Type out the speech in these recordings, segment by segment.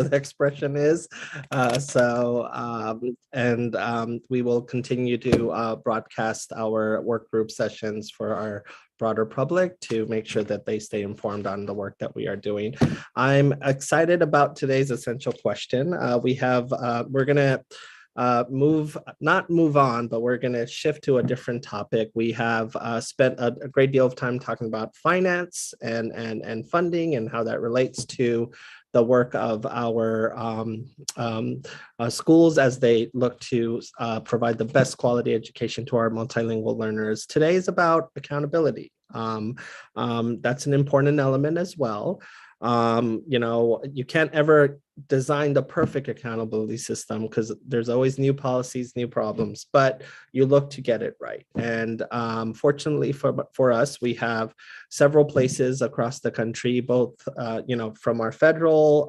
the expression is. We will continue to broadcast our work group sessions for our broader public to make sure that they stay informed on the work that we are doing. I'm excited about today's essential question. We're gonna not move on, but we're going to shift to a different topic. We have spent a great deal of time talking about finance and funding and how that relates to the work of our schools as they look to provide the best quality education to our multilingual learners. Today is about accountability. That's an important element as well. You can't ever design the perfect accountability system because there's always new policies, new problems, but you look to get it right. And fortunately for us, we have several places across the country, both from our federal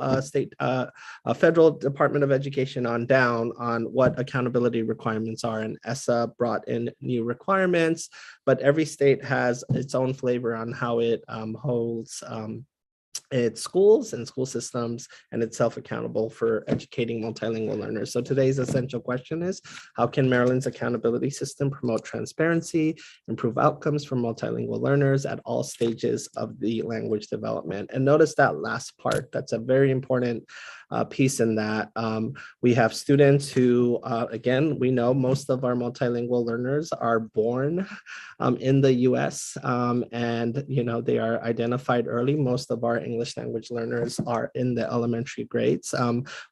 federal Department of Education on down on what accountability requirements are. And ESA brought in new requirements, but every state has its own flavor on how it holds its schools and school systems and itself accountable for educating multilingual learners. So today's essential question is, how can Maryland's accountability system promote transparency, improve outcomes for multilingual learners at all stages of the language development? And notice that last part, that's a very important piece in that. We have students who, again, we know most of our multilingual learners are born in the US and they are identified early. Most of our English language learners are in the elementary grades.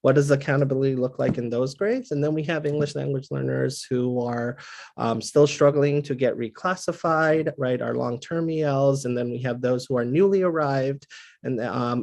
What does accountability look like in those grades? And then we have English language learners who are still struggling to get reclassified, right? Our long-term ELs. And then we have those who are newly arrived and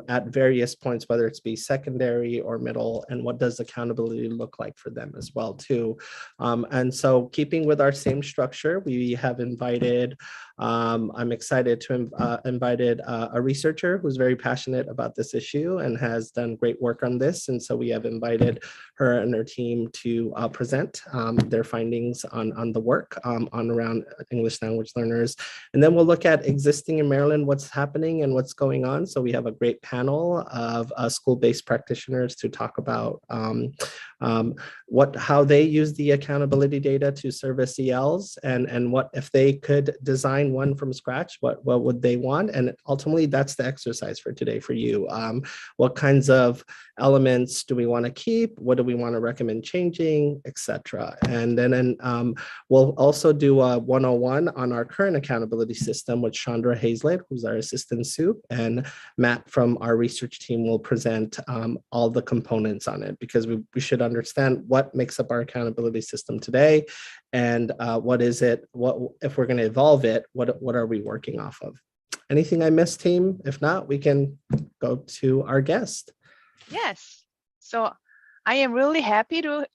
at various points, whether it's be secondary or middle, and what does accountability look like for them as well too. And so keeping with our same structure, we have invited, I'm excited to invited a researcher who's very passionate about this issue and has done great work on this. And so we have invited her and her team to present their findings on the work on around English language learners. And then we'll look at existing in Maryland, what's happening and what's going on. So we have a great panel of school-based practitioners to talk about how they use the accountability data to service ELs and what if they could design one from scratch, what would they want? And ultimately, that's the exercise for today for you. What kinds of elements do we want to keep? What do we want to recommend changing, etc. And then we'll also do a 101 on our current accountability system with Chandra Hazlett, who's our assistant soup, and Matt from our research team will present all the components on it, because we should understand what makes up our accountability system today and what is it, what if we're going to evolve it, what are we working off of? Anything I missed, team? If not, we can go to our guest. Yes. So I am really happy to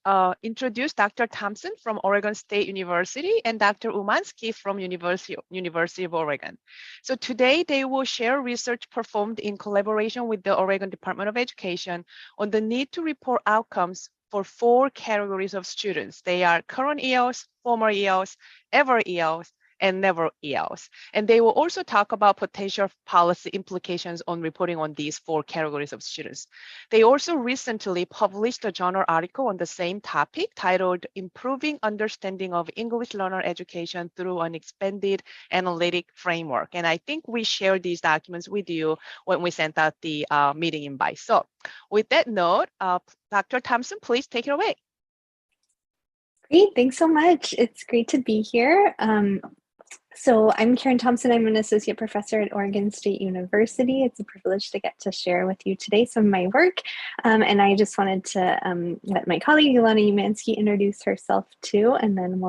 introduce Dr. Thompson from Oregon State University and Dr. Umansky from University of Oregon. So today they will share research performed in collaboration with the Oregon Department of Education on the need to report outcomes for 4 categories of students. They are current ELs, former ELs, ever ELs, and never ELs. And they will also talk about potential policy implications on reporting on these 4 categories of students. They also recently published a journal article on the same topic titled Improving Understanding of English Learner Education Through an Expanded Analytic Framework. And I think we shared these documents with you when we sent out the meeting invite. So with that note, Dr. Thompson, please take it away. Great, thanks so much. It's great to be here. So I'm Karen Thompson. I'm an associate professor at Oregon State University. It's a privilege to get to share with you today some of my work. And I just wanted to let my colleague, Ilana Umansky, introduce herself too. And then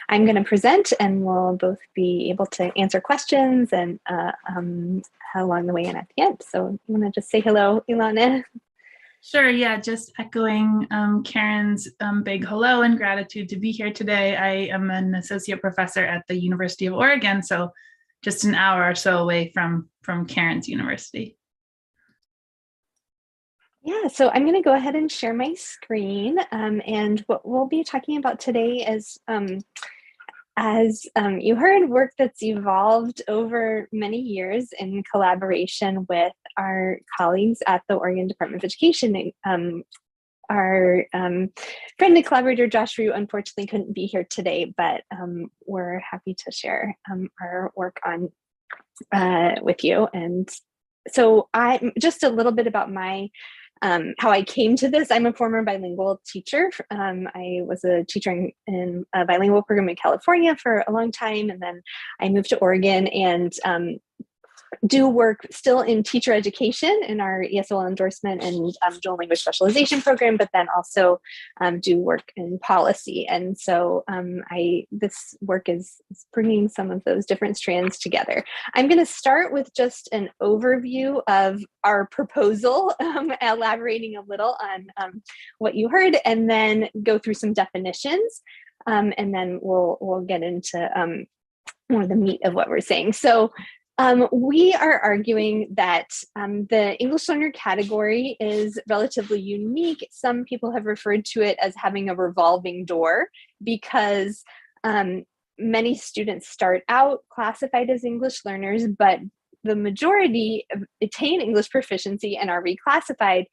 I'm going to present and we'll both be able to answer questions and along the way and at the end. So you want to just say hello, Ilana? Sure, yeah, just echoing Karen's big hello and gratitude to be here today. I am an associate professor at the University of Oregon, so just an hour or so away from Karen's university. Yeah, so I'm going to go ahead and share my screen, and what we'll be talking about today is as you heard, work that's evolved over many years in collaboration with our colleagues at the Oregon Department of Education. Our friend and collaborator, Josh Ryu, unfortunately couldn't be here today, but we're happy to share our work on with you. And so I'm just a little bit about my how I came to this. I'm a former bilingual teacher. I was a teacher in a bilingual program in California for a long time, and then I moved to Oregon and do work still in teacher education in our ESL endorsement and dual language specialization program, but then also do work in policy. And so this work is bringing some of those different strands together. I'm going to start with just an overview of our proposal, elaborating a little on what you heard, and then go through some definitions, and then we'll get into more of the meat of what we're saying. So we are arguing that the English learner category is relatively unique. Some people have referred to it as having a revolving door because many students start out classified as English learners, but the majority attain English proficiency and are reclassified.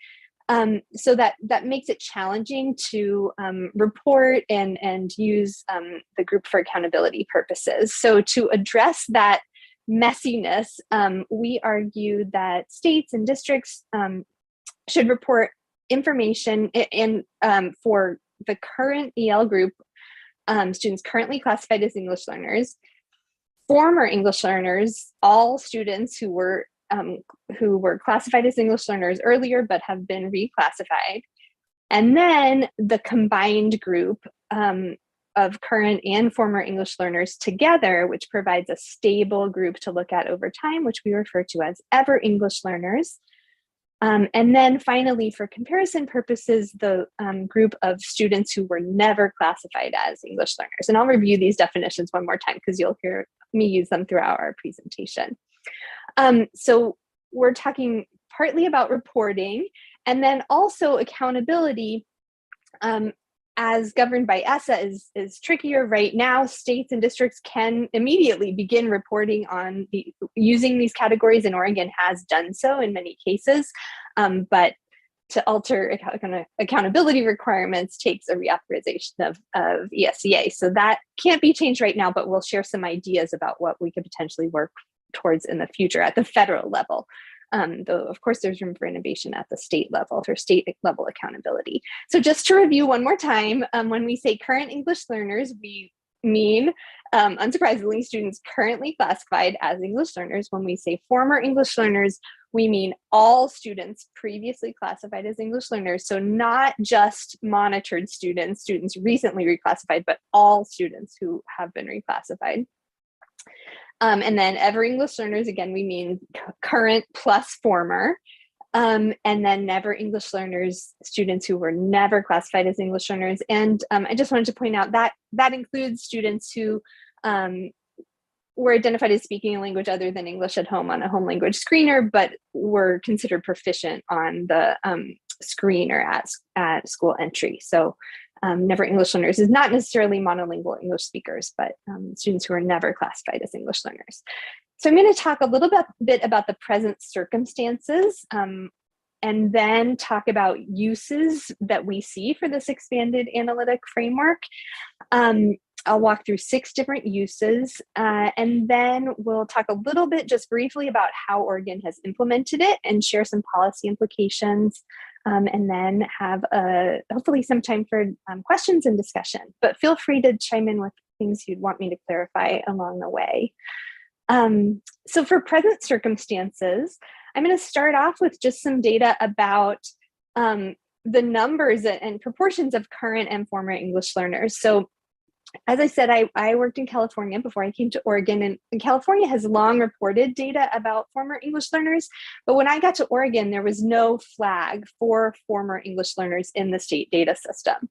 So that makes it challenging to report and use the group for accountability purposes. So to address that messiness, we argue that states and districts should report information for the current EL group, students currently classified as English learners, former English learners, all students who were classified as English learners earlier but have been reclassified, and then the combined group of current and former English learners together, which provides a stable group to look at over time, which we refer to as ever English learners. And then finally, for comparison purposes, the group of students who were never classified as English learners. And I'll review these definitions one more time because you'll hear me use them throughout our presentation. So we're talking partly about reporting and then also accountability. As governed by ESSA is trickier right now. States and districts can immediately begin reporting on using these categories, and Oregon has done so in many cases. But to alter accountability requirements takes a reauthorization of ESEA. So that can't be changed right now, but we'll share some ideas about what we could potentially work towards in the future at the federal level. Though, of course, there's room for innovation at the state level for state level accountability. So just to review one more time, when we say current English learners, we mean, unsurprisingly, students currently classified as English learners. When we say former English learners, we mean all students previously classified as English learners. So not just monitored students, students recently reclassified, but all students who have been reclassified. And then ever English learners, again, we mean current plus former. And then never English learners, students who were never classified as English learners. And I just wanted to point out that that includes students who were identified as speaking a language other than English at home on a home language screener, but were considered proficient on the screener at school entry. So never English learners is not necessarily monolingual English speakers, but students who are never classified as English learners. So I'm going to talk a little bit about the present circumstances and then talk about uses that we see for this expanded analytic framework. I'll walk through 6 different uses, and then we'll talk a little bit just briefly about how Oregon has implemented it and share some policy implications. And then have hopefully some time for questions and discussion, but feel free to chime in with things you'd want me to clarify along the way. So for present circumstances, I'm going to start off with just some data about the numbers and proportions of current and former English learners. So as I said, I worked in California before I came to Oregon, and California has long reported data about former English learners. But when I got to Oregon, there was no flag for former English learners in the state data system.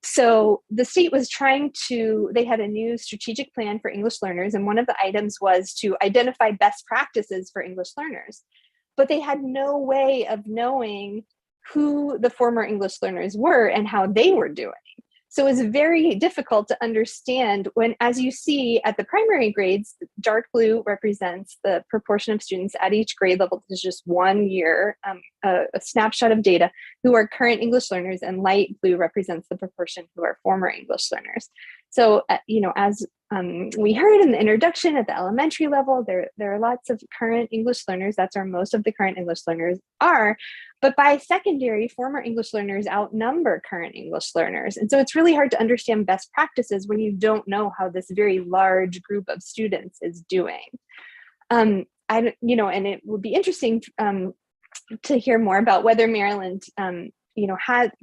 So the state was they had a new strategic plan for English learners, and one of the items was to identify best practices for English learners. But they had no way of knowing who the former English learners were and how they were doing. So it's very difficult to understand when, as you see at the primary grades, dark blue represents the proportion of students at each grade level. There's just 1 year, a snapshot of data, who are current English learners, and light blue represents the proportion who are former English learners. So, as we heard in the introduction, at the elementary level, there are lots of current English learners. That's where most of the current English learners are. But by secondary, former English learners outnumber current English learners. And so it's really hard to understand best practices when you don't know how this very large group of students is doing. And it would be interesting to hear more about whether Maryland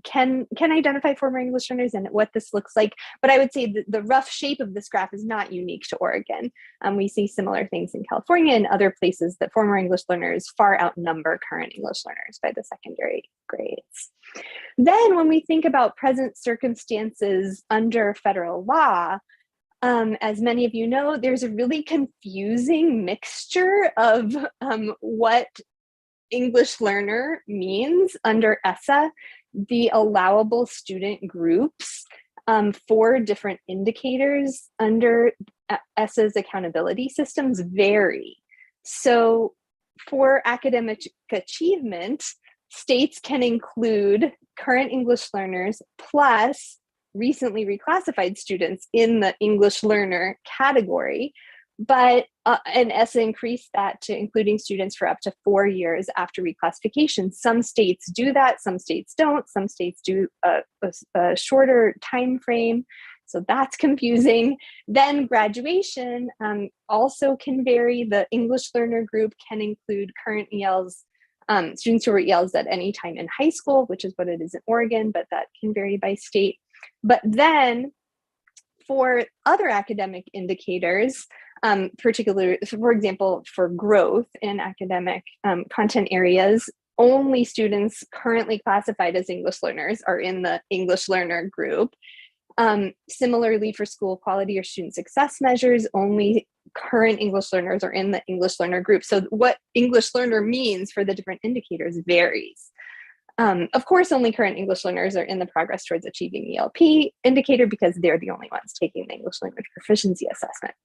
can identify former English learners and what this looks like. But I would say the rough shape of this graph is not unique to Oregon. We see similar things in California and other places that former English learners far outnumber current English learners by the secondary grades. Then when we think about present circumstances under federal law, as many of you know, there's a really confusing mixture of what English learner means under ESSA. The allowable student groups for different indicators under ESSA's accountability systems vary. So for academic achievement, states can include current English learners plus recently reclassified students in the English learner category. But and ESSA increased that to including students for up to 4 years after reclassification. Some states do that, some states don't. Some states do a shorter time frame, so that's confusing. Then graduation also can vary. The English learner group can include current ELs, students who were ELs at any time in high school, which is what it is in Oregon, but that can vary by state. But then for other academic indicators, particularly, for example, for growth in academic content areas, only students currently classified as English learners are in the English learner group. Similarly, for school quality or student success measures, only current English learners are in the English learner group. So what English learner means for the different indicators varies. Of course, only current English learners are in the progress towards achieving ELP indicator because they're the only ones taking the English language proficiency assessment.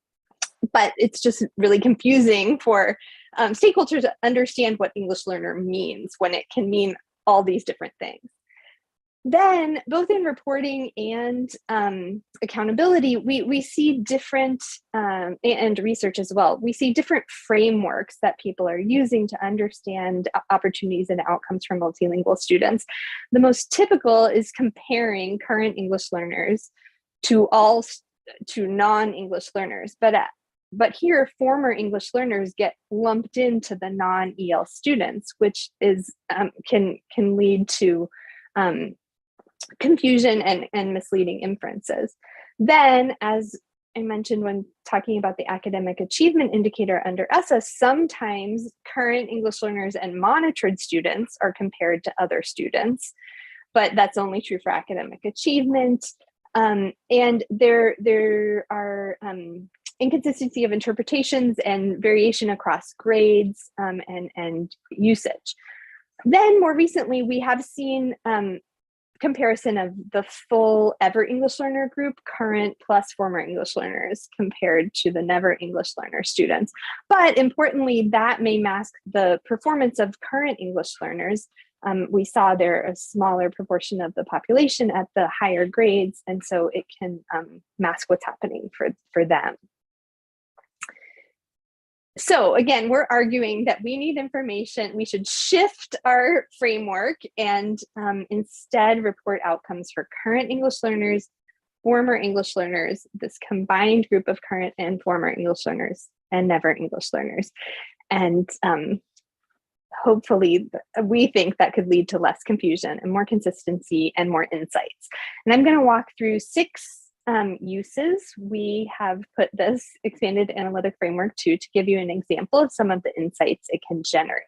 But it's just really confusing for stakeholders to understand what English learner means when it can mean all these different things. Then, both in reporting and accountability, we see different, and research as well, we see different frameworks that people are using to understand opportunities and outcomes for multilingual students. The most typical is comparing current English learners to non-English learners. But here, former English learners get lumped into the non-EL students, which is can lead to confusion and misleading inferences. Then, as I mentioned when talking about the academic achievement indicator under ESSA, sometimes current English learners and monitored students are compared to other students, but that's only true for academic achievement. And there are inconsistency of interpretations and variation across grades and usage. Then more recently, we have seen comparison of the full ever English learner group, current plus former English learners, compared to the never English learner students. But importantly, that may mask the performance of current English learners. We saw there a smaller proportion of the population at the higher grades, and so it can mask what's happening for them. So again, we're arguing that we need information. We should shift our framework and instead report outcomes for current English learners, former English learners, this combined group of current and former English learners, and never English learners. And hopefully, we think that could lead to less confusion and more consistency and more insights. And I'm going to walk through 6 uses we have put this expanded analytic framework to give you an example of some of the insights it can generate.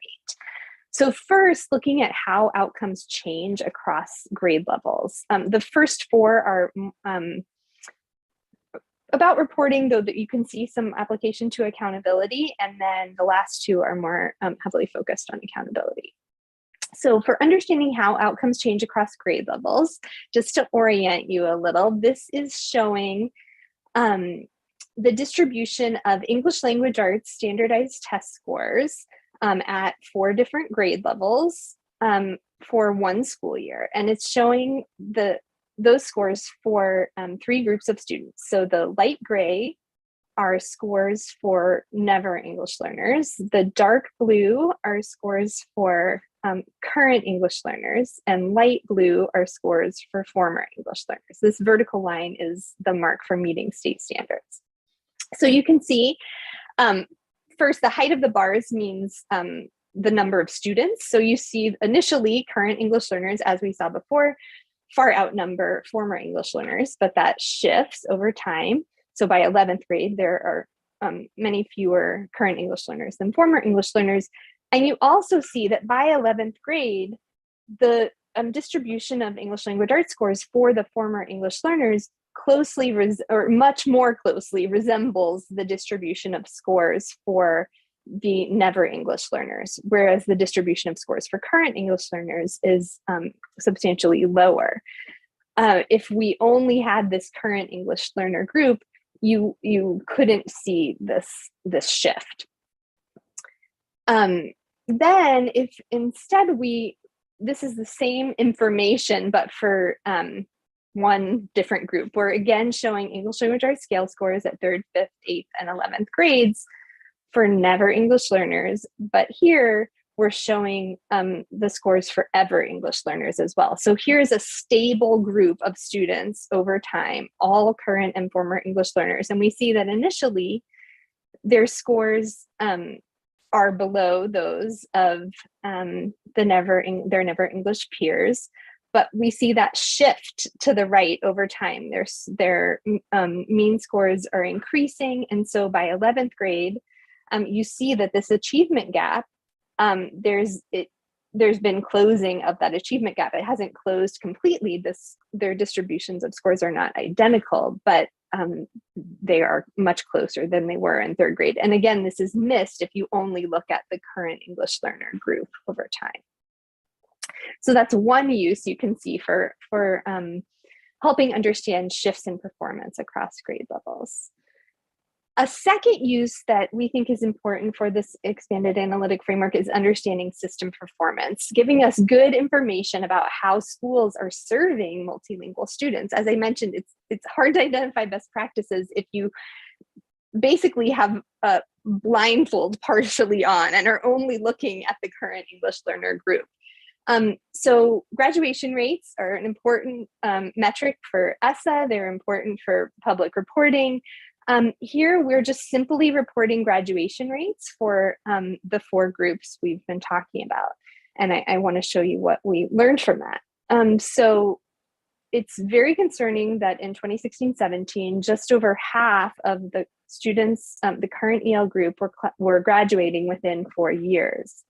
So first, looking at how outcomes change across grade levels. The first 4 are about reporting, though that you can see some application to accountability, and then the last 2 are more heavily focused on accountability. So for understanding how outcomes change across grade levels, just to orient you a little, this is showing the distribution of English language arts standardized test scores at 4 different grade levels for one school year. And it's showing those scores for 3 groups of students. So the light gray are scores for never English learners. The dark blue are scores for current English learners, and light blue are scores for former English learners. This vertical line is the mark for meeting state standards. So you can see, first, the height of the bars means the number of students. So you see initially current English learners, as we saw before, far outnumber former English learners, but that shifts over time. So by 11th grade, there are many fewer current English learners than former English learners. And you also see that by 11th grade, the distribution of English language arts scores for the former English learners closely or much more closely resembles the distribution of scores for the never English learners, whereas the distribution of scores for current English learners is substantially lower. If we only had this current English learner group, you couldn't see this shift. Then if instead this is the same information, but for one different group, we're again showing English language arts scale scores at 3rd, 5th, 8th, and 11th grades for never English learners. But here we're showing the scores for ever English learners as well. So here's a stable group of students over time, all current and former English learners. And we see that initially their scores are below those of their never English peers. But we see that shift to the right over time. Their mean scores are increasing. And so by 11th grade, you see that this achievement gap, there's been closing of that achievement gap. It hasn't closed completely. Their distributions of scores are not identical, but they are much closer than they were in 3rd grade. And again, this is missed if you only look at the current English learner group over time. So that's one use you can see for helping understand shifts in performance across grade levels. A second use that we think is important for this expanded analytic framework is understanding system performance, giving us good information about how schools are serving multilingual students. As I mentioned, it's hard to identify best practices if you basically have a blindfold partially on and are only looking at the current English learner group. So graduation rates are an important metric for ESA. They're important for public reporting. Here, we're just simply reporting graduation rates for the 4 groups we've been talking about. And I want to show you what we learned from that. So it's very concerning that in 2016-17, just over half of the students, the current EL group, were graduating within 4 years.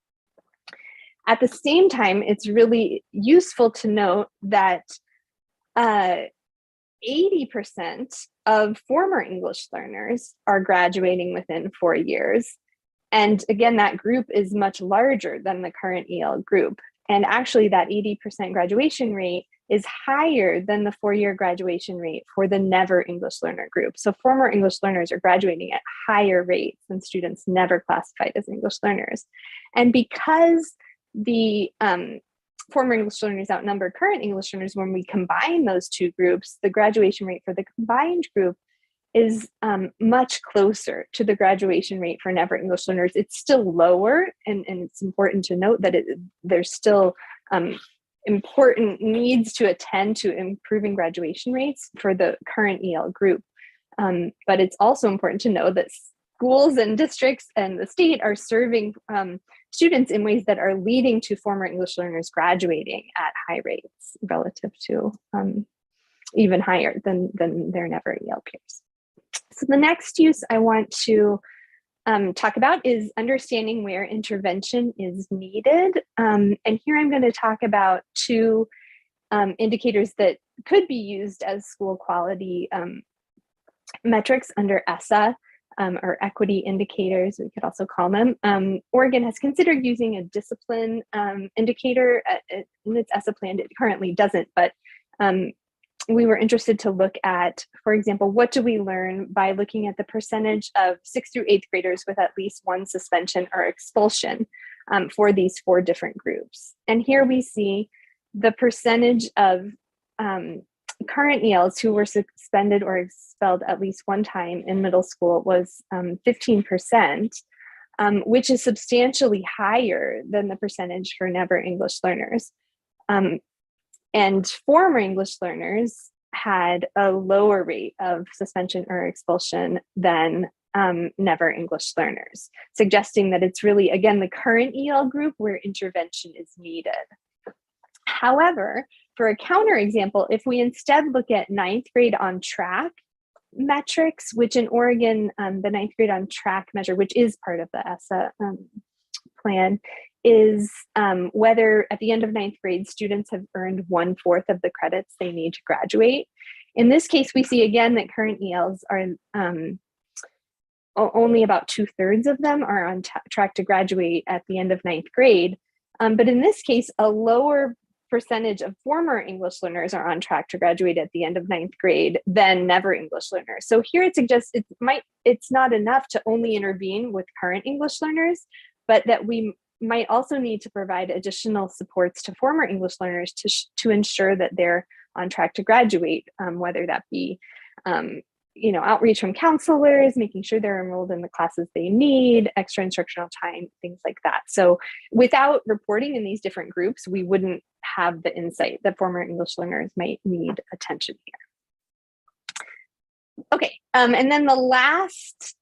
At the same time, it's really useful to note that 80% of former English learners are graduating within 4 years. And again, that group is much larger than the current EL group. And actually that 80% graduation rate is higher than the 4-year graduation rate for the never English learner group. So former English learners are graduating at higher rates than students never classified as English learners. And because the former English learners outnumber current English learners, when we combine those 2 groups, the graduation rate for the combined group is much closer to the graduation rate for never English learners. It's still lower, and it's important to note that there's still important needs to attend to improving graduation rates for the current EL group. But it's also important to know that schools and districts and the state are serving students in ways that are leading to former English learners graduating at high rates relative to even higher than their never EL peers. So the next use I want to talk about is understanding where intervention is needed. And here I'm going to talk about 2 indicators that could be used as school quality metrics under ESA. or equity indicators, we could also call them. Oregon has considered using a discipline indicator in its ESSA plan. It currently doesn't, but we were interested to look at, for example, what do we learn by looking at the percentage of 6th through 8th graders with at least one suspension or expulsion for these 4 different groups. And here we see the percentage of current ELs who were suspended or expelled at least one time in middle school was 15%, which is substantially higher than the percentage for never English learners. And former English learners had a lower rate of suspension or expulsion than never English learners, suggesting that it's really, again, the current EL group where intervention is needed. However, for a counterexample, if we instead look at 9th grade on track metrics, which in Oregon, the 9th grade on track measure, which is part of the ESSA plan, is whether at the end of 9th grade, students have earned 1/4 of the credits they need to graduate. In this case, we see again that current ELs are only about 2/3 of them are on track to graduate at the end of 9th grade. But in this case, a lower percentage of former English learners are on track to graduate at the end of 9th grade than never English learners. So here it suggests it's not enough to only intervene with current English learners, but that we might also need to provide additional supports to former English learners to ensure that they're on track to graduate, whether that be outreach from counselors, making sure they're enrolled in the classes they need, extra instructional time, things like that. So without reporting in these different groups, we wouldn't have the insight that former English learners might need attention here. Okay, and then the last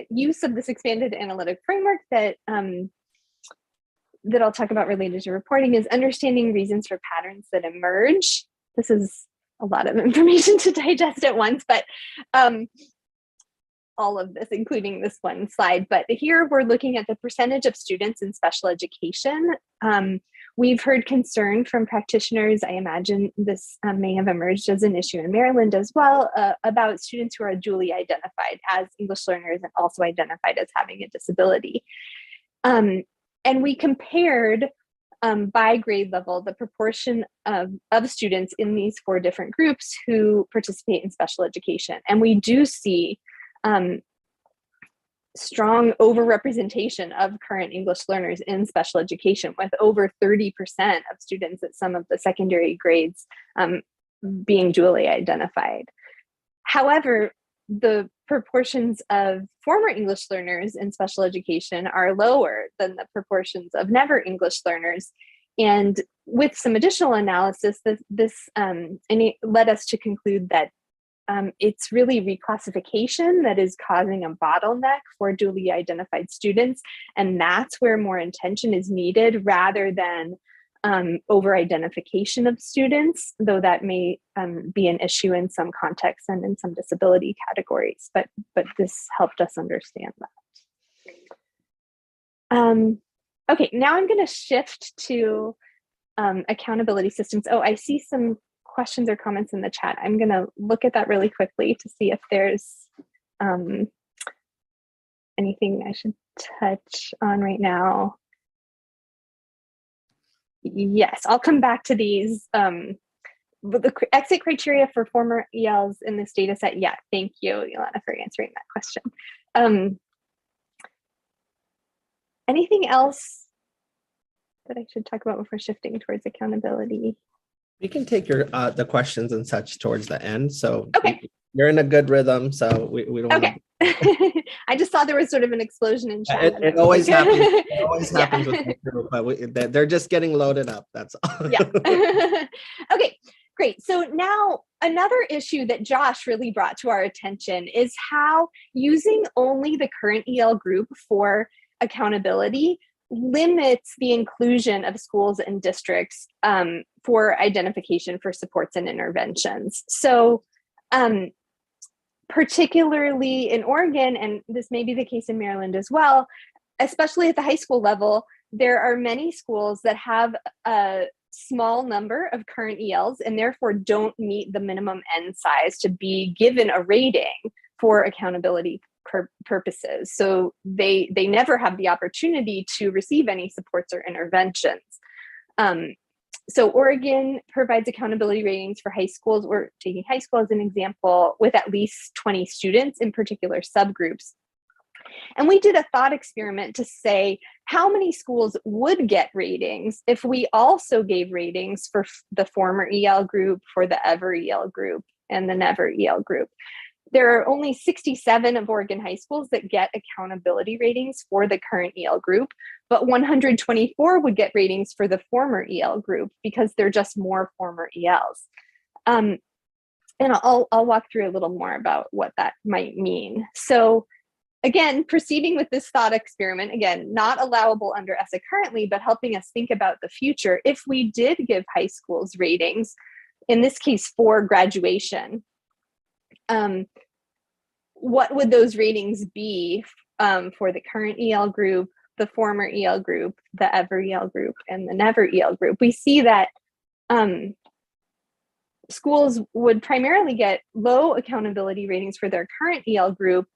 use of this expanded analytic framework that I'll talk about related to reporting is understanding reasons for patterns that emerge. This is a lot of information to digest at once, but all of this, including this one slide. But here we're looking at the percentage of students in special education. We've heard concern from practitioners, I imagine this may have emerged as an issue in Maryland as well, about students who are dually identified as English learners and also identified as having a disability. And we compared by grade level the proportion of students in these 4 different groups who participate in special education. And we do see strong overrepresentation of current English learners in special education, with over 30% of students at some of the secondary grades being dually identified. However, the proportions of former English learners in special education are lower than the proportions of never English learners. And with some additional analysis, this led us to conclude that it's really reclassification that is causing a bottleneck for dually identified students. And that's where more attention is needed rather than over-identification of students, though that may be an issue in some contexts and in some disability categories, but this helped us understand that. Okay, now I'm going to shift to accountability systems. Oh, I see some questions or comments in the chat. I'm going to look at that really quickly to see if there's anything I should touch on right now. Yes, I'll come back to these. But the exit criteria for former ELs in this data set, yeah, thank you, Ilana, for answering that question. Anything else that I should talk about before shifting towards accountability? We can take your the questions and such towards the end. So okay. You're in a good rhythm, so we don't okay. I just saw there was sort of an explosion in chat. It always happens. It always happens with the group, but they're just getting loaded up. That's all. Yeah. Okay, great. So now another issue that Josh really brought to our attention is how using only the current EL group for accountability limits the inclusion of schools and districts for identification for supports and interventions. So particularly in Oregon, and this may be the case in Maryland as well, especially at the high school level, there are many schools that have a small number of current ELs and therefore don't meet the minimum N size to be given a rating for accountability purposes. So they never have the opportunity to receive any supports or interventions. So Oregon provides accountability ratings for high schools. We're taking high school as an example, with at least 20 students in particular subgroups. And we did a thought experiment to say how many schools would get ratings if we also gave ratings for the former EL group, for the ever EL group, and the never EL group. There are only 67 of Oregon high schools that get accountability ratings for the current EL group, but 124 would get ratings for the former EL group because they're just more former ELs. And I'll walk through a little more about what that might mean. So again, proceeding with this thought experiment, again, not allowable under ESSA currently, but helping us think about the future. If we did give high schools ratings, in this case for graduation, what would those ratings be for the current EL group, the former EL group, the ever EL group, and the never EL group? We see that schools would primarily get low accountability ratings for their current EL group.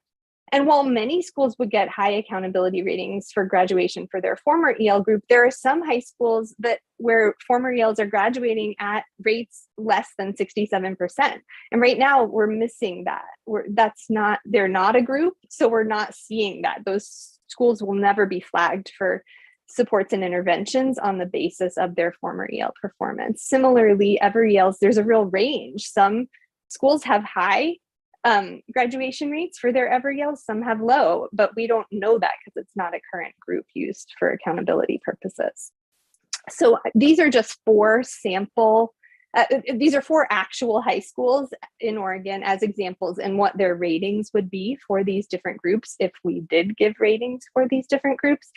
And while many schools would get high accountability ratings for graduation for their former EL group, there are some high schools where former ELs are graduating at rates less than 67%. And right now we're missing that. They're not a group, so we're not seeing that. Those schools will never be flagged for supports and interventions on the basis of their former EL performance. Similarly, ever ELs, there's a real range. Some schools have high graduation rates for their ever ELs, some have low, but we don't know that because it's not a current group used for accountability purposes. So these are just four actual high schools in Oregon as examples, and what their ratings would be for these different groups if we did give ratings for these different groups.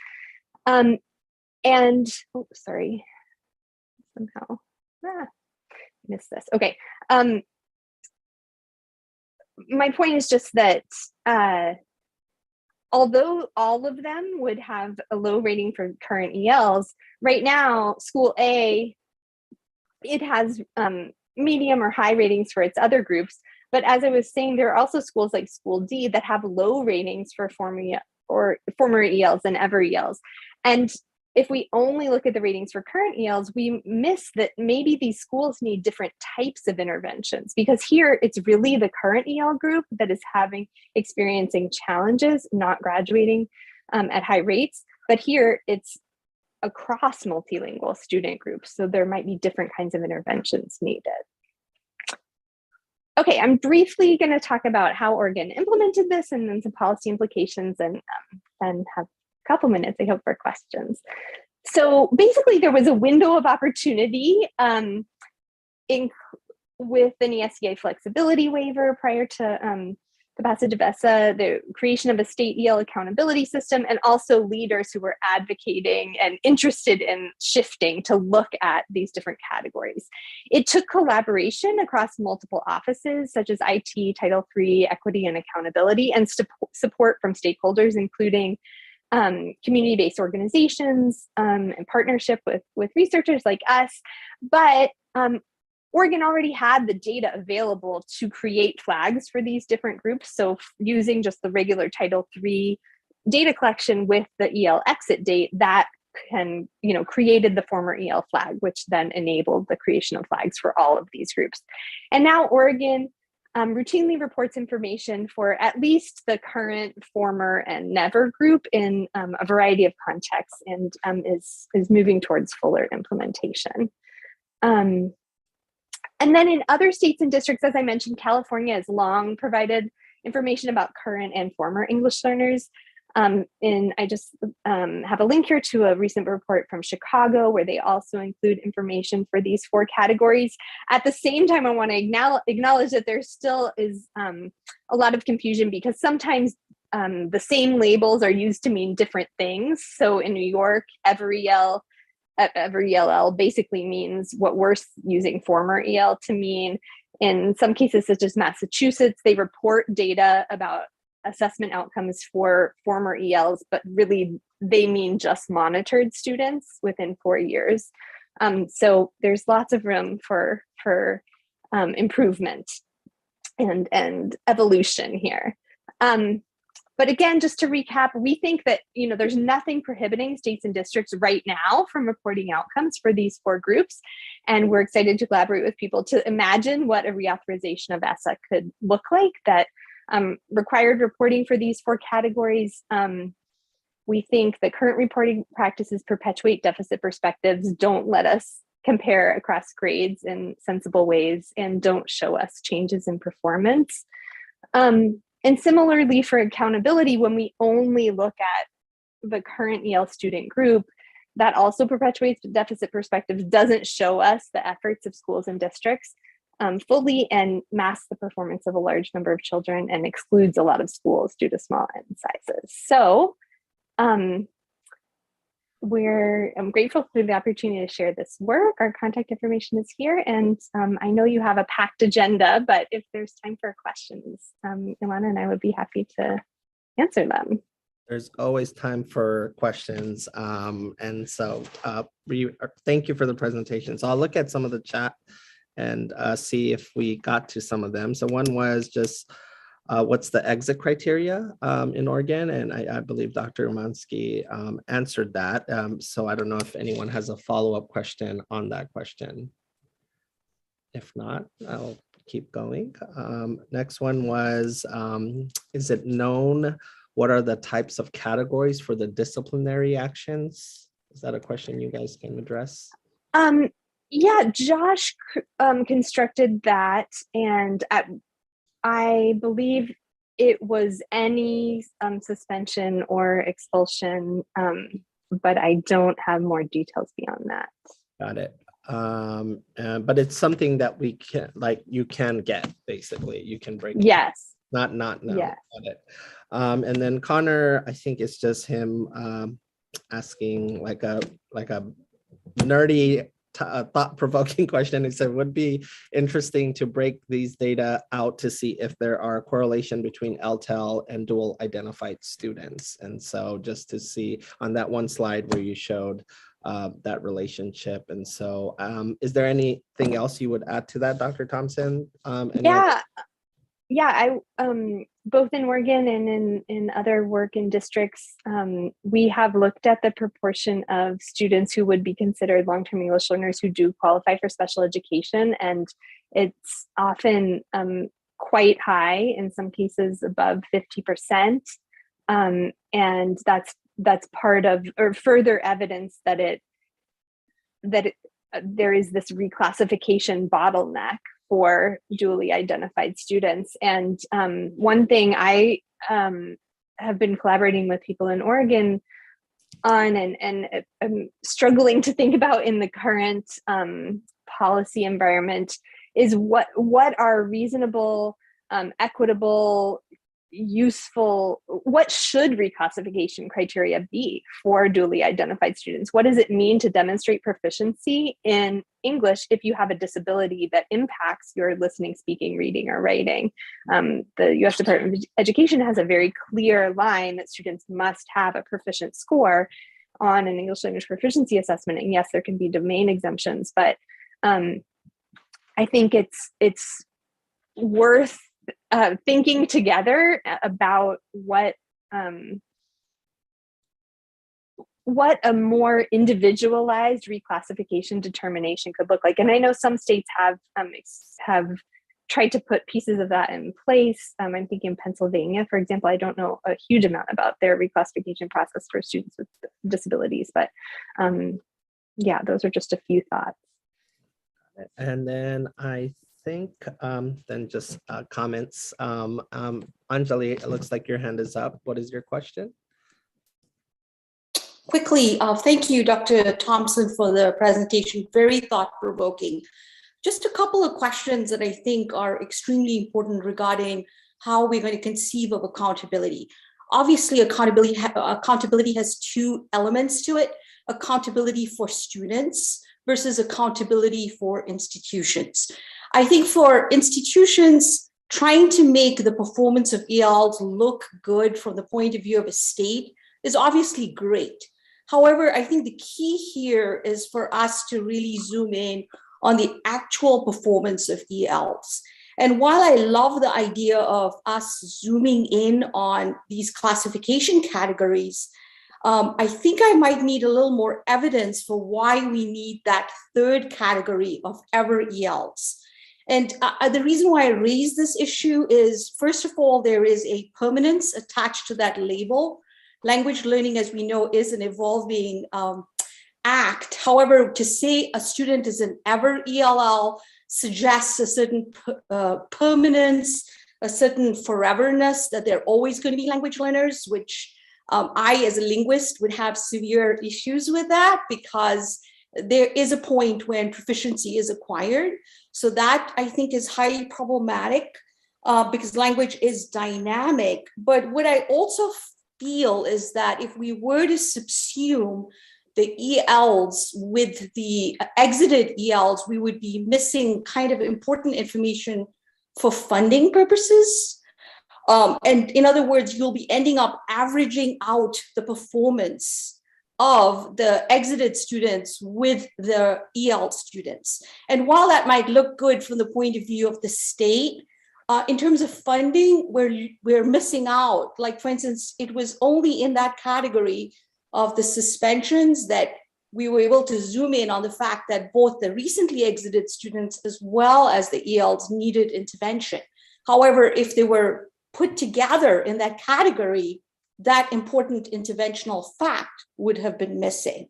Sorry, somehow missed this. Okay. My point is just that although all of them would have a low rating for current ELs, right now, School A, it has medium or high ratings for its other groups. But as I was saying, there are also schools like School D that have low ratings for former ELs and ever ELs. And if we only look at the ratings for current ELs, we miss that maybe these schools need different types of interventions, because here it's really the current EL group that is experiencing challenges, not graduating at high rates. But here it's across multilingual student groups. So there might be different kinds of interventions needed. Okay, I'm briefly going to talk about how Oregon implemented this and then some policy implications, and have couple minutes, I hope, for questions. So basically there was a window of opportunity with an ESEA flexibility waiver prior to the passage of ESSA, the creation of a state EL accountability system, and also leaders who were advocating and interested in shifting to look at these different categories. It took collaboration across multiple offices such as IT, Title III, equity and accountability, and support from stakeholders, including community-based organizations and partnership with researchers like us. But Oregon already had the data available to create flags for these different groups. So using just the regular Title III data collection with the EL exit date, that created the former EL flag, which then enabled the creation of flags for all of these groups. And now Oregon routinely reports information for at least the current, former, and never group in a variety of contexts, and is moving towards fuller implementation. And then in other states and districts, as I mentioned, California has long provided information about current and former English learners. And I just have a link here to a recent report from Chicago where they also include information for these four categories. At the same time, I want to acknowledge that there still is a lot of confusion, because sometimes the same labels are used to mean different things. So in New York, every ELL basically means what we're using former EL to mean. In some cases, such as Massachusetts, they report data about assessment outcomes for former ELs, but really they mean just monitored students within 4 years. So there's lots of room for improvement and evolution here. But again, just to recap, we think that, there's nothing prohibiting states and districts right now from reporting outcomes for these 4 groups. And we're excited to collaborate with people to imagine what a reauthorization of ESSA could look like that required reporting for these 4 categories. We think that current reporting practices perpetuate deficit perspectives, don't let us compare across grades in sensible ways, and don't show us changes in performance. And similarly for accountability, when we only look at the current EL student group, that also perpetuates deficit perspectives, doesn't show us the efforts of schools and districts fully, and masks the performance of a large number of children, and excludes a lot of schools due to small n sizes. So I'm grateful for the opportunity to share this work. Our contact information is here, and I know you have a packed agenda, but if there's time for questions, Ilana and I would be happy to answer them. There's always time for questions. And so thank you for the presentation. So I'll look at some of the chat and see if we got to some of them. So one was just, what's the exit criteria in Oregon? And I believe Dr. Umansky answered that. So I don't know if anyone has a follow-up question on that question. If not, I'll keep going. Next one was, is it known what are the types of categories for the disciplinary actions? Is that a question you guys can address? Yeah, Josh constructed that, and I believe it was any suspension or expulsion, but I don't have more details beyond that. Got it. But it's something that we can, like, you can get, basically. You can break it. Yes. Not no. Yes. Got it. And then Connor, I think it's just him asking like a nerdy thought-provoking question. He said, would be interesting to break these data out to see if there are correlation between LTEL and dual identified students. And so just to see on that one slide where you showed that relationship. And so is there anything else you would add to that, Dr. Thompson? Yeah, I both in Oregon and in other work in districts, we have looked at the proportion of students who would be considered long-term English learners who do qualify for special education, and it's often quite high, in some cases above 50%, and that's part of, or further evidence that there is this reclassification bottleneck for dually identified students. And one thing I have been collaborating with people in Oregon on, and I'm struggling to think about in the current policy environment, is what are reasonable, equitable, useful, what should reclassification criteria be for dually identified students? What does it mean to demonstrate proficiency in English if you have a disability that impacts your listening, speaking, reading, or writing? The U.S. Department of Education has a very clear line that students must have a proficient score on an English language proficiency assessment. And yes, there can be domain exemptions, but I think it's worth thinking together about what a more individualized reclassification determination could look like. And I know some states have tried to put pieces of that in place. I'm thinking Pennsylvania, for example. I don't know a huge amount about their reclassification process for students with disabilities, but yeah, those are just a few thoughts. And then I think then just comments. Anjali, it looks like your hand is up. What is your question? Quickly, thank you, Dr. Thompson, for the presentation. Very thought-provoking. Just a couple of questions that I think are extremely important regarding how we're going to conceive of accountability. Obviously, accountability has 2 elements to it: accountability for students versus accountability for institutions. I think for institutions, trying to make the performance of ELs look good from the point of view of a state is obviously great. However, I think the key here is for us to really zoom in on the actual performance of ELs. And while I love the idea of us zooming in on these classification categories, I think I might need a little more evidence for why we need that third category of ever ELs. And the reason why I raise this issue is, first of all, there is a permanence attached to that label. Language learning, as we know, is an evolving act. However, to say a student is an ever ELL suggests a certain permanence, a certain foreverness, that they're always going to be language learners, which I, as a linguist, would have severe issues with that, because there is a point when proficiency is acquired. So that, I think, is highly problematic because language is dynamic. But what I also feel is that if we were to subsume the ELs with the exited ELs, we would be missing kind of important information for funding purposes. And in other words, you'll be ending up averaging out the performance of the exited students with the EL students. And while that might look good from the point of view of the state, in terms of funding, we're missing out. Like, for instance, it was only in that category of the suspensions that we were able to zoom in on the fact that both the recently exited students as well as the ELs needed intervention. However, if they were put together in that category, that important interventional fact would have been missing.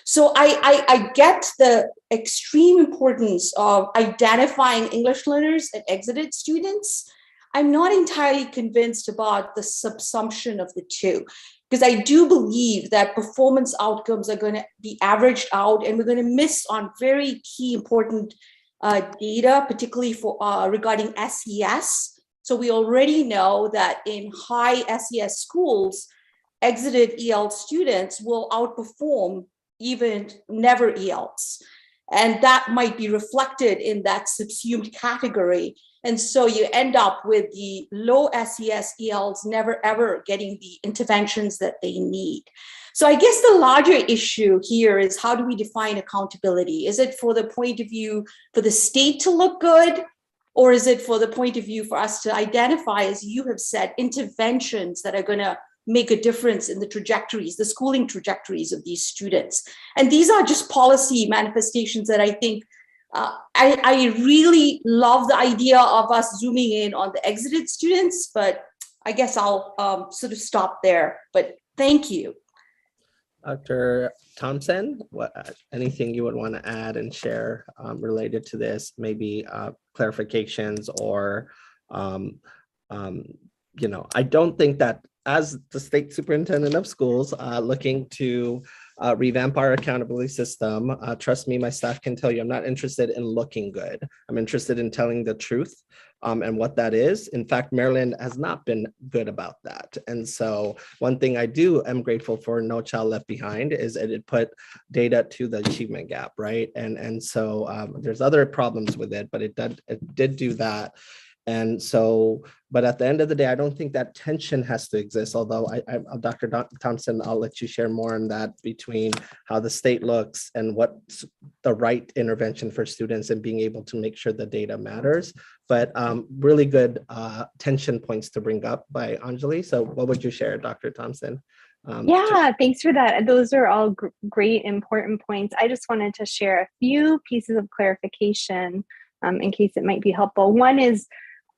So I get the extreme importance of identifying English learners and exited students. I'm not entirely convinced about the subsumption of the two, because I do believe that performance outcomes are going to be averaged out, and we're going to miss on very key important data, particularly for regarding SES. So we already know that in high SES schools, exited EL students will outperform even never ELs. And that might be reflected in that subsumed category. And so you end up with the low SES ELs never ever getting the interventions that they need. So I guess the larger issue here is, how do we define accountability? Is it for the point of view for the state to look good? Or is it for the point of view for us to identify, as you have said, interventions that are going to make a difference in the trajectories, the schooling trajectories of these students? And these are just policy manifestations that I think I really love the idea of us zooming in on the exited students, but I guess I'll sort of stop there. But thank you. Dr. Thompson, anything you would want to add and share related to this, maybe clarifications or, I don't think that, as the state superintendent of schools looking to revamp our accountability system, trust me, my staff can tell you, I'm not interested in looking good. I'm interested in telling the truth and what that is. In fact, Maryland has not been good about that. And so one thing I am grateful for No Child Left Behind is that it put data to the achievement gap, right? And so there's other problems with it, but it did do that. And so, but at the end of the day, I don't think that tension has to exist, although Dr. Thompson, I'll let you share more on that, between how the state looks and what's the right intervention for students and being able to make sure the data matters. But really good tension points to bring up by Anjali. So what would you share, Dr. Thompson? Yeah, thanks for that. Those are all great, important points. I just wanted to share a few pieces of clarification in case it might be helpful. One is,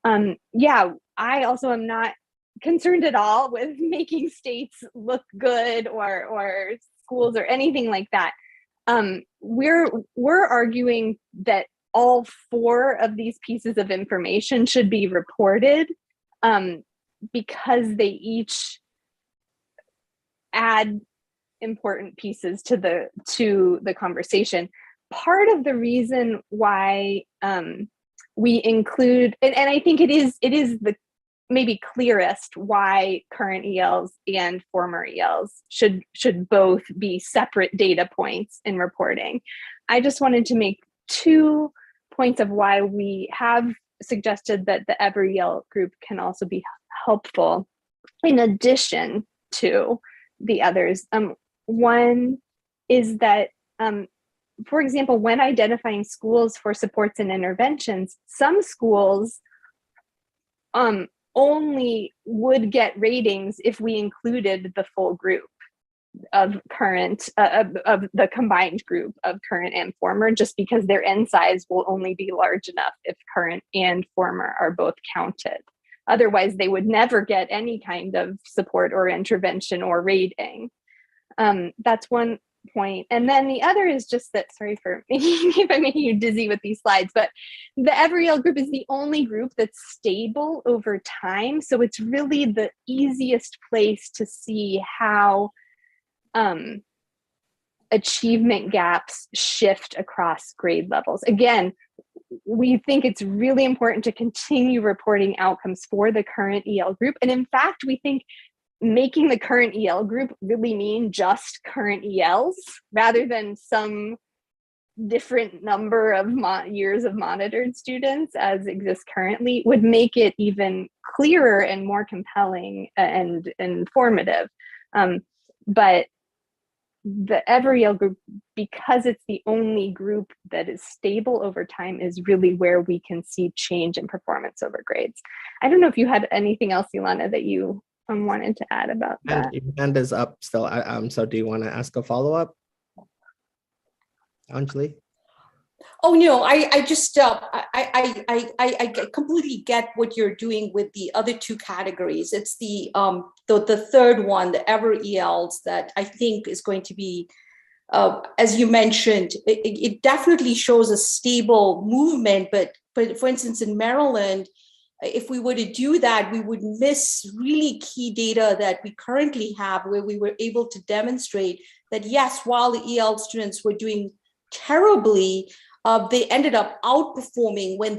I also am not concerned at all with making states look good or schools or anything like that. We're arguing that all four of these pieces of information should be reported because they each add important pieces to the conversation. Part of the reason why we include, and I think it is the maybe clearest why current ELs and former ELs should both be separate data points in reporting. I just wanted to make 2 points of why we have suggested that the Every EL group can also be helpful in addition to the others. One is that, for example, when identifying schools for supports and interventions, some schools only would get ratings if we included the full group of current, of the combined group of current and former, just because their N size will only be large enough if current and former are both counted. Otherwise, they would never get any kind of support or intervention or rating. That's one point. And then the other is just that, sorry for if I'm making you dizzy with these slides, but the every EL group is the only group that's stable over time. So it's really the easiest place to see how achievement gaps shift across grade levels. Again, we think it's really important to continue reporting outcomes for the current EL group. And in fact, we think making the current EL group really mean just current ELs rather than some different number of years of monitored students as exists currently would make it even clearer and more compelling and informative. But the every EL group, because it's the only group that is stable over time, is really where we can see change in performance over grades. I don't know if you had anything else, Ilana, that you wanted to add about that. And your hand is up still. So do you want to ask a follow-up, Anjali? Oh no, I just I completely get what you're doing with the other two categories. It's the third one, the ever ELs, that I think is going to be, as you mentioned, it definitely shows a stable movement. But for instance, in Maryland, if we were to do that, we would miss really key data that we currently have, where we were able to demonstrate that yes, while the EL students were doing terribly, they ended up outperforming when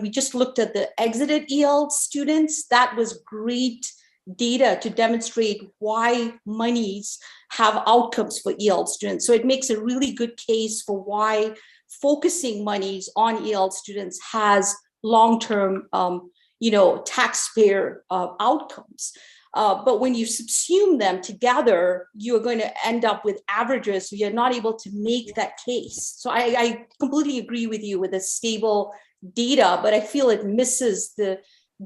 we just looked at the exited EL students. That was great data to demonstrate why monies have outcomes for EL students. So it makes a really good case for why focusing monies on EL students has long-term, taxpayer outcomes. But when you subsume them together, you're going to end up with averages, so you're not able to make that case. So I completely agree with you with the stable data, but I feel it misses the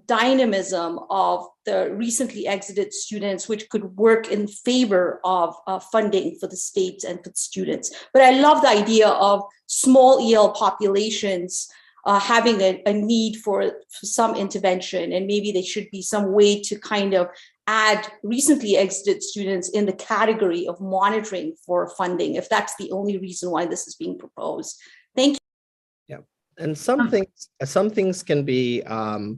dynamism of the recently exited students, which could work in favor of funding for the states and for the students. But I love the idea of small EL populations having a need for some intervention, and maybe there should be some way to kind of add recently exited students in the category of monitoring for funding, if that's the only reason why this is being proposed. Thank you. Yeah, and some things can be a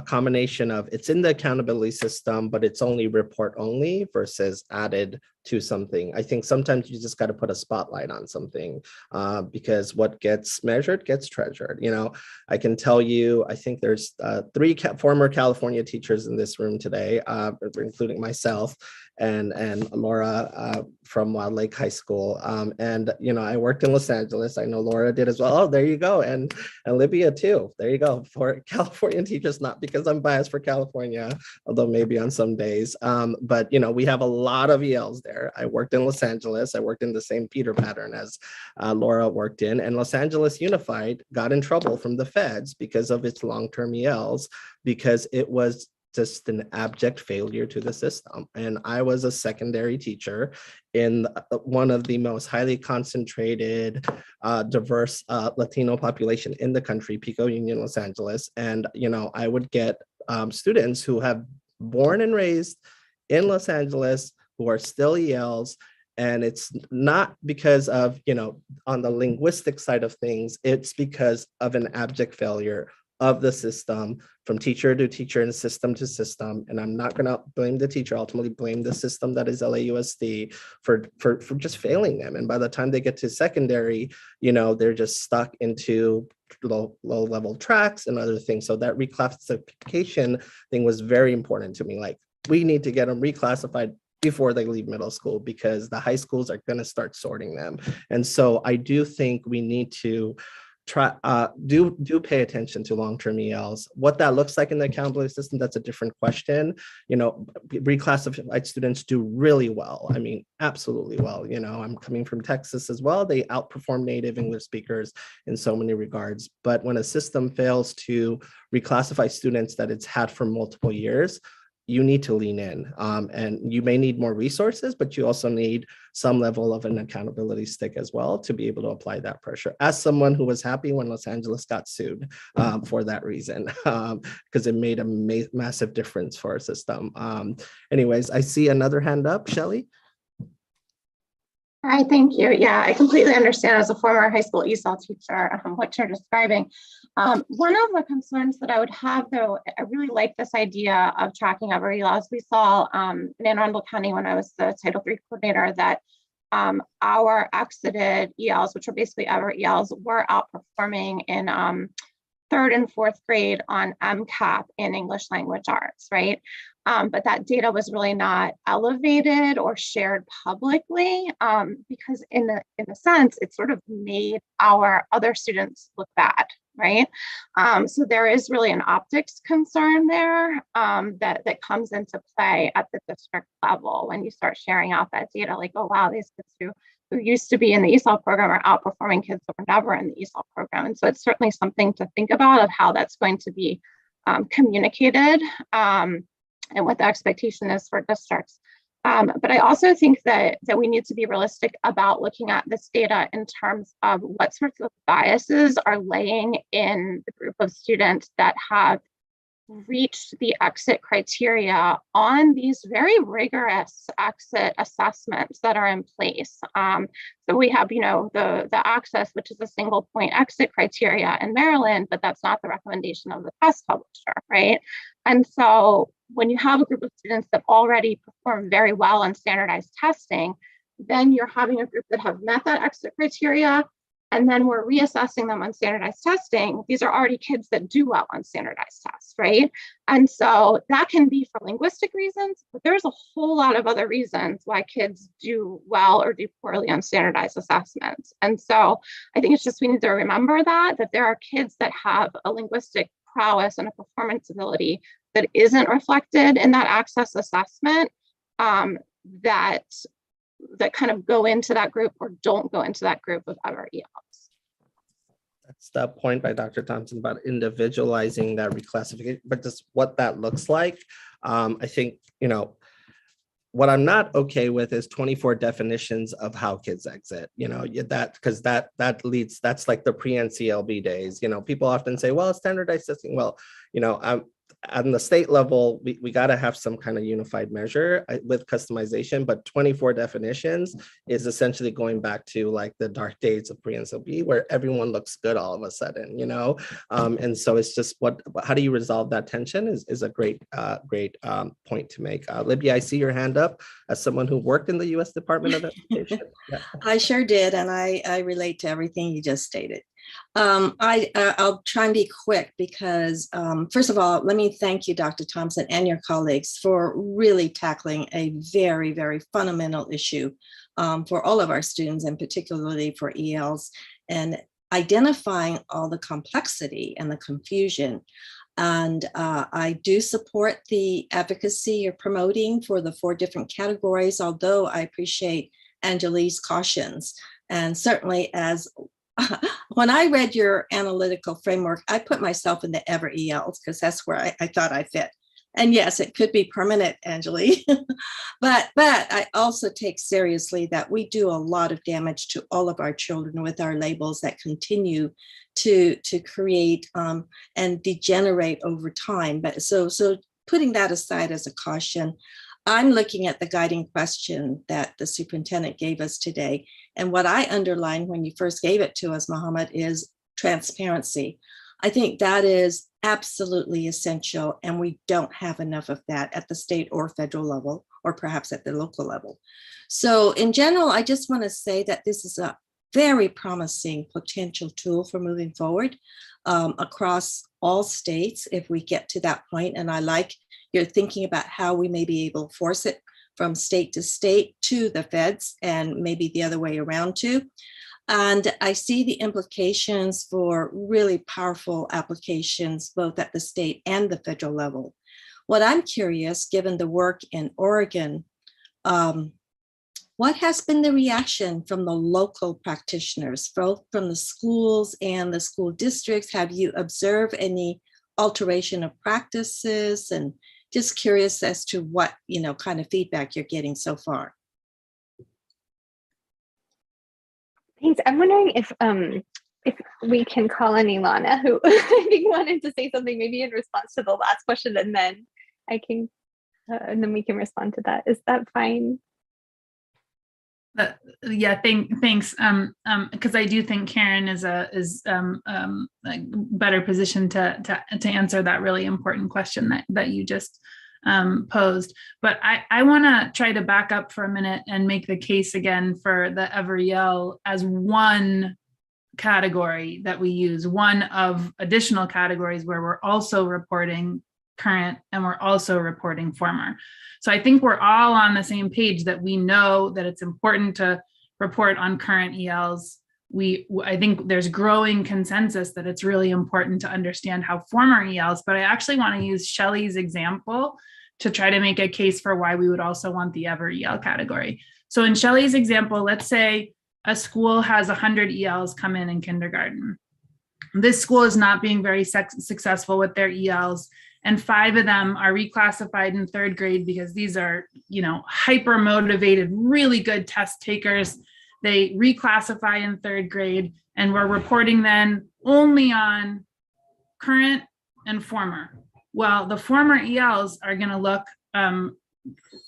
combination of it's in the accountability system, but it's only report only versus added to something. I think sometimes you just got to put a spotlight on something because what gets measured gets treasured. I can tell you, I think there's 3 former California teachers in this room today, including myself and Laura from Wild Lake High School. And I worked in Los Angeles. I know Laura did as well. Oh, there you go. And Olivia too. There you go. For Californian teachers, not because I'm biased for California, although maybe on some days. But we have a lot of ELs there. I worked in Los Angeles. I worked in the same Peter pattern as Laura worked in, and Los Angeles Unified got in trouble from the feds because of its long-term ELs, because it was just an abject failure to the system. And I was a secondary teacher in one of the most highly concentrated, diverse Latino population in the country, Pico Union, Los Angeles. And, I would get students who have born and raised in Los Angeles who are still ELs. And it's not because of, on the linguistic side of things, it's because of an abject failure of the system from teacher to teacher and system to system. And I'm not going to blame the teacher, ultimately blame the system that is LAUSD for just failing them. And by the time they get to secondary, they're just stuck into low level tracks and other things. So that reclassification thing was very important to me. Like, we need to get them reclassified before they leave middle school, because the high schools are going to start sorting them. And so I do think we need to do pay attention to long-term ELs. What that looks like in the accountability system, that's a different question. You know, reclassified students do really well. I mean, absolutely well. You know, I'm coming from Texas as well. They outperform native English speakers in so many regards. But when a system fails to reclassify students that it's had for multiple years, you need to lean in, and you may need more resources, but you also need some level of an accountability stick as well to be able to apply that pressure. As someone who was happy when Los Angeles got sued for that reason, because it made a massive difference for our system. Anyways, I see another hand up, Shelley. Hi, thank you. Yeah, I completely understand as a former high school ESOL teacher what you're describing. One of the concerns that I would have, though, I really like this idea of tracking every ELs. We saw in Anne Arundel County when I was the Title III coordinator that our exited ELs, which are basically ever ELs, were outperforming in 3rd and 4th grade on MCAP in English language arts, right? But that data was really not elevated or shared publicly because in a sense, it sort of made our other students look bad, right? So there is really an optics concern there that comes into play at the district level when you start sharing out that data, like, oh, wow, these kids who used to be in the ESOL program are outperforming kids that were never in the ESOL program. And so it's certainly something to think about of how that's going to be communicated and what the expectation is for districts. But I also think that we need to be realistic about looking at this data in terms of what sorts of biases are laying in the group of students that have reached the exit criteria on these very rigorous exit assessments that are in place. So we have, you know, the access, which is a single point exit criteria in Maryland, but that's not the recommendation of the test publisher, right? And so when you have a group of students that already perform very well on standardized testing, then you're having a group that have met that exit criteria, and then we're reassessing them on standardized testing. These are already kids that do well on standardized tests, right? And so that can be for linguistic reasons, but there's a whole lot of other reasons why kids do well or do poorly on standardized assessments. And so I think it's just, we need to remember that there are kids that have a linguistic prowess and a performance ability that isn't reflected in that access assessment that kind of go into that group or don't go into that group of ever ELs. That's the point by Dr. Thompson about individualizing that reclassification, but just what that looks like. I think, you know, what I'm not okay with is 24 definitions of how kids exit, you know, that because that leads, that's like the pre-NCLB days. You know, people often say, well, standardized testing. Well, you know, on the state level, we got to have some kind of unified measure with customization, but 24 definitions is essentially going back to like the dark days of pre-NCLB where everyone looks good all of a sudden, you know? And so it's just how do you resolve that tension is a great point to make. Libby, I see your hand up as someone who worked in the U.S. Department of Education. Yeah. I sure did, and I relate to everything you just stated. I'll try and be quick because, first of all, let me thank you, Dr. Thompson, and your colleagues for really tackling a very, very fundamental issue for all of our students, and particularly for ELs, and identifying all the complexity and the confusion. And I do support the advocacy you're promoting for the 4 different categories, although I appreciate Angelique's cautions. And certainly as when I read your analytical framework, I put myself in the ever ELs because that's where I thought I fit. And yes, it could be permanent, Angelique, but I also take seriously that we do a lot of damage to all of our children with our labels that continue to create and degenerate over time. But so putting that aside as a caution, I'm looking at the guiding question that the superintendent gave us today. And what I underlined when you first gave it to us, Mohammed, is transparency. I think that is absolutely essential, and we don't have enough of that at the state or federal level, or perhaps at the local level. So in general, I just want to say that this is a very promising potential tool for moving forward across all states if we get to that point. And I like you're thinking about how we may be able to force it from state to state to the feds and maybe the other way around too. And I see the implications for really powerful applications, both at the state and the federal level. What I'm curious, given the work in Oregon, what has been the reaction from the local practitioners, both from the schools and the school districts? Have you observed any alteration of practices? And just curious as to what, kind of feedback you're getting so far. Thanks. I'm wondering if we can call on Ilana, who I think wanted to say something maybe in response to the last question, and then I can, and then we can respond to that. Is that fine? Yeah, thanks. Because I do think Karen is better positioned to answer that really important question that you just posed. But I want to try to back up for a minute and make the case again for the EL as one category that we use, one of additional categories where we're also reporting current and we're also reporting former. So I think we're all on the same page that we know that it's important to report on current ELs. I think there's growing consensus that it's really important to understand how former ELs, but I actually want to use Shelley's example to try to make a case for why we would also want the ever EL category. So in Shelley's example, let's say a school has 100 ELs come in kindergarten. This school is not being very successful with their ELs, and 5 of them are reclassified in 3rd grade because these are, hyper motivated, really good test takers. They reclassify in 3rd grade, and we're reporting then only on current and former. Well, the former ELs are going to look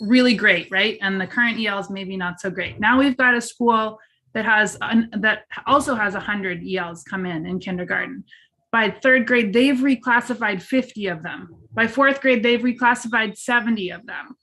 really great, right? And the current ELs maybe not so great. Now we've got a school that also has 100 ELs come in kindergarten. By 3rd grade, they've reclassified 50 of them. By 4th grade, they've reclassified 70 of them.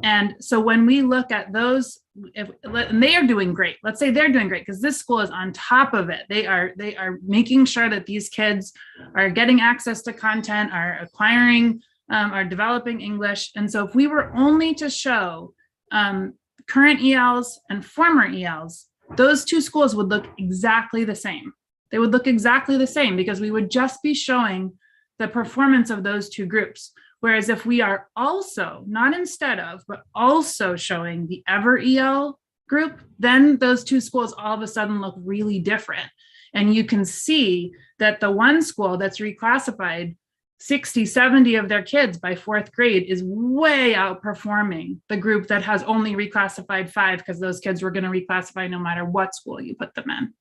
And so when we look at those, and they are doing great. Let's say they're doing great because this school is on top of it. They are making sure that these kids are getting access to content, are acquiring, are developing English. And so if we were only to show current ELs and former ELs, those 2 schools would look exactly the same. They would look exactly the same because we would just be showing the performance of those 2 groups. Whereas if we are also, not instead of, but also showing the ever EL group, then those 2 schools all of a sudden look really different. And you can see that the one school that's reclassified 60, 70 of their kids by 4th grade is way outperforming the group that has only reclassified 5 because those kids were going to reclassify no matter what school you put them in.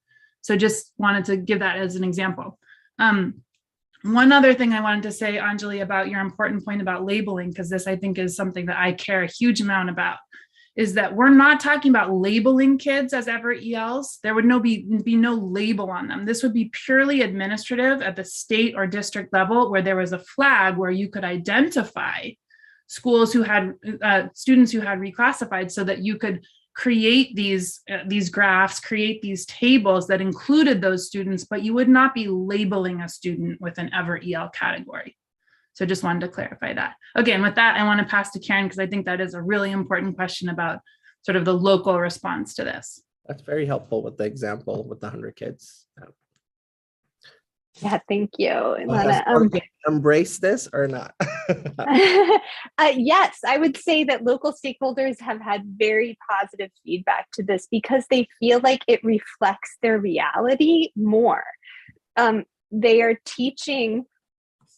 So just wanted to give that as an example. One other thing I wanted to say, Anjali, about your important point about labeling, because this I think is something that I care a huge amount about, is that we're not talking about labeling kids as ever ELs. There would be no label on them. This would be purely administrative at the state or district level, where there was a flag where you could identify schools who had students who had reclassified, so that you could create these graphs, create these tables that included those students, but you would not be labeling a student with an ever EL category. So just wanted to clarify that. Okay, and with that, I want to pass to Karen, because I think that is a really important question about sort of the local response to this. That's very helpful with the example with the 100 kids. Yeah, thank you, Ilana. Embrace this or not? Yes, I would say that local stakeholders have had very positive feedback to this because they feel like it reflects their reality more. They are teaching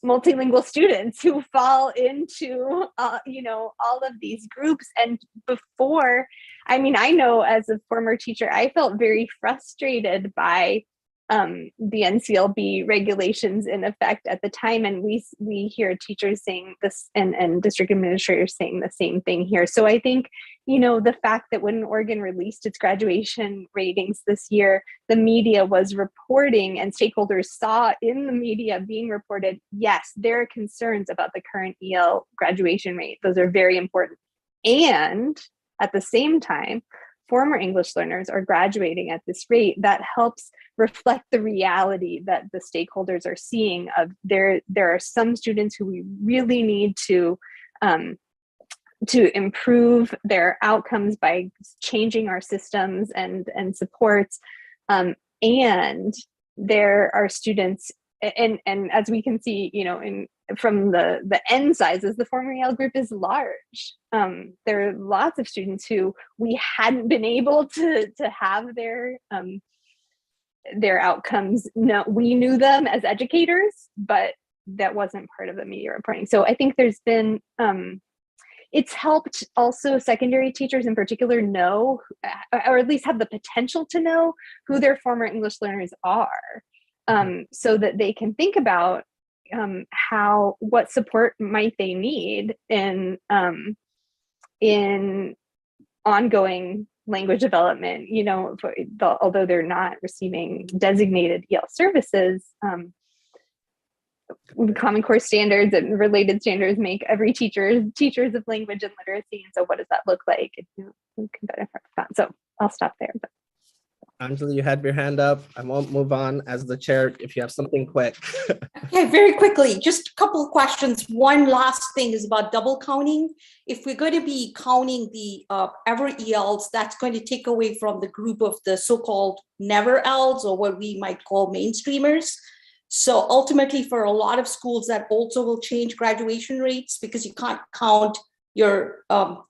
multilingual students who fall into, all of these groups. And before, I know as a former teacher, I felt very frustrated by the NCLB regulations in effect at the time. And we hear teachers saying this and district administrators saying the same thing here. So I think, the fact that when Oregon released its graduation ratings this year, the media was reporting and stakeholders saw in the media being reported, yes, there are concerns about the current EL graduation rate. Those are very important. And at the same time, former English learners are graduating at this rate. That helps reflect the reality that the stakeholders are seeing of there are some students who we really need to improve their outcomes by changing our systems and supports. And there are students, and as we can see, from the N sizes, the former EL group is large. There are lots of students who we hadn't been able to have their outcomes. No, we knew them as educators, but that wasn't part of the media reporting. So I think there's been, it's helped also secondary teachers in particular know, or at least have the potential to know, who their former English learners are, so that they can think about what support might they need in ongoing language development, although they're not receiving designated EL services. Common Core standards and related standards make every teachers of language and literacy. And so what does that look like? Who can benefit from that? So I'll stop there. But. Angela, you had your hand up. I won't move on as the chair if you have something quick. Okay, very quickly, just a couple of questions. One last thing is about double counting. If we're going to be counting the ever ELs, that's going to take away from the group of the so-called never ELs, or what we might call mainstreamers. So ultimately, for a lot of schools, that also will change graduation rates, because you can't count your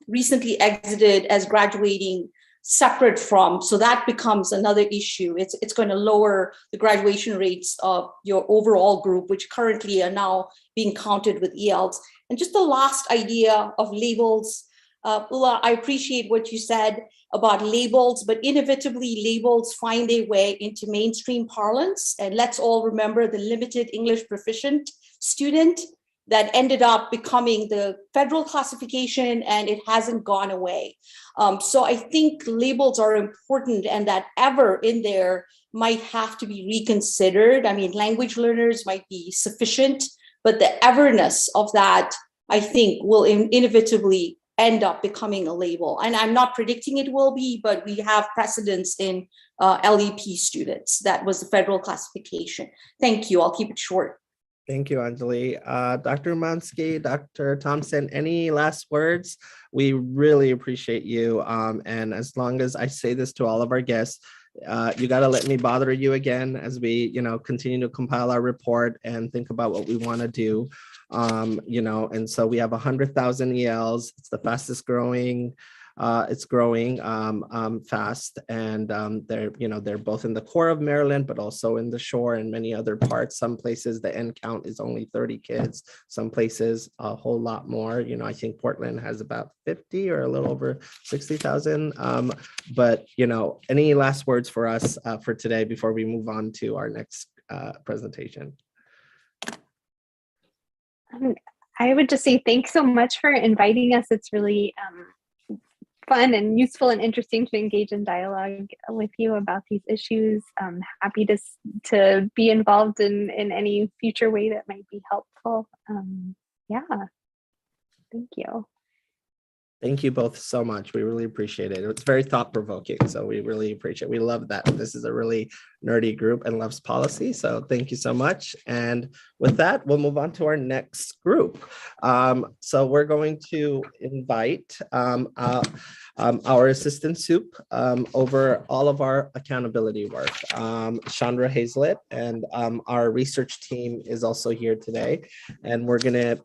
recently exited as graduating separate from. So that becomes another issue. It's going to lower the graduation rates of your overall group, which currently are now being counted with ELs. And just the last idea of labels. Ula, I appreciate what you said about labels, but inevitably labels find their way into mainstream parlance. And let's all remember the limited English proficient student that ended up becoming the federal classification, and it hasn't gone away. So I think labels are important, and that ever in there might have to be reconsidered. I mean, language learners might be sufficient, but the everness of that, I think, will inevitably end up becoming a label. And I'm not predicting it will be, but we have precedents in LEP students. That was the federal classification. Thank you. I'll keep it short. Thank you, Anjali. Dr. Umansky, Dr. Thompson, any last words? We really appreciate you. And as long as I say this to all of our guests, you got to let me bother you again as we, continue to compile our report and think about what we want to do. And so we have 100,000 ELs. It's the fastest growing. It's growing fast, and they're both in the core of Maryland, but also in the shore and many other parts. Some places the end count is only 30 kids. Some places a whole lot more. I think Portland has about 50 or a little over 60,000. But any last words for us for today before we move on to our next presentation? I would just say thanks so much for inviting us. It's really fun and useful and interesting to engage in dialogue with you about these issues. I'm happy to be involved in any future way that might be helpful. Yeah, thank you. Thank you both so much. We really appreciate it. It's very thought-provoking, so we really appreciate it. We love that this is a really nerdy group and loves policy, so thank you so much. And with that, we'll move on to our next group. So we're going to invite our assistant soup over all of our accountability work. Chandra Hazlett and our research team is also here today. And we're gonna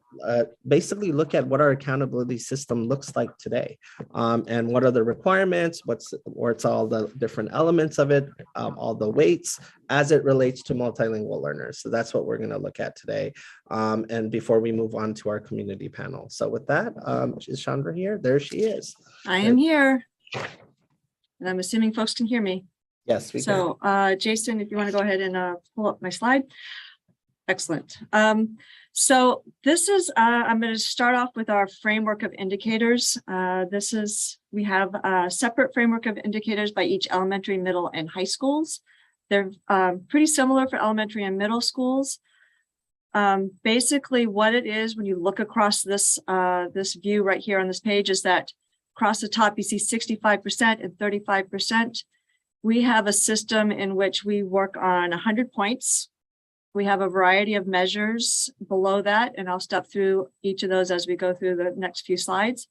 basically look at what our accountability system looks like today, and what are the requirements, what's all the different elements of it, all the weights as it relates to multilingual learners. So that's what we're going to look at today. And before we move on to our community panel. So with that, is Chandra here? There she is. I am here. And I'm assuming folks can hear me. Yes, we can. So Jason, if you want to go ahead and pull up my slide. Excellent. So this is, I'm going to start off with our framework of indicators. We have a separate framework of indicators by each elementary, middle, and high schools. They're pretty similar for elementary and middle schools. Basically what it is when you look across this, this view right here on this page is that across the top, you see 65% and 35%. We have a system in which we work on 100 points. We have a variety of measures below that, and I'll step through each of those as we go through the next few slides.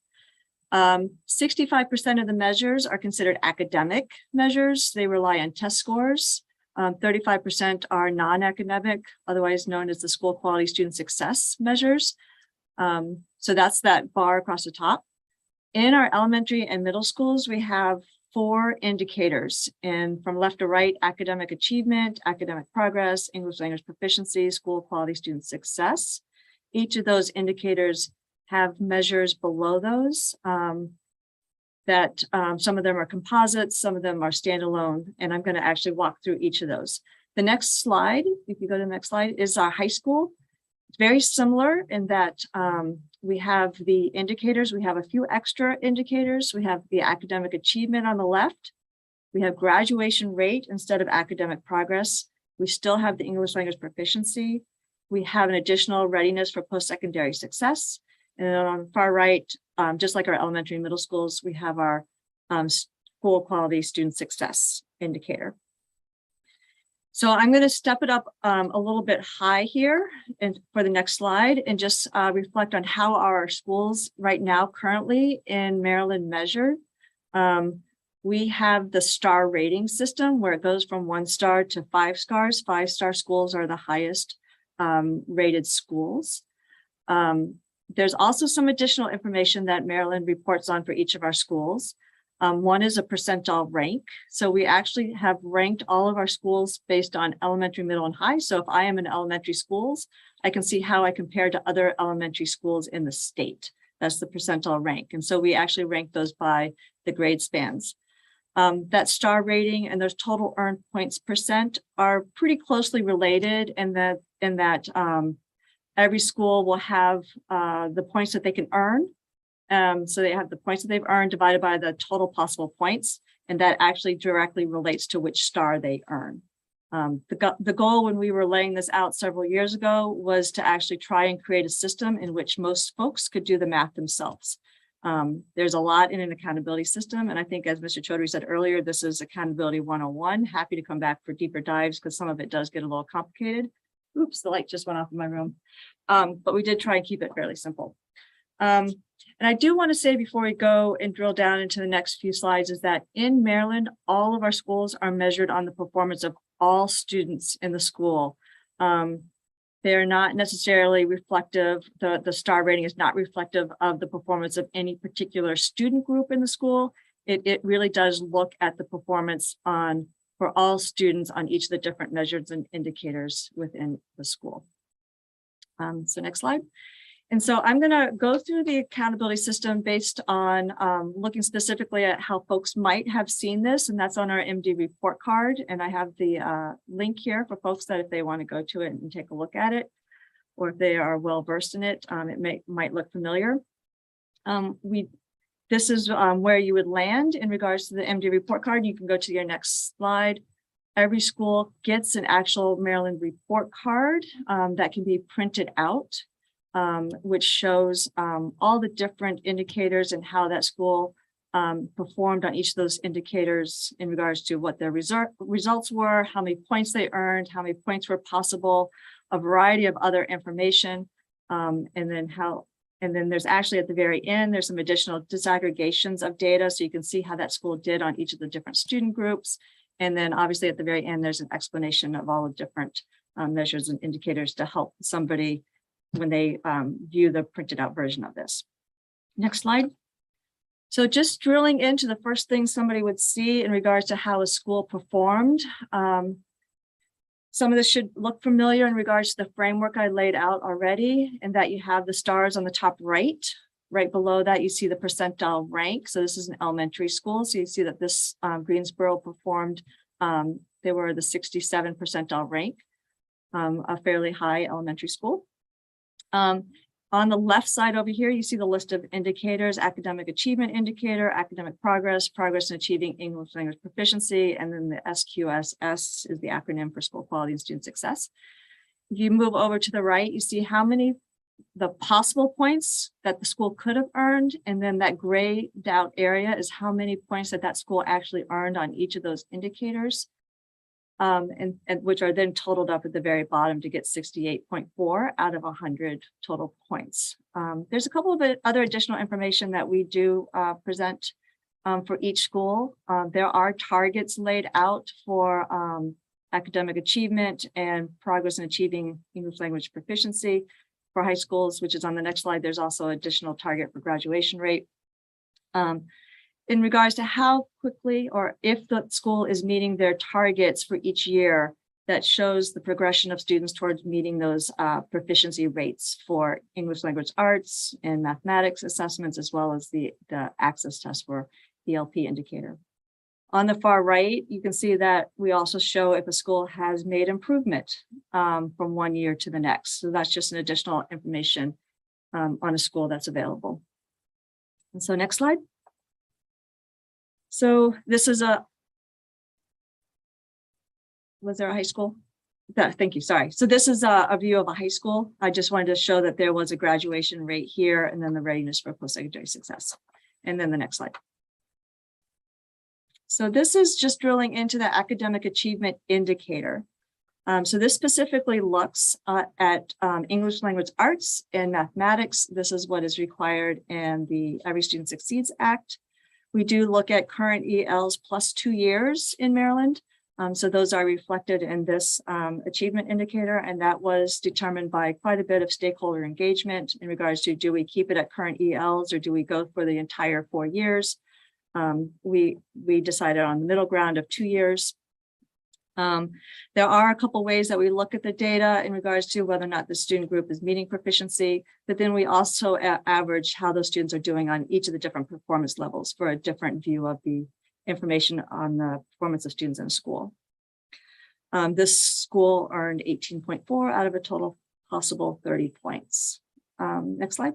65% of the measures are considered academic measures. They rely on test scores. 35% are non-academic, otherwise known as the school quality student success measures. So that's that bar across the top. In our elementary and middle schools, we have 4 indicators, and from left to right: academic achievement, academic progress, English language proficiency, school quality student success. Each of those indicators have measures below those that some of them are composites, some of them are standalone, and I'm going to actually walk through each of those. The next slide, if you go to the next slide, is our high school. It's very similar in that we have the indicators. We have a few extra indicators. We have the academic achievement on the left. We have graduation rate instead of academic progress. We still have the English language proficiency. We have an additional readiness for post-secondary success. And then on the far right, just like our elementary and middle schools, we have our school quality student success indicator. So I'm going to step it up a little bit high here and for the next slide, and just reflect on how our schools right now currently in Maryland measure. We have the star rating system where it goes from 1 star to 5 stars. 5-star schools are the highest rated schools. There's also some additional information that Maryland reports on for each of our schools. One is a percentile rank. So we actually have ranked all of our schools based on elementary, middle, and high. So if I am in elementary schools, I can see how I compare to other elementary schools in the state. That's the percentile rank. And so we actually rank those by the grade spans. That star rating and those total earned points percent are pretty closely related in that every school will have the points that they can earn. So they have the points that they've earned divided by the total possible points, and that actually directly relates to which star they earn. The goal when we were laying this out several years ago was to actually try and create a system in which most folks could do the math themselves. There's a lot in an accountability system, and I think, as Mr. Chaudhary said earlier, this is accountability 101. Happy to come back for deeper dives because some of it does get a little complicated. Oops, the light just went off in my room. But we did try and keep it fairly simple. And I do want to say before we go and drill down into the next few slides is that in Maryland, all of our schools are measured on the performance of all students in the school. They're not necessarily reflective, the star rating is not reflective of the performance of any particular student group in the school. It really does look at the performance for all students on each of the different measures and indicators within the school. So next slide. And so I'm going to go through the accountability system based on looking specifically at how folks might have seen this, and that's on our MD report card. And I have the link here for folks that if they want to go to it and take a look at it, or if they are well versed in it, it might look familiar. This is where you would land in regards to the MD report card. You can go to your next slide. Every school gets an actual Maryland report card that can be printed out. Which shows all the different indicators and how that school performed on each of those indicators in regards to what their results were, how many points they earned, how many points were possible, a variety of other information, and then there's actually at the very end, there's some additional disaggregations of data so you can see how that school did on each of the different student groups. And then obviously at the very end, there's an explanation of all the different measures and indicators to help somebody when they view the printed out version of this. Next slide. So just drilling into the first thing somebody would see in regards to how a school performed. Some of this should look familiar in regards to the framework I laid out already, and that you have the stars on the top right. Right below that, you see the percentile rank. So this is an elementary school. So you see that this Greensboro performed, they were the 67 percentile rank, a fairly high elementary school. On the left side over here, you see the list of indicators: academic achievement indicator, academic progress, progress in achieving English language proficiency, and then the SQSS is the acronym for school quality and student success. If you move over to the right, you see how many the possible points that the school could have earned, and then that grayed out area is how many points that school actually earned on each of those indicators. and which are then totaled up at the very bottom to get 68.4 out of 100 total points. There's a couple of other additional information that we do present for each school. There are targets laid out for academic achievement and progress in achieving English language proficiency for high schools, which is on the next slide. There's also additional target for graduation rate. In regards to how quickly or if the school is meeting their targets for each year, that shows the progression of students towards meeting those proficiency rates for English language arts and mathematics assessments, as well as the access test for ELP indicator. On the far right, you can see that we also show if a school has made improvement from one year to the next. So that's just an additional information on a school that's available. And so next slide. So this is was there a high school? Thank you, sorry. So this is a view of a high school. I just wanted to show that there was a graduation rate here and then the readiness for post-secondary success. And then the next slide. So this is just drilling into the academic achievement indicator. So this specifically looks at English language arts and mathematics. This is what is required in the Every Student Succeeds Act. We do look at current ELs plus 2 years in Maryland. So those are reflected in this achievement indicator, and that was determined by quite a bit of stakeholder engagement in regards to, do we keep it at current ELs or do we go for the entire 4 years? We decided on the middle ground of 2 years. There are a couple ways that we look at the data in regards to whether or not the student group is meeting proficiency, but then we also average how those students are doing on each of the different performance levels for a different view of the information on the performance of students in a school. This school earned 18.4 out of a total possible 30 points. Next slide.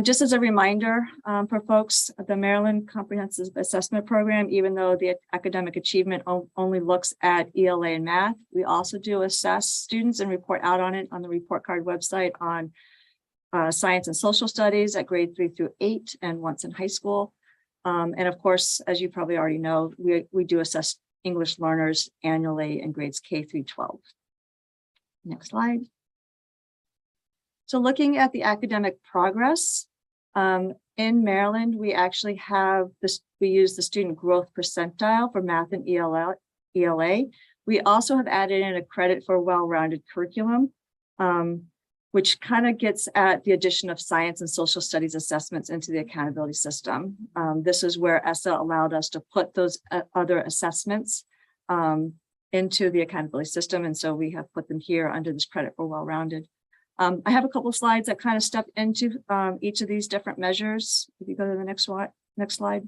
Just as a reminder for folks, the Maryland Comprehensive Assessment Program, even though the academic achievement only looks at ELA and math, we also do assess students and report out on it on the report card website on science and social studies at grade 3 through 8 and once in high school. And of course, as you probably already know, we do assess English learners annually in grades K through 12. Next slide. So looking at the academic progress, in Maryland, we actually have this, we use the student growth percentile for math and ELA. We also have added in a credit for well-rounded curriculum, which kind of gets at the addition of science and social studies assessments into the accountability system. This is where Esol allowed us to put those other assessments into the accountability system. And so we have put them here under this credit for well-rounded. I have a couple of slides that kind of step into each of these different measures. If you go to the next slide.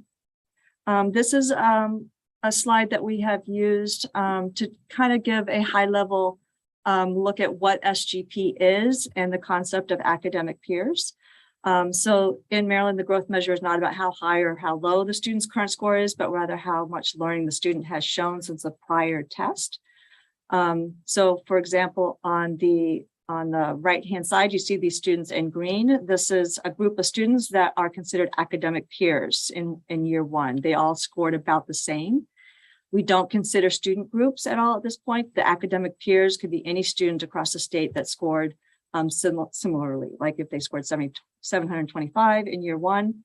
This is a slide that we have used to kind of give a high level look at what SGP is and the concept of academic peers. So in Maryland, the growth measure is not about how high or how low the student's current score is, but rather how much learning the student has shown since the prior test. So for example, on the right-hand side, you see these students in green. This is a group of students that are considered academic peers in year one. They all scored about the same. We don't consider student groups at all at this point. The academic peers could be any student across the state that scored similarly, like if they scored 725 in year one,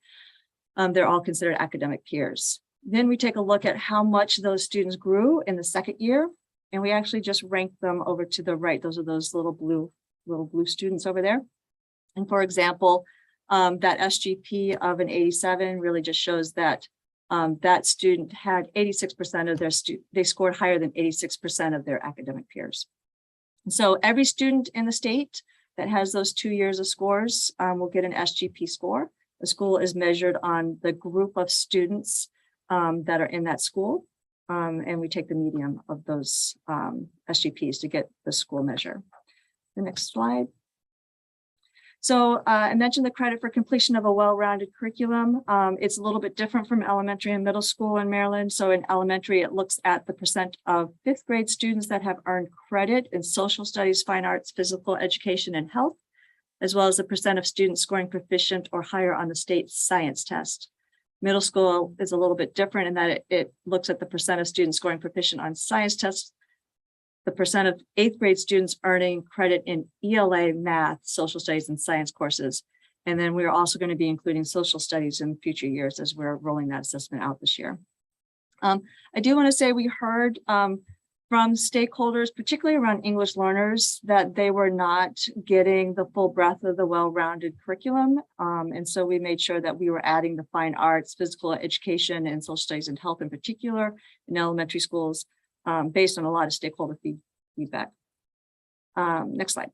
they're all considered academic peers. Then we take a look at how much those students grew in the second year. And we actually just rank them over to the right. Those are those little blue students over there. And for example, that SGP of an 87 really just shows that that student had 86% of their they scored higher than 86% of their academic peers. And so every student in the state that has those 2 years of scores will get an SGP score. The school is measured on the group of students that are in that school. And we take the median of those SGPs to get the school measure. The next slide. So I mentioned the credit for completion of a well-rounded curriculum. It's a little bit different from elementary and middle school in Maryland. So in elementary, it looks at the percent of 5th grade students that have earned credit in social studies, fine arts, physical education, and health, as well as the percent of students scoring proficient or higher on the state science test. Middle school is a little bit different in that it looks at the percent of students scoring proficient on science tests, the percent of 8th grade students earning credit in ELA, math, social studies, and science courses. And then we're also going to be including social studies in future years as we're rolling that assessment out this year. I do want to say we heard from stakeholders, particularly around English learners, that they were not getting the full breadth of the well-rounded curriculum. And so we made sure that we were adding the fine arts, physical education, and social studies and health in particular in elementary schools based on a lot of stakeholder feedback. Next slide.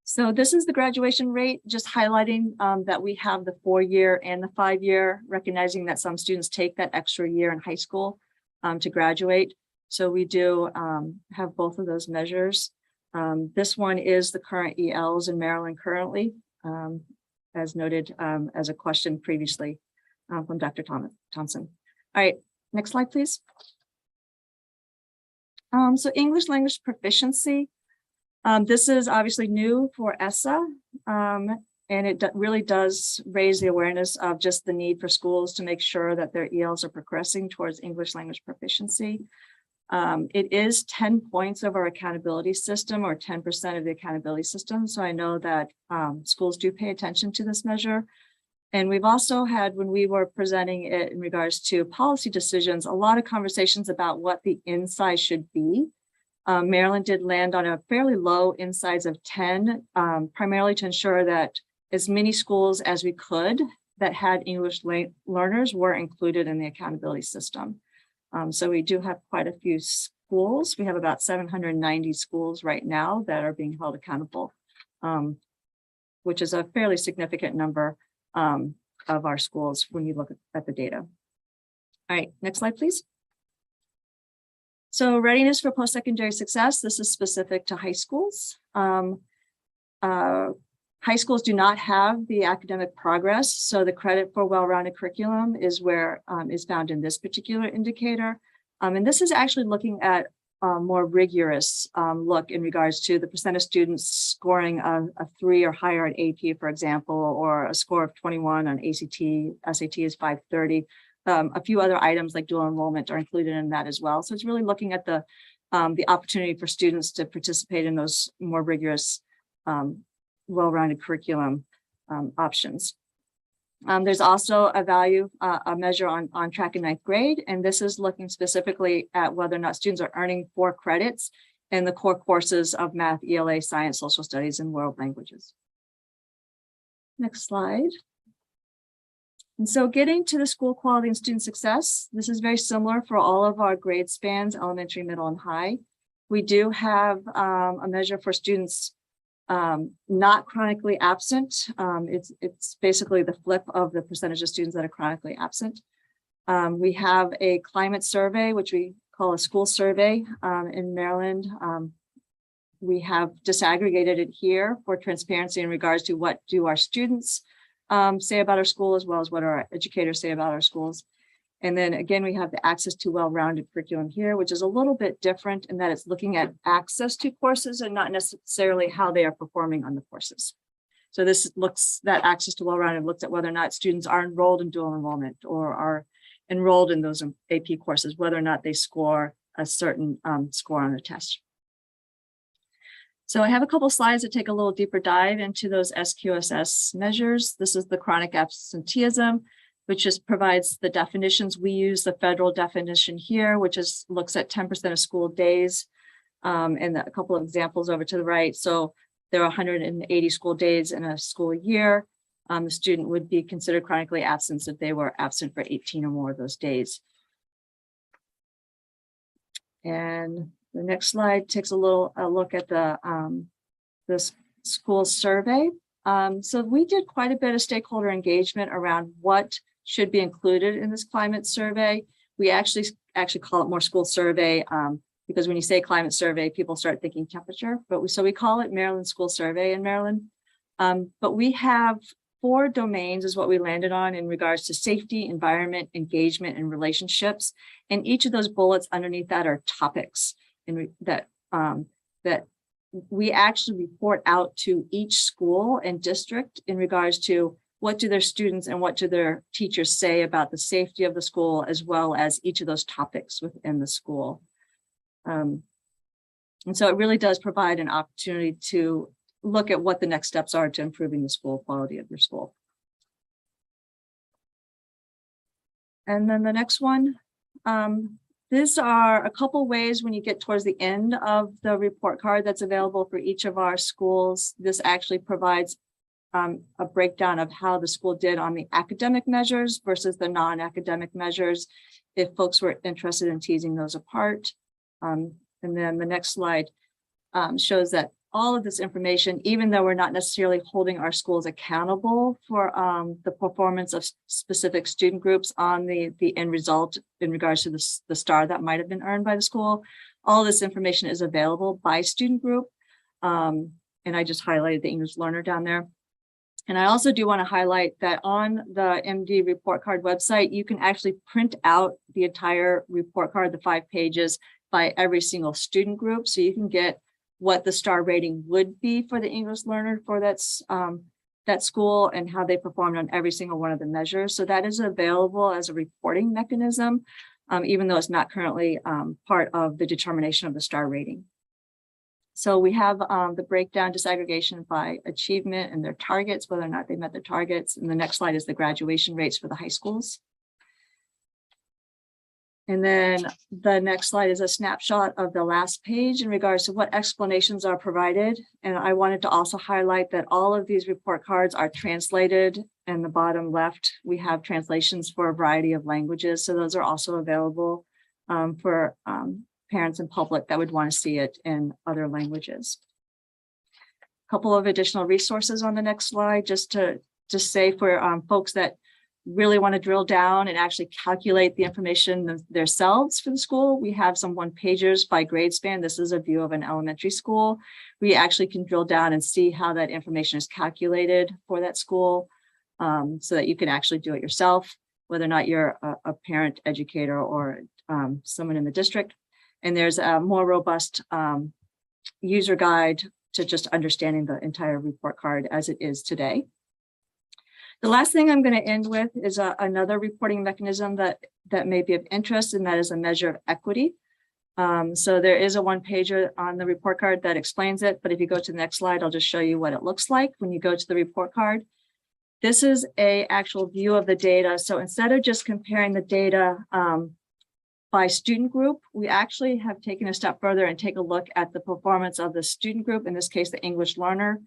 So this is the graduation rate, just highlighting that we have the 4-year and the 5-year, recognizing that some students take that extra year in high school to graduate. So we do have both of those measures. This one is the current ELs in Maryland currently, as noted as a question previously from Dr. Thompson. All right, next slide, please. So English language proficiency. This is obviously new for ESSA, and it really does raise the awareness of just the need for schools to make sure that their ELs are progressing towards English language proficiency. It is 10 points of our accountability system, or 10% of the accountability system. So I know that schools do pay attention to this measure. And we've also had, when we were presenting it in regards to policy decisions, a lot of conversations about what the insight should be. Maryland did land on a fairly low insides of 10, primarily to ensure that as many schools as we could that had English learners were included in the accountability system. So we do have quite a few schools. We have about 790 schools right now that are being held accountable, which is a fairly significant number of our schools when you look at the data. All right, next slide, please. So readiness for post-secondary success, this is specific to high schools. High schools do not have the academic progress, so the credit for well-rounded curriculum is where is found in this particular indicator. And this is actually looking at a more rigorous look in regards to the percent of students scoring a 3 or higher on AP, for example, or a score of 21 on ACT, SAT is 530. A few other items like dual enrollment are included in that as well. So it's really looking at the opportunity for students to participate in those more rigorous, well-rounded curriculum options. There's also a measure on track in 9th grade, and this is looking specifically at whether or not students are earning 4 credits in the core courses of math, ELA, science, social studies, and world languages. Next slide. And so getting to the school quality and student success, this is very similar for all of our grade spans, elementary, middle, and high. We do have a measure for students not chronically absent. It's basically the flip of the percentage of students that are chronically absent. We have a climate survey, which we call a school survey in Maryland. We have disaggregated it here for transparency in regards to what do our students say about our school, as well as what our educators say about our schools. And then again, we have the access to well-rounded curriculum here, which is a little bit different in that it's looking at access to courses and not necessarily how they are performing on the courses. So this looks, that access to well-rounded looks at whether or not students are enrolled in dual enrollment or are enrolled in those AP courses, whether or not they score a certain score on the test. So I have a couple slides that take a little deeper dive into those SQSS measures. This is the chronic absenteeism, which just provides the definitions. We use the federal definition here, which is looks at 10% of school days, and a couple of examples over to the right. So there are 180 school days in a school year. The student would be considered chronically absent if they were absent for 18 or more of those days. And the next slide takes a look at the school survey. So we did quite a bit of stakeholder engagement around what should be included in this climate survey. We actually call it more school survey because when you say climate survey, people start thinking temperature. So we call it Maryland School Survey in Maryland. But we have 4 domains is what we landed on in regards to safety, environment, engagement, and relationships. And each of those bullets underneath that are topics that we actually report out to each school and district in regards to what do their students and what do their teachers say about the safety of the school, as well as each of those topics within the school. And so it really does provide an opportunity to look at what the next steps are to improving the school quality of your school. And then the next one, these are a couple ways when you get towards the end of the report card that's available for each of our schools. This actually provides a breakdown of how the school did on the academic measures versus the non-academic measures, if folks were interested in teasing those apart. And then the next slide shows that all of this information, even though we're not necessarily holding our schools accountable for the performance of specific student groups on the end result in regards to the star that might have been earned by the school, all this information is available by student group. And I just highlighted the English learner down there. And I also do want to highlight that on the MD report card website, you can actually print out the entire report card, the 5 pages, by every single student group. So you can get what the star rating would be for the English learner for that school and how they performed on every single one of the measures. So that is available as a reporting mechanism, even though it's not currently part of the determination of the star rating. So we have the breakdown disaggregation by achievement and their targets, whether or not they met their targets. And the next slide is the graduation rates for the high schools. And then the next slide is a snapshot of the last page in regards to what explanations are provided. And I wanted to also highlight that all of these report cards are translated. In the bottom left, we have translations for a variety of languages. So those are also available for parents and public that would want to see it in other languages. A couple of additional resources on the next slide, just to say for folks that really want to drill down and actually calculate the information themselves for the school. We have some one-pagers by grade span. This is a view of an elementary school. We actually can drill down and see how that information is calculated for that school, so that you can actually do it yourself, whether or not you're a parent, educator, or someone in the district. And there's a more robust user guide to just understanding the entire report card as it is today. The last thing I'm going to end with is another reporting mechanism that may be of interest, and that is a measure of equity. So there is a one-pager on the report card that explains it, but if you go to the next slide, I'll just show you what it looks like when you go to the report card. This is an actual view of the data. So instead of just comparing the data by student group, we actually have taken a step further and take a look at the performance of the student group, in this case, the English learner.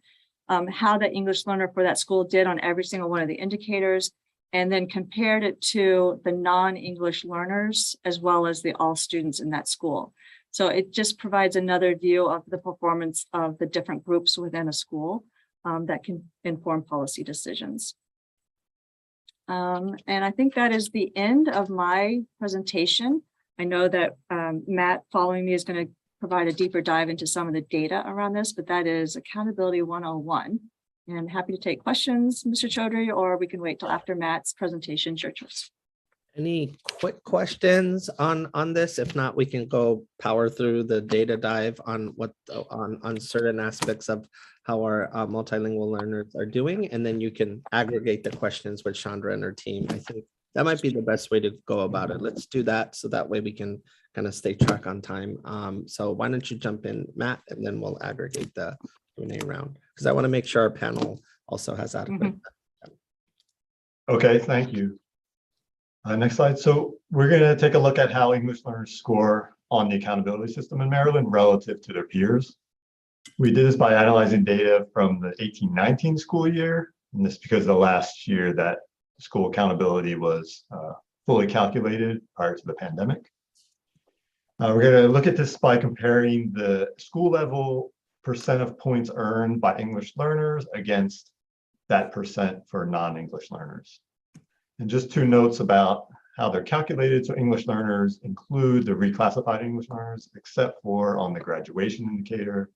How the English learner for that school did on every single one of the indicators, and then compared it to the non-English learners as well as the all students in that school. So it just provides another view of the performance of the different groups within a school that can inform policy decisions. And I think that is the end of my presentation. I know that Matt following me is going to provide a deeper dive into some of the data around this, but that is Accountability 101. And happy to take questions, Mr. Chaudhry, or we can wait till after Matt's presentation. Your choice. Any quick questions on this? If not, we can go power through the data dive on what on certain aspects of how our multilingual learners are doing, and then you can aggregate the questions with Chandra and her team. I think that might be the best way to go about it. Let's do that, so that way we can kind of stay track on time. So why don't you jump in, Matt, and then we'll aggregate the Q&A round, because I want to make sure our panel also has adequate. Okay, thank you. Next slide. So we're going to take a look at how English learners score on the accountability system in Maryland relative to their peers. We did this by analyzing data from the 18-19 school year, and this is because the last year that school accountability was fully calculated prior to the pandemic. We're going to look at this by comparing the school level percent of points earned by English learners against that percent for non-English learners. And just 2 notes about how they're calculated. So English learners include the reclassified English learners, except for on the graduation indicator.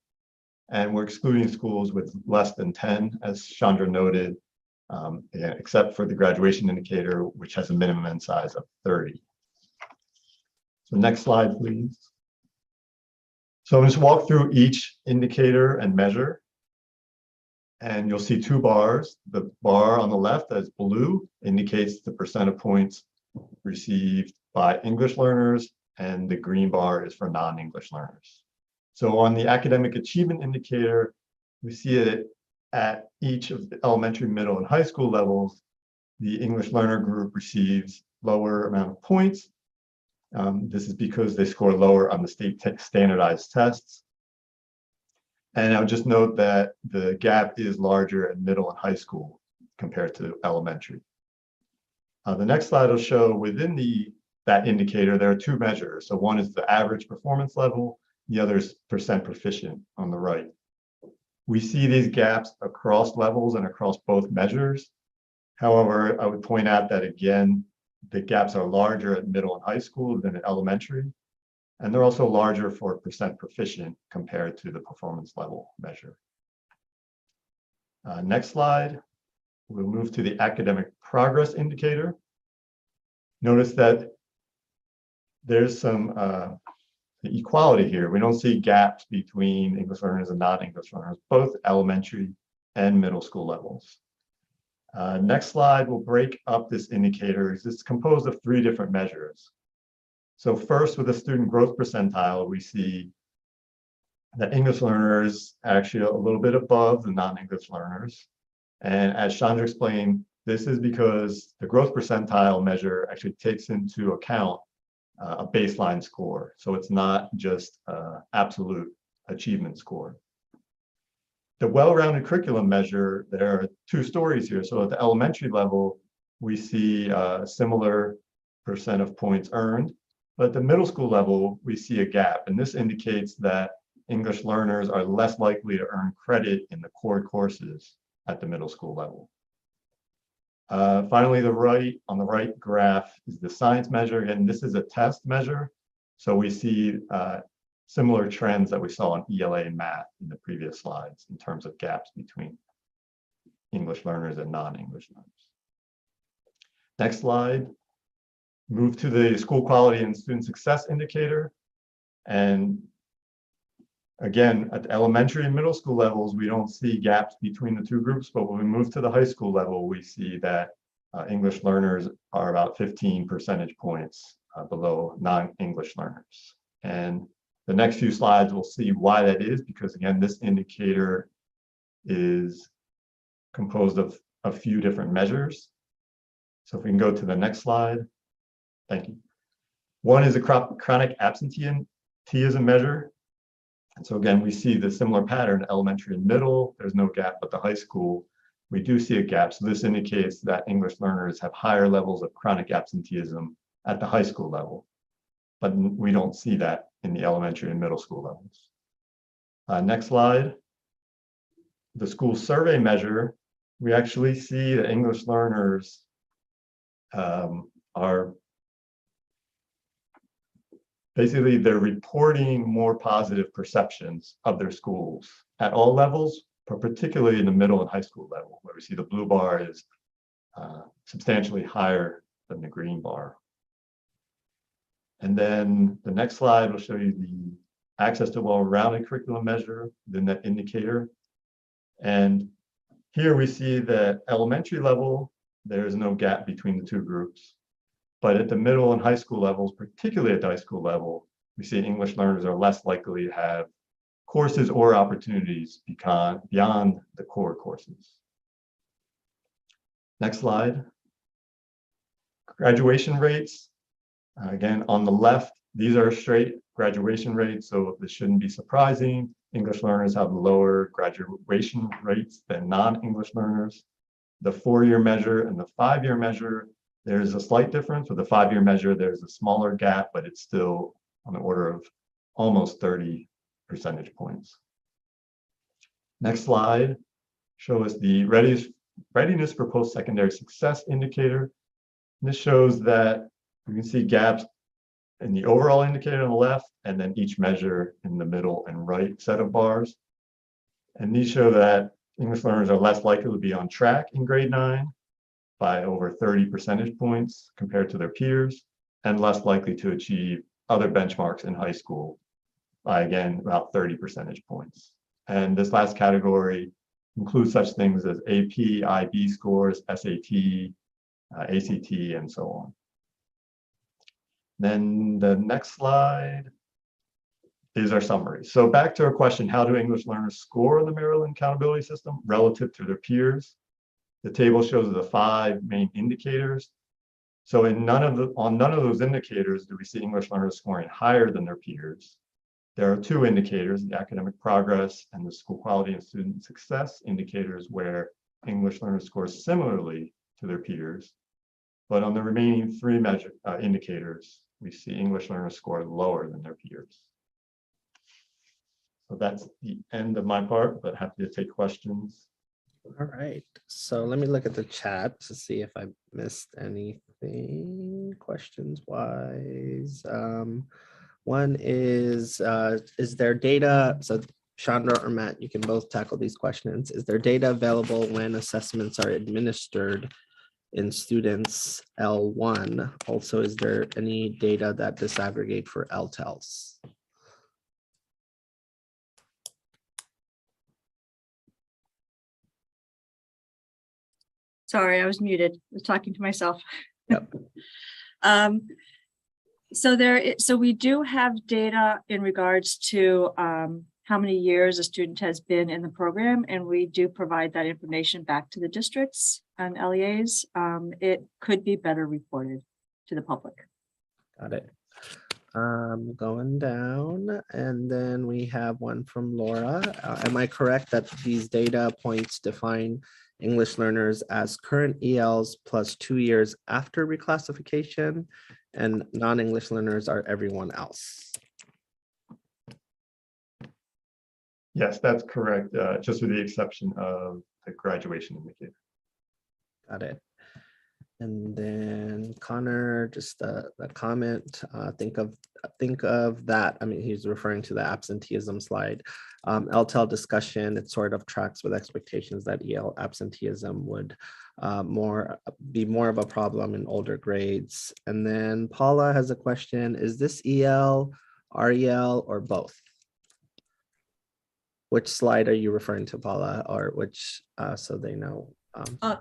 And we're excluding schools with less than 10, as Chandra noted, except for the graduation indicator, which has a minimum size of 30. So next slide, please. So I'm just walk through each indicator and measure. And you'll see two bars. The bar on the left that's blue indicates the percent of points received by English learners, and the green bar is for non-English learners. So on the academic achievement indicator, we see it at each of the elementary, middle, and high school levels. The English learner group receives lower amount of points. This is because they score lower on the state standardized tests. And I'll just note that the gap is larger at middle and high school compared to elementary. The next slide will show within that indicator, there are two measures. So one is the average performance level, the other is percent proficient on the right. We see these gaps across levels and across both measures. However, I would point out that again, the gaps are larger at middle and high school than at elementary. And they're also larger for percent proficient compared to the performance level measure. Next slide, we'll move to the academic progress indicator. Notice that there's some equality here. We don't see gaps between English learners and non-English learners, both elementary and middle school levels. Next slide will break up this indicator. It's composed of three different measures. So first, with the student growth percentile, we see that English learners are actually a little bit above the non-English learners. And as Chandra explained, this is because the growth percentile measure actually takes into account a baseline score. So it's not just absolute achievement score. The well-rounded curriculum measure, there are two stories here. So at the elementary level, we see a similar percent of points earned. But at the middle school level, we see a gap. And this indicates that English learners are less likely to earn credit in the core courses at the middle school level. Finally, on the right graph is the science measure. Again, this is a test measure. So we see similar trends that we saw in ELA and math in the previous slides in terms of gaps between English learners and non-English learners. Next slide. Move to the school quality and student success indicator. And again, at the elementary and middle school levels, we don't see gaps between the two groups, but when we move to the high school level, we see that English learners are about 15 percentage points below non-English learners. And the next few slides, we'll see why that is, because again, this indicator is composed of a few different measures. So if we can go to the next slide. Thank you. One is a chronic absenteeism measure. And so again, we see the similar pattern, elementary and middle, there's no gap, but the high school, we do see a gap. So this indicates that English learners have higher levels of chronic absenteeism at the high school level, but we don't see that in the elementary and middle school levels. Next slide. The school survey measure, we actually see that English learners are basically, they're reporting more positive perceptions of their schools at all levels, but particularly in the middle and high school level, where we see the blue bar is substantially higher than the green bar. And then the next slide will show you the access to well-rounded curriculum measure within that indicator. And here we see that elementary level, there is no gap between the two groups. But at the middle and high school levels, particularly at the high school level, we see English learners are less likely to have courses or opportunities beyond the core courses. Next slide. Graduation rates. Again, on the left, these are straight graduation rates, so this shouldn't be surprising. English learners have lower graduation rates than non-English learners. The 4-year measure and the 5-year measure, there's a slight difference. With the 5-year measure, there's a smaller gap, but it's still on the order of almost 30 percentage points. Next slide shows us the readiness for post-secondary success indicator. This shows that we can see gaps in the overall indicator on the left, and then each measure in the middle and right set of bars. And these show that English learners are less likely to be on track in grade 9 by over 30 percentage points compared to their peers, and less likely to achieve other benchmarks in high school by, again, about 30 percentage points. And this last category include such things as AP, IB scores, SAT, ACT, and so on. Then the next slide is our summary. So back to our question, how do English learners score in the Maryland accountability system relative to their peers? The table shows the 5 main indicators. So on none of those indicators do we see English learners scoring higher than their peers. There are 2 indicators, the academic progress and the school quality and student success indicators, where English learners score similarly to their peers. But on the remaining 3 indicators, we see English learners score lower than their peers. So that's the end of my part, but happy to take questions. All right, so let me look at the chat to see if I missed anything questions wise. One is there data? So Chandra or Matt, you can both tackle these questions. Is there data available when assessments are administered in students L1? Also, is there any data that disaggregate for LTELs? Sorry, I was muted. I was talking to myself. Yep. So we do have data in regards to how many years a student has been in the program, and we do provide that information back to the districts and LEAs. It could be better reported to the public. Got it. Going down, and then we have one from Laura. Am I correct that these data points define English learners as current ELs plus 2 years after reclassification, and non-English learners are everyone else? Yes, that's correct, just with the exception of the graduation indicator. Got it. And then Connor, just a comment, think of that. I mean, he's referring to the absenteeism slide. LTEL discussion, it sort of tracks with expectations that EL absenteeism would be more of a problem in older grades. And then Paula has a question, is this EL, REL, or both? Which slide are you referring to, Paula, or which, so they know?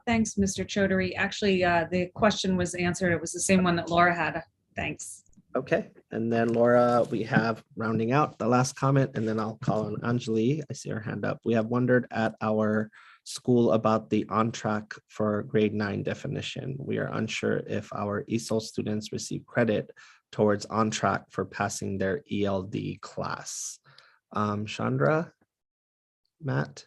Thanks, Mr. Chaudhary. Actually, the question was answered. It was the same one that Laura had. Thanks. Okay, and then Laura, we have rounding out the last comment, and then I'll call on Anjali. I see her hand up. We have wondered at our school about the on track for grade 9 definition. We are unsure if our Esol students receive credit towards on track for passing their ELD class. Chandra, Matt?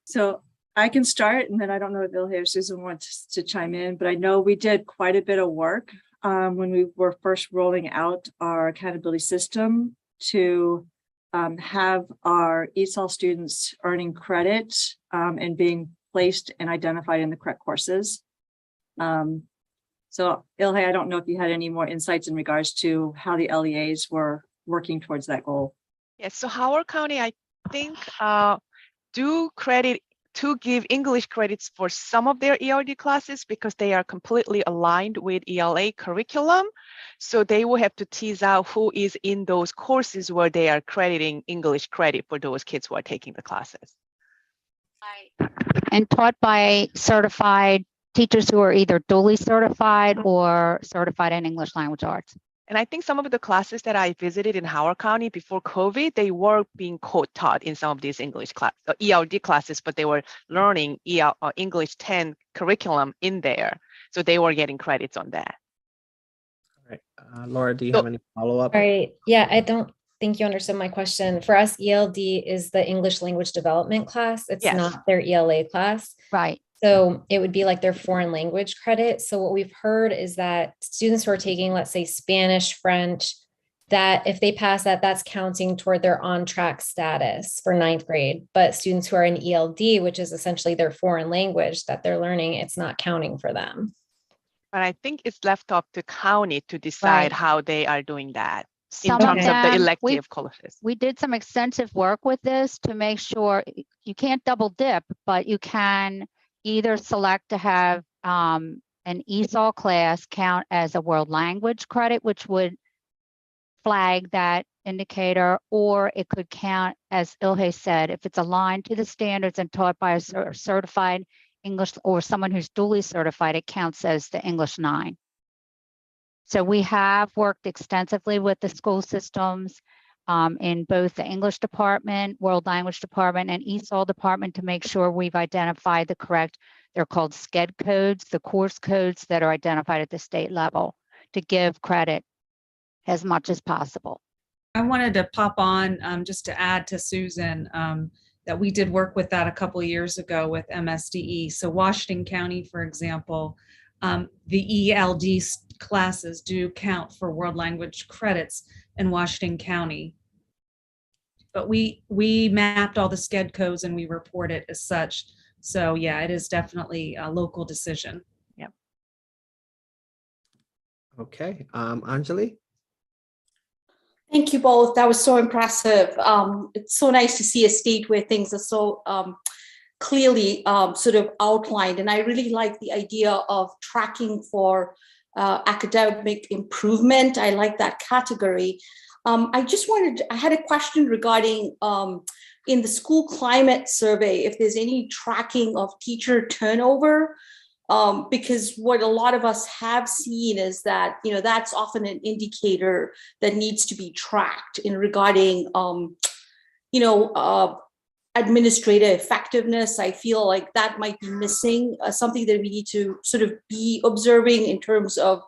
So I can start, and then I don't know if Ilhe or Susan wants to chime in, but I know we did quite a bit of work when we were first rolling out our accountability system to have our ESOL students earning credit and being placed and identified in the correct courses. So Ilhe, I don't know if you had any more insights in regards to how the LEAs were working towards that goal. Yes, so Howard County, I think, do credit to give English credits for some of their ELD classes because they are completely aligned with ELA curriculum. So they will have to tease out who is in those courses where they are crediting English credit for those kids who are taking the classes. And taught by certified teachers who are either duly certified or certified in English language arts. And I think some of the classes that I visited in Howard County before COVID, they were being co-taught in some of these English class, ELD classes, but they were learning English 10 curriculum in there. So they were getting credits on that. All right, Laura, do you have any follow-up? All right, yeah, I don't think you understood my question. For us, ELD is the English language development class. It's not their ELA class. Right. So it would be like their foreign language credit. So what we've heard is that students who are taking, let's say, Spanish, French, that if they pass that, that's counting toward their on-track status for 9th grade. But students who are in ELD, which is essentially their foreign language that they're learning, it's not counting for them. But I think it's left up to county to decide how they are doing that. Some in terms of the elective courses. We did some extensive work with this to make sure you can't double dip, but you can either select to have an ESOL class count as a world language credit, which would flag that indicator, or it could count, as Ilhe said, if it's aligned to the standards and taught by a certified English or someone who's duly certified, it counts as the English 9. So we have worked extensively with the school systems in both the English department, World Language department, and Esol department to make sure we've identified the correct, they're called SCED codes, the course codes that are identified at the state level to give credit as much as possible. I wanted to pop on just to add to Susan that we did work with that a couple of years ago with MSDE. So Washington County, for example, the ELD classes do count for world language credits in Washington County. But we mapped all the SCED codes and we report it as such. So yeah, it is definitely a local decision. Yep. Okay, Anjali? Thank you both. That was so impressive. It's so nice to see a state where things are so clearly sort of outlined. And I really like the idea of tracking for academic improvement. I like that category. I had a question regarding in the school climate survey, if there's any tracking of teacher turnover. Because what a lot of us have seen is that, that's often an indicator that needs to be tracked in regarding, administrative effectiveness. I feel like that might be missing, something that we need to sort of be observing in terms of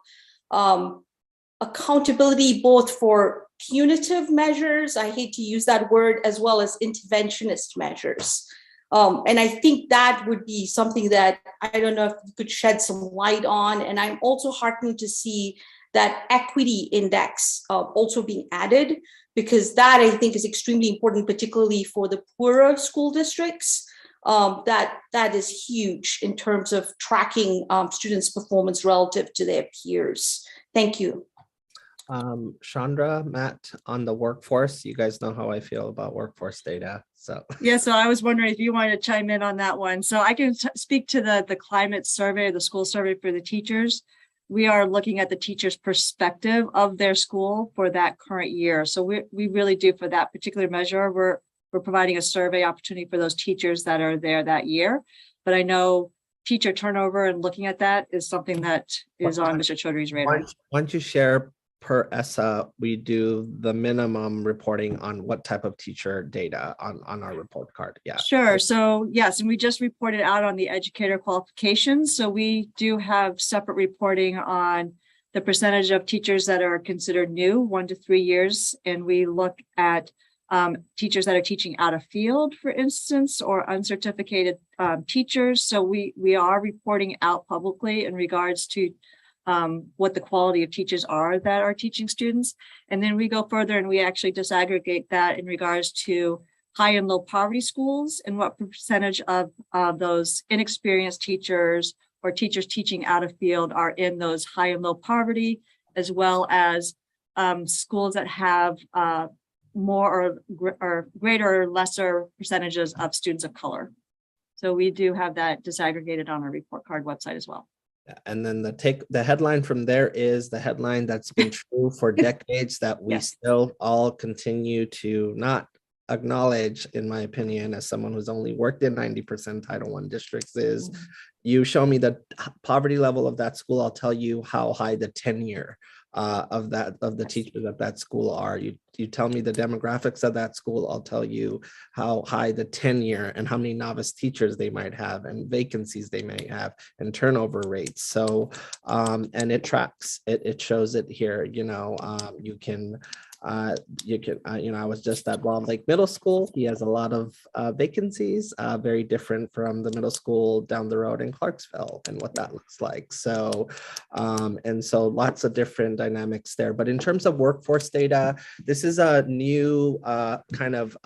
accountability, both for punitive measures, I hate to use that word, as well as interventionist measures. And I think that would be something that I don't know if you could shed some light on. And I'm also heartened to see that equity index also being added, because that I think is extremely important, particularly for the poorer school districts. That is huge in terms of tracking students' performance relative to their peers. Thank you. Chandra, Matt, on the workforce, you guys know how I feel about workforce data. So yeah, so I was wondering if you wanted to chime in on that one. So I can speak to the climate survey, the school survey for the teachers. We are looking at the teacher's perspective of their school for that current year. So we really do, for that particular measure, we're providing a survey opportunity for those teachers that are there that year. But I know teacher turnover and looking at that is something that is on Mr. Chaudhry's radar. Why don't you share per ESSA, we do the minimum reporting on what type of teacher data on our report card. Yeah. Sure. So yes, and we just reported out on the educator qualifications. So we do have separate reporting on the percentage of teachers that are considered new, 1 to 3 years. And we look at teachers that are teaching out of field, for instance, or uncertificated teachers. So we are reporting out publicly in regards to what the quality of teachers are that are teaching students. And then we go further and we actually disaggregate that in regards to high and low poverty schools and what percentage of those inexperienced teachers or teachers teaching out of field are in those high and low poverty, as well as schools that have more or greater or lesser percentages of students of color. So we do have that disaggregated on our report card website as well. And then the headline from there is the headline that's been true for decades that we still all continue to not acknowledge, in my opinion, as someone who's only worked in 90% Title I districts, is you show me the poverty level of that school, I'll tell you how high the tenure of the teachers at that school are. You tell me the demographics of that school, I'll tell you how high the tenure and how many novice teachers they might have and vacancies they may have and turnover rates. So and it tracks it shows it here. You can I was just at Blonde Lake Middle School. He has a lot of vacancies, very different from the middle school down the road in Clarksville and what that looks like. So, and so lots of different dynamics there. But in terms of workforce data, this is a new kind of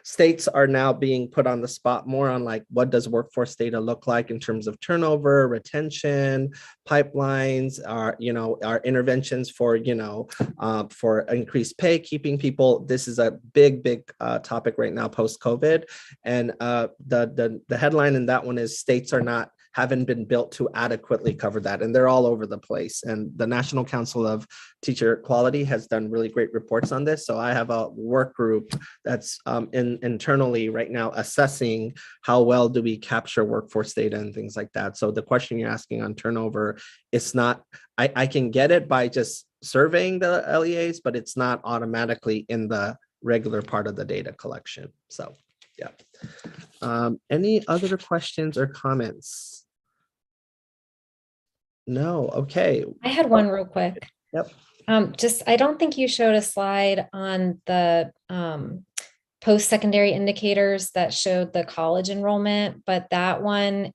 states are now being put on the spot more on like, what does workforce data look like in terms of turnover, retention, pipelines, our interventions for, for increased pay, keeping people. This is a big topic right now post-COVID. And the headline in that one is states are not haven't been built to adequately cover that. And they're all over the place. And the National Council of Teacher Quality has done really great reports on this. So I have a work group that's internally right now assessing how well do we capture workforce data and things like that. So the question you're asking on turnover, it's not, I can get it by just surveying the LEAs, but it's not automatically in the regular part of the data collection. So yeah. Any other questions or comments? No, okay. I had one real quick. Yep. I don't think you showed a slide on the post-secondary indicators that showed the college enrollment, but that one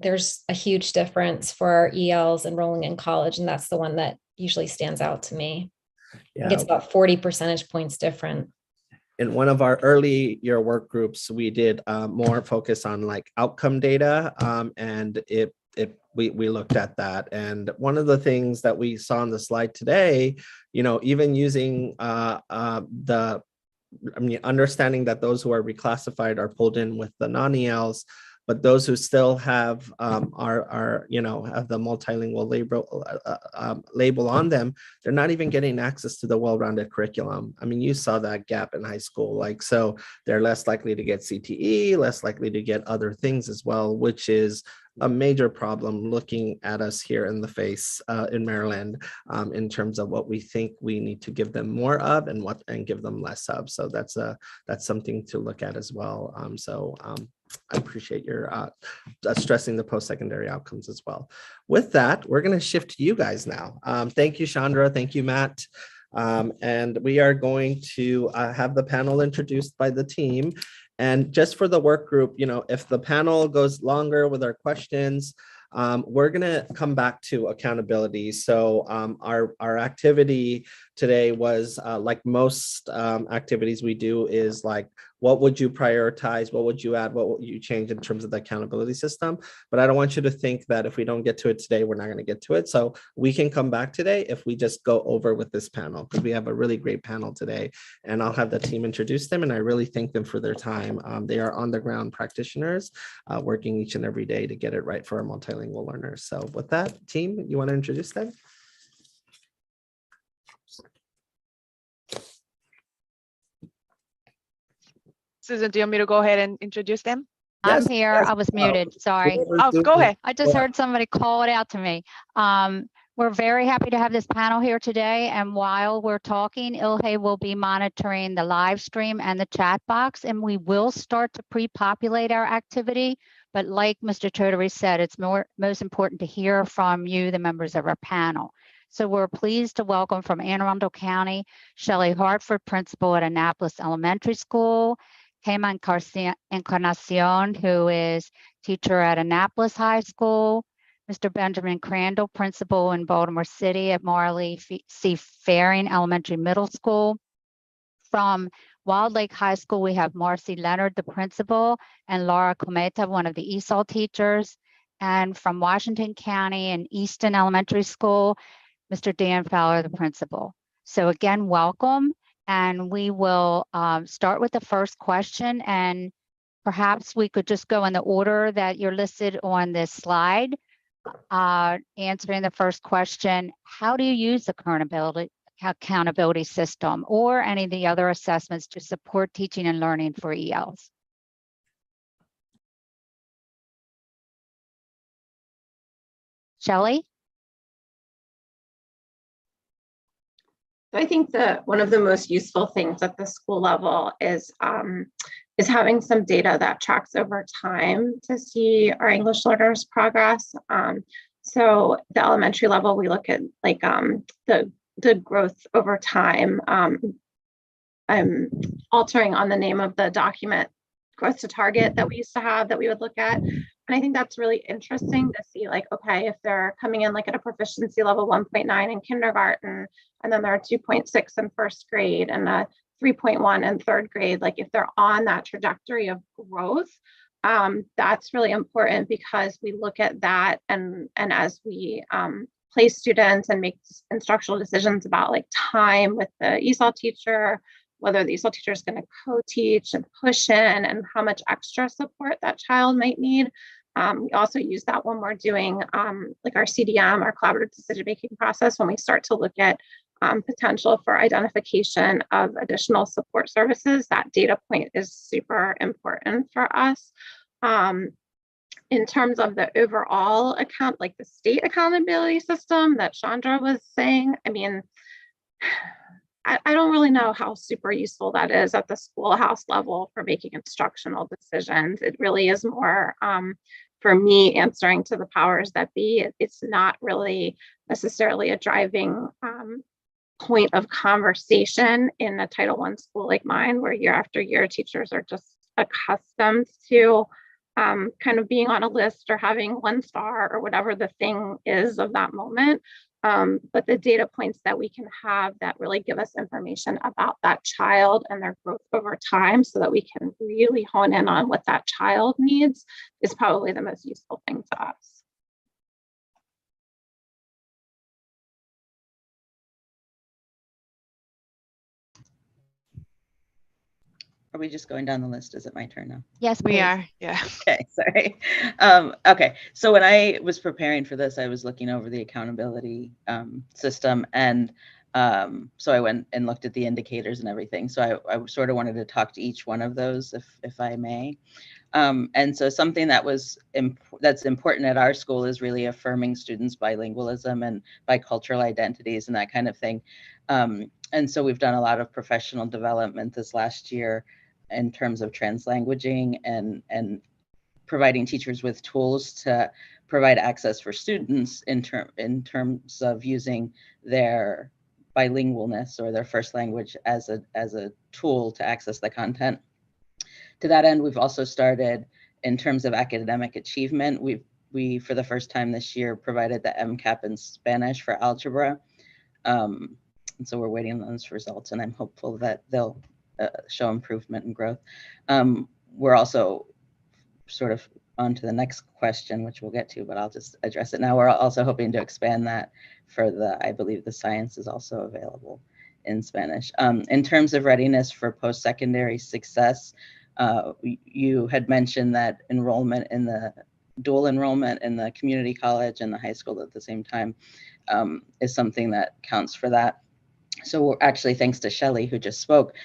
there's a huge difference for our ELs enrolling in college, and that's the one that usually stands out to me. Yeah. It's about 40 percentage points different. In one of our early year work groups, we did more focus on like outcome data, and we looked at that. And one of the things that we saw on the slide today, even using understanding that those who are reclassified are pulled in with the non-ELs, but those who still have have the multilingual label on them, they're not even getting access to the well-rounded curriculum. I mean, you saw that gap in high school, so they're less likely to get CTE, less likely to get other things as well, which is a major problem looking at us here in the face in Maryland in terms of what we think we need to give them more of and give them less of. So that's something to look at as well. I appreciate your stressing the post-secondary outcomes as well. With that, we're going to shift to you guys now. Thank you, Chandra. Thank you, Matt. And we are going to have the panel introduced by the team. And just for the work group, if the panel goes longer with our questions, we're going to come back to accountability. So our activity today was like most activities we do is like, what would you prioritize? What would you add? What would you change in terms of the accountability system? But I don't want you to think that if we don't get to it today, we're not going to get to it. So we can come back today if we just go over with this panel, because we have a really great panel today, and I'll have the team introduce them. And I really thank them for their time. They are on the ground practitioners working each and every day to get it right for our multilingual learners. So with that, team, you want to introduce them? Susan, do you want me to go ahead and introduce them? I'm here. I was muted. Sorry. Oh, go ahead. I just heard somebody call it out to me. We're very happy to have this panel here today. And while we're talking, Ilhe will be monitoring the live stream and the chat box, and we will start to pre-populate our activity. But like Mr. Chaudhary said, it's most important to hear from you, the members of our panel. So we're pleased to welcome from Anne Arundel County, Shelley Hartford, principal at Annapolis Elementary School, Heyman Encarnacion, who is teacher at Annapolis High School, Mr. Benjamin Crandall, principal in Baltimore City at Marley C. Faring Elementary Middle School. From Wild Lake High School, we have Marcy Leonard, the principal, and Laura Cometa, one of the Esol teachers. And from Washington County and Easton Elementary School, Mr. Dan Fowler, the principal. So again, welcome. And we will start with the first question, and perhaps we could just go in the order that you're listed on this slide. Answering the first question, how do you use the accountability system or any of the other assessments to support teaching and learning for ELs? Shelley? I think that one of the most useful things at the school level is having some data that tracks over time to see our English learners' progress. So the elementary level, we look at like the growth over time. I'm altering on the name of the document, growth to target, that we used to have that we would look at. And I think that's really interesting to see, like, okay, if they're coming in like at a proficiency level 1.9 in kindergarten, and then they're 2.6 in first grade and a 3.1 in third grade, like if they're on that trajectory of growth, that's really important, because we look at that and as we place students and make instructional decisions about like time with the ESOL teacher, whether the ESOL teacher is going to co-teach and push in, and how much extra support that child might need. We also use that when we're doing like our CDM, our collaborative decision-making process, when we start to look at potential for identification of additional support services. That data point is super important for us. In terms of the overall account, like the state accountability system that Chandra was saying, I mean, I don't really know how super useful that is at the schoolhouse level for making instructional decisions. It really is more for me answering to the powers that be. It's not really necessarily a driving point of conversation in a Title I school like mine, where year after year teachers are just accustomed to kind of being on a list or having 1 star or whatever the thing is of that moment. But the data points that we can have that really give us information about that child and their growth over time, so that we can really hone in on what that child needs, is probably the most useful thing to us. Are we just going down the list? Is it my turn now? Yes, We please. are, yeah. Okay, sorry. Okay, so when I was preparing for this, I was looking over the accountability system, and so I went and looked at the indicators and everything. So I sort of wanted to talk to each one of those, if I may. And so something that was that's important at our school is really affirming students' bilingualism and bicultural identities and that kind of thing. And so we've done a lot of professional development this last year in terms of translanguaging and providing teachers with tools to provide access for students in terms of using their bilingualness or their first language as a tool to access the content. To that end, we've also started, in terms of academic achievement, we for the first time this year provided the MCAP in Spanish for algebra. And so we're waiting on those results, and I'm hopeful that they'll show improvement and growth. We're also sort of on to the next question, which we'll get to, but I'll just address it now. We're also hoping to expand that for I believe the science is also available in Spanish. In terms of readiness for post-secondary success, you had mentioned that enrollment in the dual enrollment in the community college and the high school at the same time is something that counts for that. So we're actually, thanks to Shelley, who just spoke,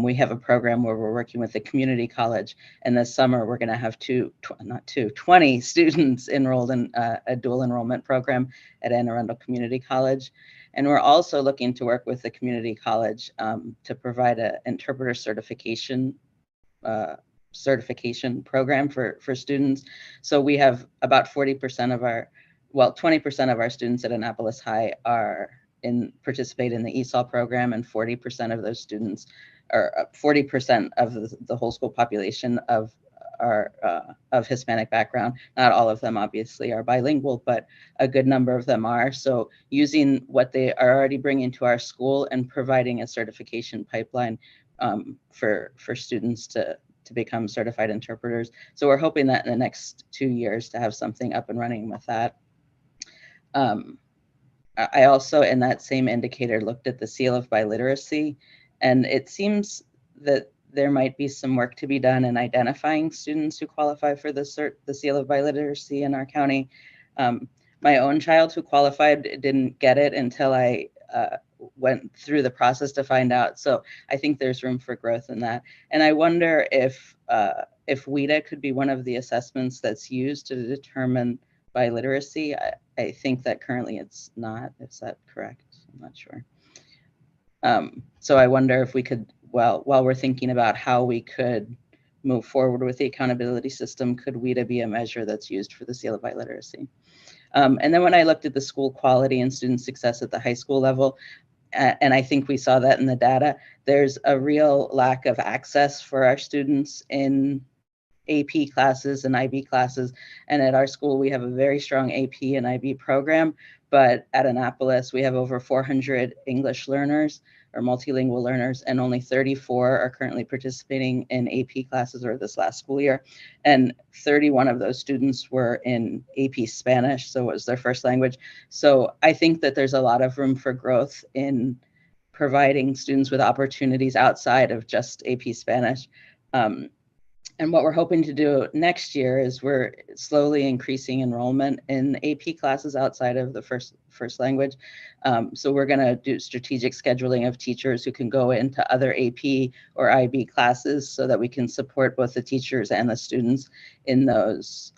we have a program where we're working with the community college, and this summer we're going to have 20 students enrolled in a dual enrollment program at Anne Arundel Community College. And we're also looking to work with the community college to provide an interpreter certification program for students. So we have about 40% of our, 20% of our students at Annapolis High participate in the Esol program, and 40% of those students, or 40% of the whole school population of Hispanic background. Not all of them obviously are bilingual, but a good number of them are. So using what they are already bringing to our school and providing a certification pipeline for students to become certified interpreters. So we're hoping that in the next 2 years to have something up and running with that. I also, in that same indicator, looked at the seal of biliteracy, and it seems that there might be some work to be done in identifying students who qualify for the seal of biliteracy in our county. My own child who qualified didn't get it until I went through the process to find out. So I think there's room for growth in that. And I wonder if WIDA could be one of the assessments that's used to determine biliteracy. I think that currently it's not. Is that correct? I'm not sure. So I wonder if we could, while we're thinking about how we could move forward with the accountability system, could WIDA be a measure that's used for the seal of biliteracy? And then when I looked at the school quality and student success at the high school level, and I think we saw that in the data, there's a real lack of access for our students in AP classes and IB classes. And at our school, we have a very strong AP and IB program, but at Annapolis, we have over 400 English learners or multilingual learners, and only 34 are currently participating in AP classes or this last school year. And 31 of those students were in AP Spanish, so it was their first language. So I think that there's a lot of room for growth in providing students with opportunities outside of just AP Spanish. And what we're hoping to do next year is we're slowly increasing enrollment in AP classes outside of the first language. So we're going to do strategic scheduling of teachers who can go into other AP or IB classes so that we can support both the teachers and the students in those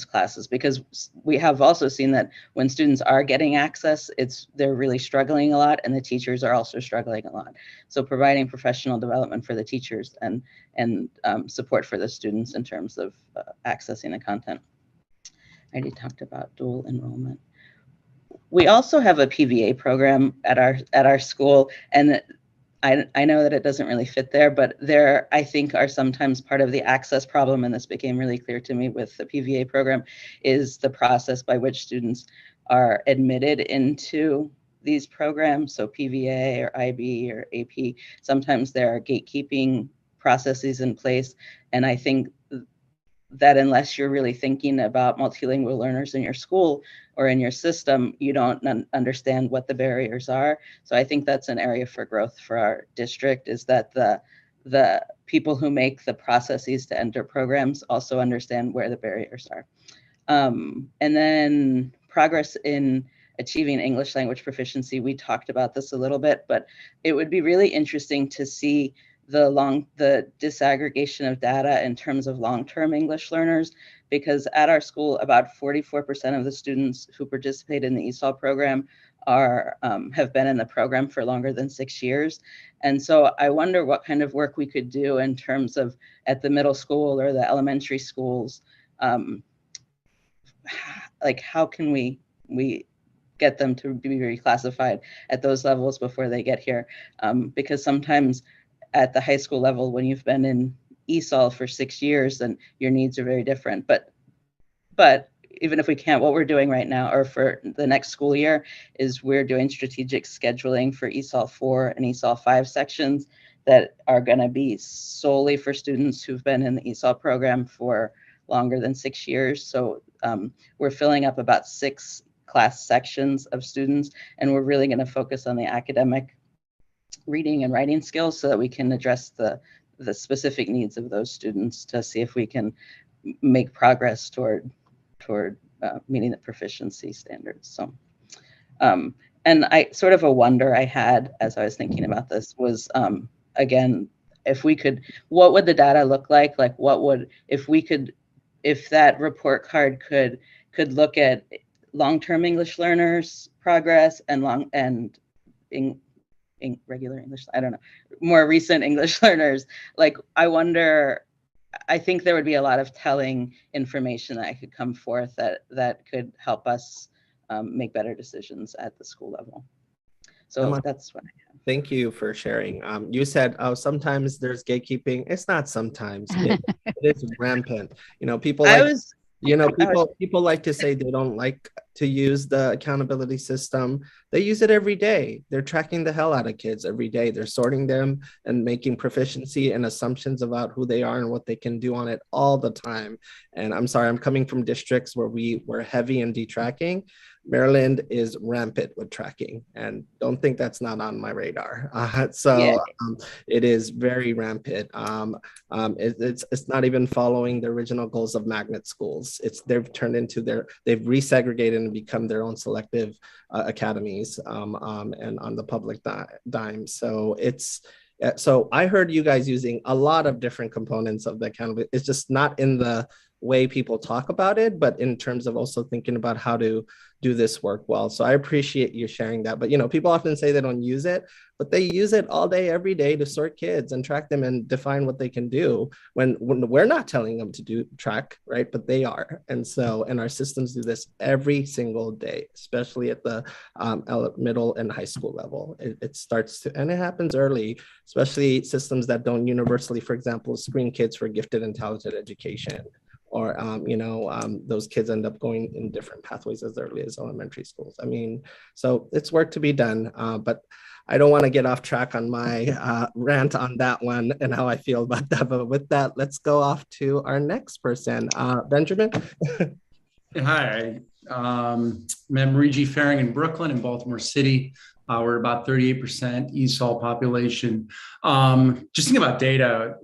classes, because we have also seen that when students are getting access, they're really struggling a lot, and the teachers are also struggling a lot. So providing professional development for the teachers and support for the students in terms of accessing the content. I already talked about dual enrollment. We also have a PVA program at our school, and I know that it doesn't really fit there, but there, I think, are sometimes part of the access problem, and this became really clear to me with the PVA program, is the process by which students are admitted into these programs. So PVA or IB or AP, sometimes there are gatekeeping processes in place, and I think that unless you're really thinking about multilingual learners in your school or in your system, you don't understand what the barriers are. So I think that's an area for growth for our district, is that the people who make the processes to enter programs also understand where the barriers are. And then progress in achieving English language proficiency. We talked about this a little bit, but it would be really interesting to see the disaggregation of data in terms of long-term English learners, because at our school, about 44% of the students who participate in the Esol program have been in the program for longer than 6 years. And so I wonder what kind of work we could do in terms of at the middle school or the elementary schools, like how can we get them to be reclassified at those levels before they get here? Because sometimes at the high school level, when you've been in ESOL for 6 years, then your needs are very different. But even if we can't, what we're doing right now, or for the next school year, is we're doing strategic scheduling for ESOL 4 and ESOL 5 sections that are going to be solely for students who've been in the ESOL program for longer than 6 years. So we're filling up about 6 class sections of students, and we're really going to focus on the academic reading and writing skills so that we can address the specific needs of those students to see if we can make progress toward meeting the proficiency standards. So, and I sort of a wonder I had as I was thinking about this was, again, if we could, what would the data look like? Like what would, if that report card could look at long-term English learners progress and regular English, I don't know, more recent English learners. Like, I wonder, I think there would be a lot of telling information that could come forth that could help us make better decisions at the school level. So Emma, that's what I have. Thank you for sharing. You said, oh, sometimes there's gatekeeping. It's not sometimes. It is rampant. You know, people like to say they don't like to use the accountability system. They use it every day. They're tracking the hell out of kids every day. They're sorting them and making proficiency and assumptions about who they are and what they can do on it all the time. And I'm sorry, I'm coming from districts where we were heavy in detracking. Maryland is rampant with tracking, and don't think that's not on my radar. It is very rampant. It's not even following the original goals of magnet schools. They've turned into they've resegregated and become their own selective academies and on the public dime. So so I heard you guys using a lot of different components of the accountability. It's just not in the way people talk about it, but in terms of also thinking about how to do this work well. So I appreciate you sharing that. But, you know, people often say they don't use it, but they use it all day, every day to sort kids and track them and define what they can do when we're not telling them to track, right? But they are. And our systems do this every single day, especially at the middle and high school level. It starts to, and it happens early, especially systems that don't universally, for example, screen kids for gifted and talented education. Or, those kids end up going in different pathways as early as elementary schools. I mean, so it's work to be done, but I don't want to get off track on my rant on that one and how I feel about that. But with that, let's go off to our next person, Benjamin. Hi, I'm Marie G. Faring in Brooklyn and Baltimore City. We're about 38% ESOL population. Just thinking about data,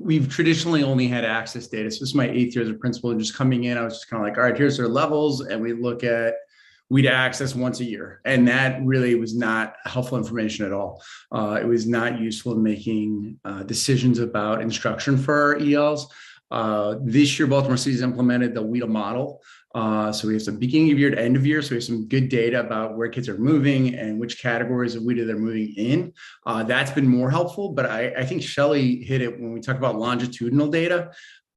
we've traditionally only had access data. So this is my 8th year as a principal, and just coming in, I was just kind of like, all right, here's their levels. And we'd access once a year. And that really was not helpful information at all. It was not useful in making decisions about instruction for our ELs. This year, Baltimore City's implemented the WIDA model. So we have some beginning of year to end of year. So we have some good data about where kids are moving and which categories of WIDA they're moving in. That's been more helpful, but I think Shelley hit it when we talk about longitudinal data.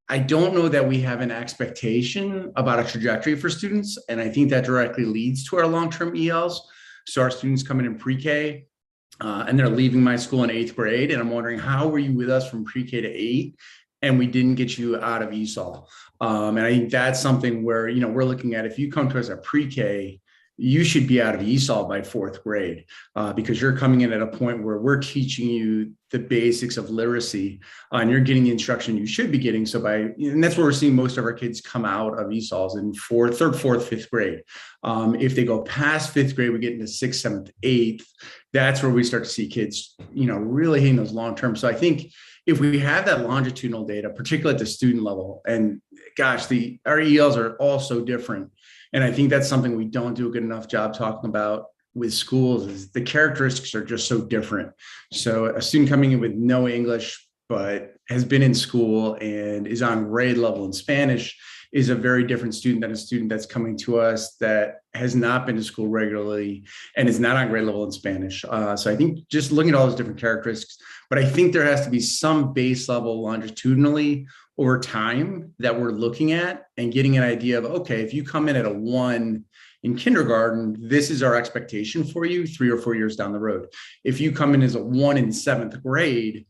I don't know that we have an expectation about a trajectory for students. And I think that directly leads to our long-term ELs. So our students coming in pre-K and they're leaving my school in 8th grade. And I'm wondering, how were you with us from pre-K to 8? And we didn't get you out of ESOL. And I think that's something where, we're looking at, if you come to us at pre-K, you should be out of ESOL by 4th grade because you're coming in at a point where we're teaching you the basics of literacy and you're getting the instruction you should be getting. And that's where we're seeing most of our kids come out of ESOLs in 3rd, 4th, 5th grade. If they go past 5th grade, we get into 6th, 7th, 8th. That's where we start to see kids, really hitting those long term. So I think if we have that longitudinal data, particularly at the student level, and gosh, our ELs are all so different. And I think that's something we don't do a good enough job talking about with schools, is the characteristics are just so different. So a student coming in with no English, but has been in school and is on grade level in Spanish is a very different student than a student that's coming to us that has not been to school regularly and is not on grade level in Spanish. So I think just looking at all those different characteristics, but I think there has to be some base level longitudinally over time that we're looking at and getting an idea of, okay, if you come in at a 1 in kindergarten, this is our expectation for you 3 or 4 years down the road. If you come in as a 1 in 7th grade,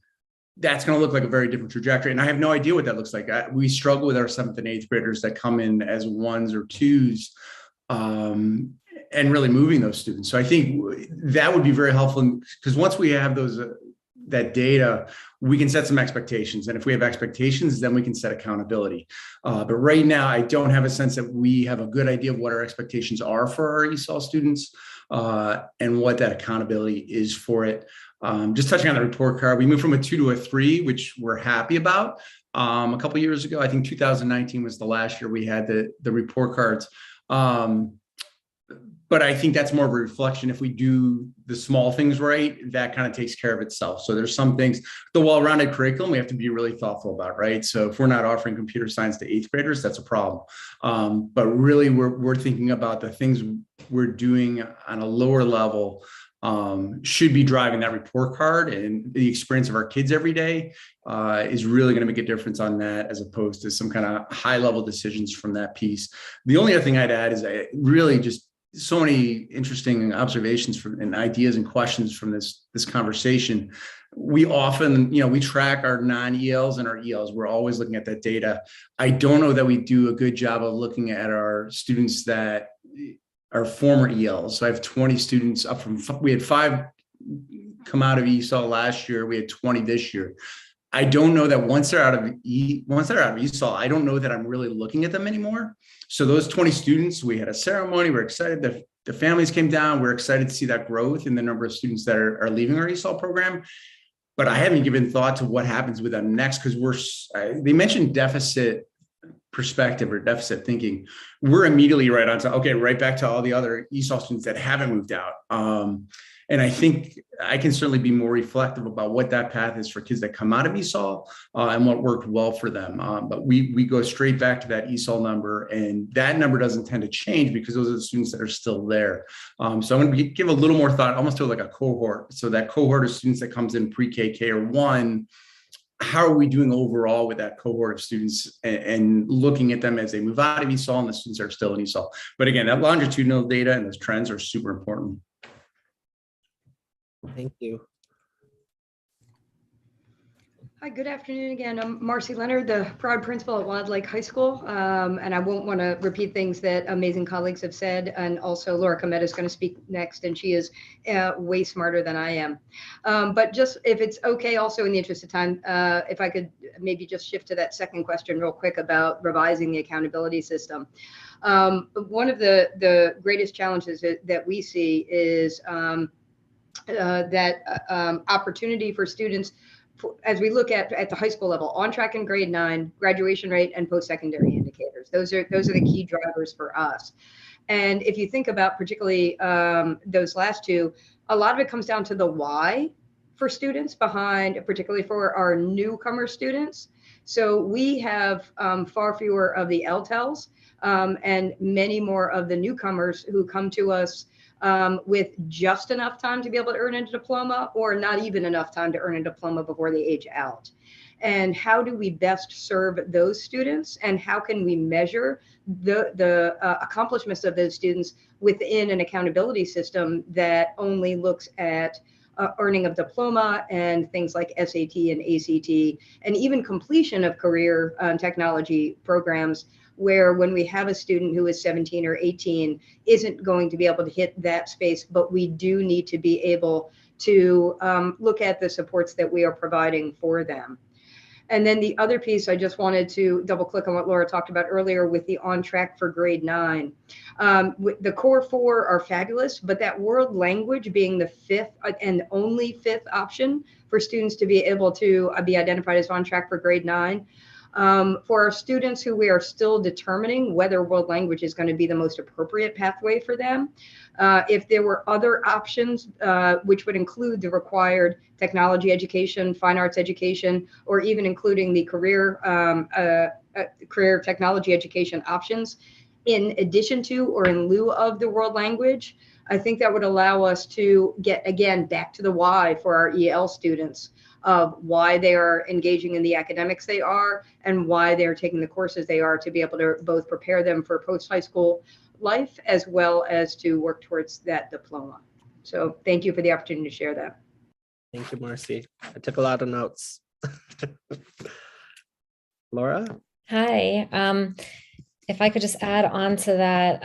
that's going to look like a very different trajectory. And I have no idea what that looks like. We struggle with our 7th and 8th graders that come in as 1s or 2s and really moving those students. So I think that would be very helpful because once we have that data, we can set some expectations. And if we have expectations, then we can set accountability. But right now, I don't have a sense that we have a good idea of what our expectations are for our ESOL students and what that accountability is for it. Just touching on the report card, we moved from a 2 to a 3, which we're happy about. A couple of years ago, I think 2019 was the last year we had the report cards. But I think that's more of a reflection. If we do the small things right, that kind of takes care of itself. So there's some things, the well-rounded curriculum, we have to be really thoughtful about, right? So if we're not offering computer science to 8th graders, that's a problem. But really, we're thinking about the things we're doing on a lower level should be driving that report card, and the experience of our kids every day is really going to make a difference on that, as opposed to some kind of high level decisions from that piece. The only other thing I'd add is I really just so many interesting observations and ideas and questions from this conversation. We often, we track our non-ELs and our ELs. We're always looking at that data. I don't know that we do a good job of looking at our students that are former ELs. So I have 20 students up from, we had 5 come out of ESOL last year. We had 20 this year. I don't know that once they're out of ESOL, I don't know that I'm really looking at them anymore. So those 20 students, we had a ceremony. We're excited that the families came down. We're excited to see that growth in the number of students that are leaving our ESOL program. But I haven't given thought to what happens with them next, because they mentioned deficit perspective or deficit thinking. We're immediately right back to all the other ESOL students that haven't moved out. And I think I can certainly be more reflective about what that path is for kids that come out of ESOL and what worked well for them. But we go straight back to that ESOL number, and that number doesn't tend to change because those are the students that are still there. So I'm going to give a little more thought, almost to like a cohort. So that cohort of students that comes in pre-K, K, or 1, how are we doing overall with that cohort of students, and looking at them as they move out of ESOL and the students that are still in ESOL. But again, that longitudinal data and those trends are super important. Thank you. Hi, good afternoon again. I'm Marcy Leonard, the proud principal at Wild Lake High School. And I won't want to repeat things that amazing colleagues have said. And also Laura Comet is going to speak next, and she is way smarter than I am. But just if it's okay, also in the interest of time, if I could maybe just shift to that second question real quick about revising the accountability system. One of the greatest challenges that we see is that opportunity for students as we look at the high school level, on track in grade 9, graduation rate, and post-secondary indicators. Those are the key drivers for us. And if you think about particularly those last two, a lot of it comes down to the why for students behind, particularly for our newcomer students. So we have far fewer of the LTELs and many more of the newcomers who come to us with just enough time to be able to earn a diploma, or not even enough time to earn a diploma before they age out. And how do we best serve those students, and how can we measure the accomplishments of those students within an accountability system that only looks at earning of diploma and things like SAT and ACT, and even completion of career technology programs, where when we have a student who is 17 or 18 isn't going to be able to hit that space, but we do need to be able to look at the supports that we are providing for them. And then the other piece, I just wanted to double click on what Laura talked about earlier with the on track for grade 9. The core 4 are fabulous, but that world language being the 5th and only 5th option for students to be able to be identified as on track for grade 9. For our students who we are still determining whether world language is going to be the most appropriate pathway for them, if there were other options, which would include the required technology education, fine arts education, or even including the career technology education options, in addition to or in lieu of the world language, I think that would allow us to get, again, back to the why for our EL students, of why they are engaging in the academics they are and why they're taking the courses they are, to be able to both prepare them for post-high school life as well as to work towards that diploma. So thank you for the opportunity to share that. Thank you, Marcy. I took a lot of notes. Laura? Hi. If I could just add on to that,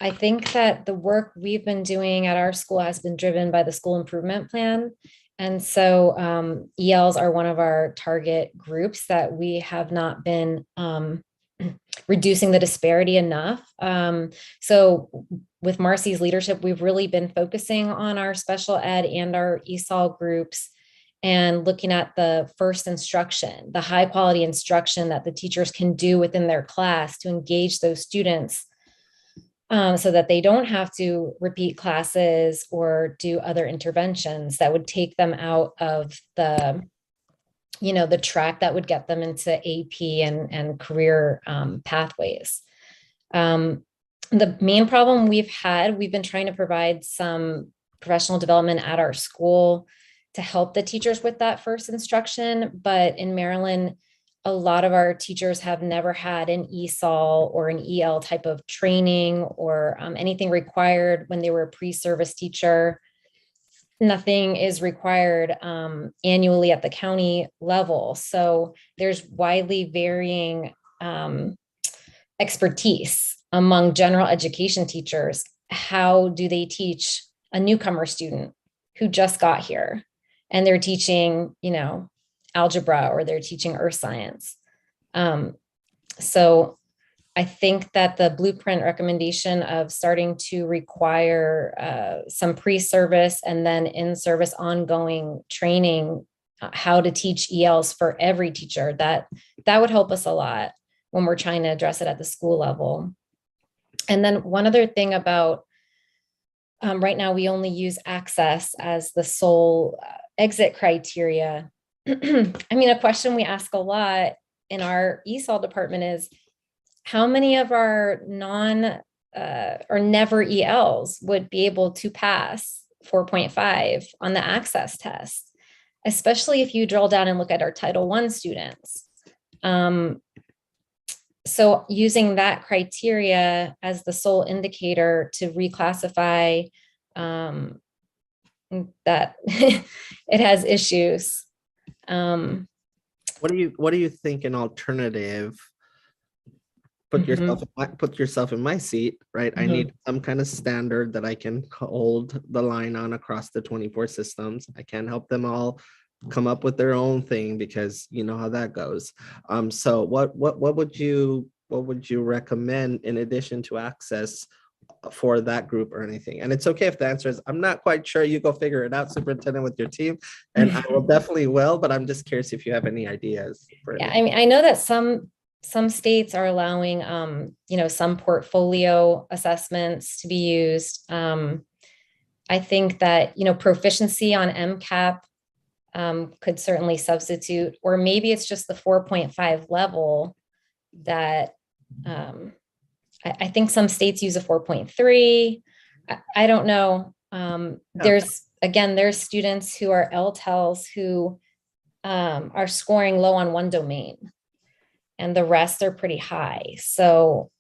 I think that the work we've been doing at our school has been driven by the school improvement plan. And so ELs are one of our target groups that we have not been reducing the disparity enough. So with Marcy's leadership, we've really been focusing on our special ed and our ESOL groups and looking at the first instruction, the high quality instruction that the teachers can do within their class to engage those students, so that they don't have to repeat classes or do other interventions that would take them out of the, the track that would get them into AP and career pathways. The main problem we've been trying to provide some professional development at our school to help the teachers with that first instruction. But in Maryland, a lot of our teachers have never had an ESOL or an EL type of training or anything required when they were a pre-service teacher. Nothing is required annually at the county level. So there's widely varying expertise among general education teachers. How do they teach a newcomer student who just got here and they're teaching, algebra, or they're teaching earth science? So I think that the blueprint recommendation of starting to require some pre-service and then in-service ongoing training, how to teach ELs for every teacher, that would help us a lot when we're trying to address it at the school level. And then one other thing about right now, we only use access as the sole exit criteria. I mean, a question we ask a lot in our ESOL department is, how many of our or never ELs would be able to pass 4.5 on the access test, especially if you drill down and look at our Title I students. So using that criteria as the sole indicator to reclassify that it has issues. What do you think an alternative? Put yourself in my seat, right? I need some kind of standard that I can hold the line on across the 24 systems. I can't help them all come up with their own thing, because you know how that goes. So what would you recommend in addition to access for that group or anything. And it's okay if the answer is, I'm not quite sure, you go figure it out, superintendent, with your team. And I will definitely will, but I'm just curious if you have any ideas. Yeah, I mean, I know that some states are allowing, some portfolio assessments to be used. I think that, proficiency on MCAP could certainly substitute, or maybe it's just the 4.5 level that I think some states use a 4.3. I don't know. There's students who are LTELs who are scoring low on one domain, and the rest are pretty high. So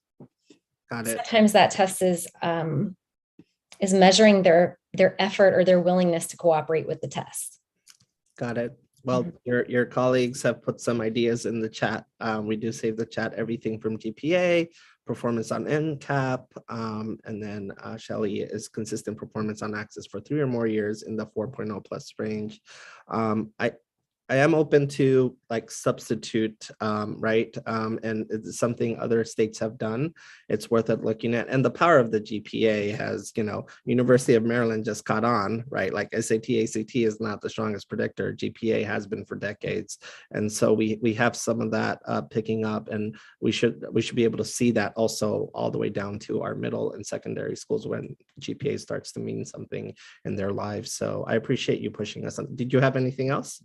sometimes that test is measuring their effort or their willingness to cooperate with the test. Got it. Well, your colleagues have put some ideas in the chat. We do save the chat, everything from GPA, performance on NCAP, and then Shelley is consistent performance on access for 3 or more years in the 4.0 plus range. I am open to like substitute, right? And it's something other states have done. It's worth it looking at. And the power of the GPA has, University of Maryland just caught on, right? Like SAT, ACT is not the strongest predictor. GPA has been for decades. And so we have some of that picking up, and we should be able to see that also all the way down to our middle and secondary schools when GPA starts to mean something in their lives. So I appreciate you pushing us. Did you have anything else?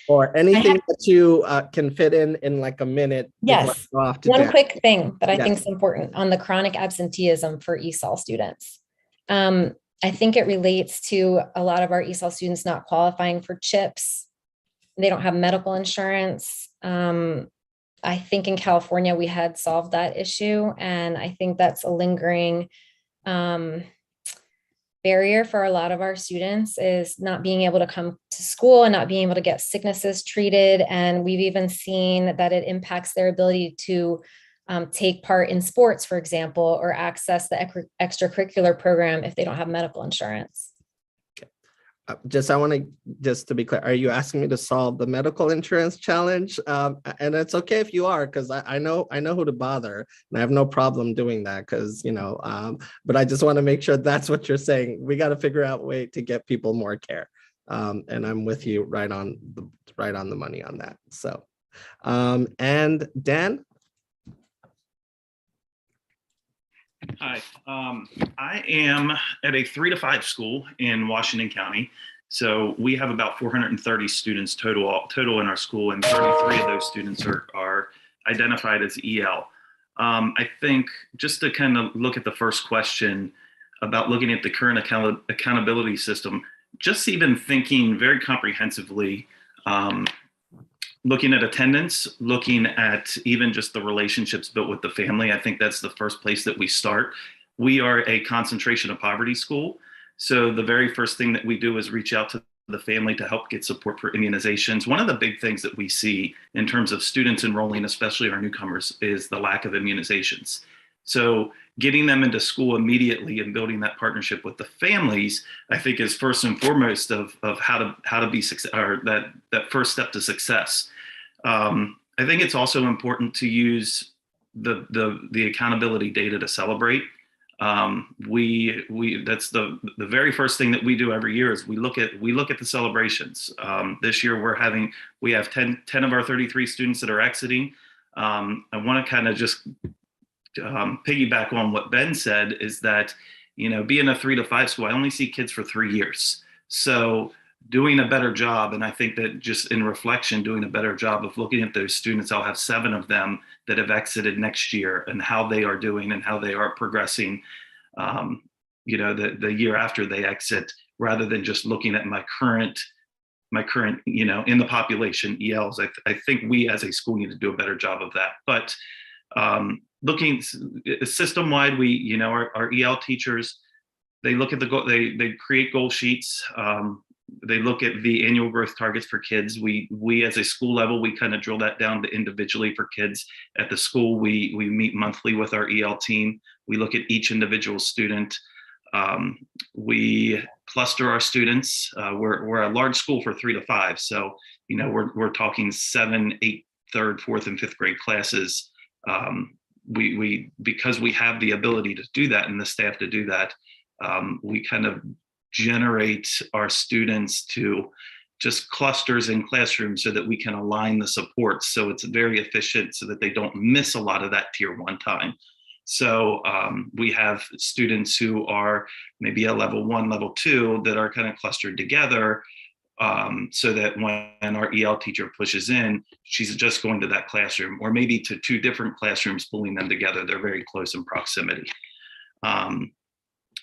Or anything that you can fit in like a minute. Yes, one quick thing that I think is important on the chronic absenteeism for ESOL students. I think it relates to a lot of our ESOL students not qualifying for CHIPS. They don't have medical insurance. I think in California we had solved that issue, and I think that's a lingering barrier for a lot of our students, is not being able to come to school and not being able to get sicknesses treated. And we've even seen that it impacts their ability to take part in sports, for example, or access the extracurricular program if they don't have medical insurance. I want to be clear, are you asking me to solve the medical insurance challenge? And it's okay if you are, because I know who to bother, and I have no problem doing that, because but I just want to make sure that's what you're saying. We got to figure out a way to get people more care, and I'm with you right on the money on that. So, and Dan. Hi, I am at a 3 to 5 school in Washington County. So we have about 430 students total in our school, and 33 of those students are identified as EL. I think just to kind of look at the first question about looking at the current accountability system, just even thinking very comprehensively, looking at attendance, looking at even just the relationships built with the family. I think that's the first place that we start. We are a concentration of poverty school. So the very first thing that we do is reach out to the family to help get support for immunizations. One of the big things that we see in terms of students enrolling, especially our newcomers, is the lack of immunizations. So getting them into school immediately and building that partnership with the families, I think, is first and foremost of how to be success, or that first step to success. I think it's also important to use the accountability data to celebrate. That's the very first thing that we do every year is we look at the celebrations. This year we have 10 of our 33 students that are exiting. I want to kind of just piggyback on what Ben said, is that, being a 3 to 5 school, I only see kids for 3 years. So doing a better job, and I think that just in reflection, doing a better job of looking at those students. I'll have 7 of them that have exited next year, and how they are doing and how they are progressing, the year after they exit, rather than just looking at my current, in the population ELs. I think we as a school need to do a better job of that. But looking system-wide, our EL teachers, they look at the goal, they create goal sheets. They look at the annual growth targets for kids. We as a school level, we kind of drill that down to individually for kids. At the school, we meet monthly with our EL team. We look at each individual student. We cluster our students. We're a large school for 3 to 5. So, we're talking 7, 8, third, fourth, and fifth grade classes, we because we have the ability to do that and the staff to do that, we kind of generate our students to just clusters in classrooms so that we can align the supports so it's very efficient so that they don't miss a lot of that tier 1 time. So we have students who are maybe a level 1, level 2 that are kind of clustered together, so that when our EL teacher pushes in, she's just going to that classroom, or maybe to 2 different classrooms, pulling them together. They're very close in proximity.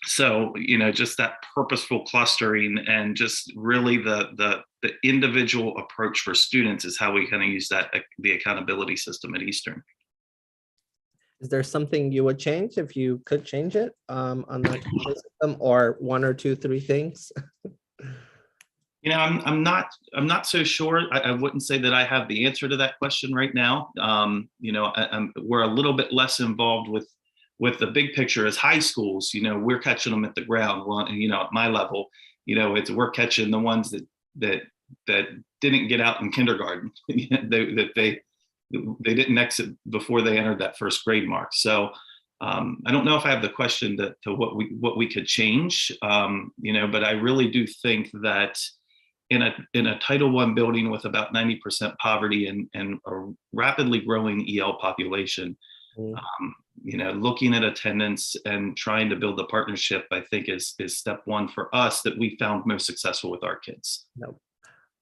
So, just that purposeful clustering and just really the individual approach for students is how we kind of use the accountability system at Eastern. Is there something you would change if you could change it on the system, or 1 or 2, 3 things? I'm not so sure. I wouldn't say that I have the answer to that question right now. We're a little bit less involved with the big picture as high schools. We're catching them at the ground. Well, at my level, we're catching the ones that didn't get out in kindergarten, that they didn't exit before they entered that first grade mark. So I don't know if I have the question to what we could change, but I really do think that in a Title I building with about 90% poverty and a rapidly growing EL population, looking at attendance and trying to build the partnership, I think is step 1 for us that we found most successful with our kids. No,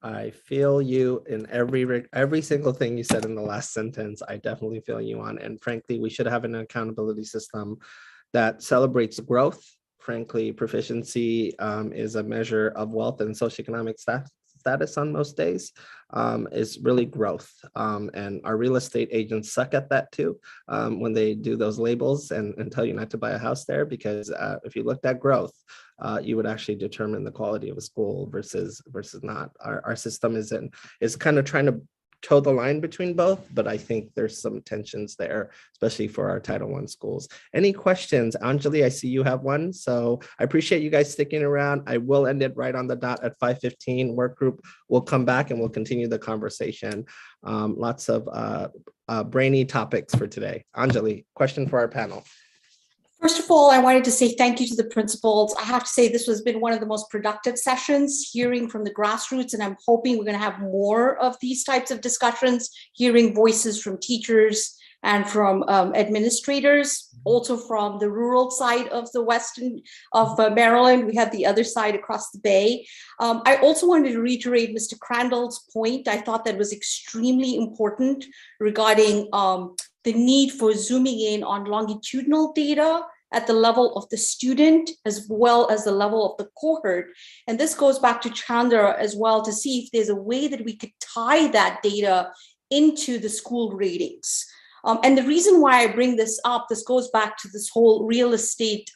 I feel you in every single thing you said in the last sentence. I definitely feel you on. And frankly, we should have an accountability system that celebrates growth. Frankly, proficiency is a measure of wealth and socioeconomic status on most days, is really growth. And our real estate agents suck at that too, when they do those labels and tell you not to buy a house there, because if you looked at growth, you would actually determine the quality of a school versus not. Our system is kind of trying to toe the line between both, but I think there's some tensions there, especially for our Title I schools. Any questions? Anjali, I see you have one. So I appreciate you guys sticking around. I will end it right on the dot at 5:15. Work group will come back and we'll continue the conversation. Lots of brainy topics for today. Anjali, question for our panel. First of all, I wanted to say thank you to the principals. I have to say this has been one of the most productive sessions, hearing from the grassroots, and I'm hoping we're going to have more of these types of discussions, hearing voices from teachers and from administrators, also from the rural side of the western of Maryland. We have the other side across the bay. I also wanted to reiterate Mr. Crandall's point. I thought that was extremely important regarding the need for zooming in on longitudinal data at the level of the student as well as the level of the cohort. And this goes back to Chandra as well, to see if there's a way that we could tie that data into the school ratings. And the reason why I bring this up, this goes back to this whole real estate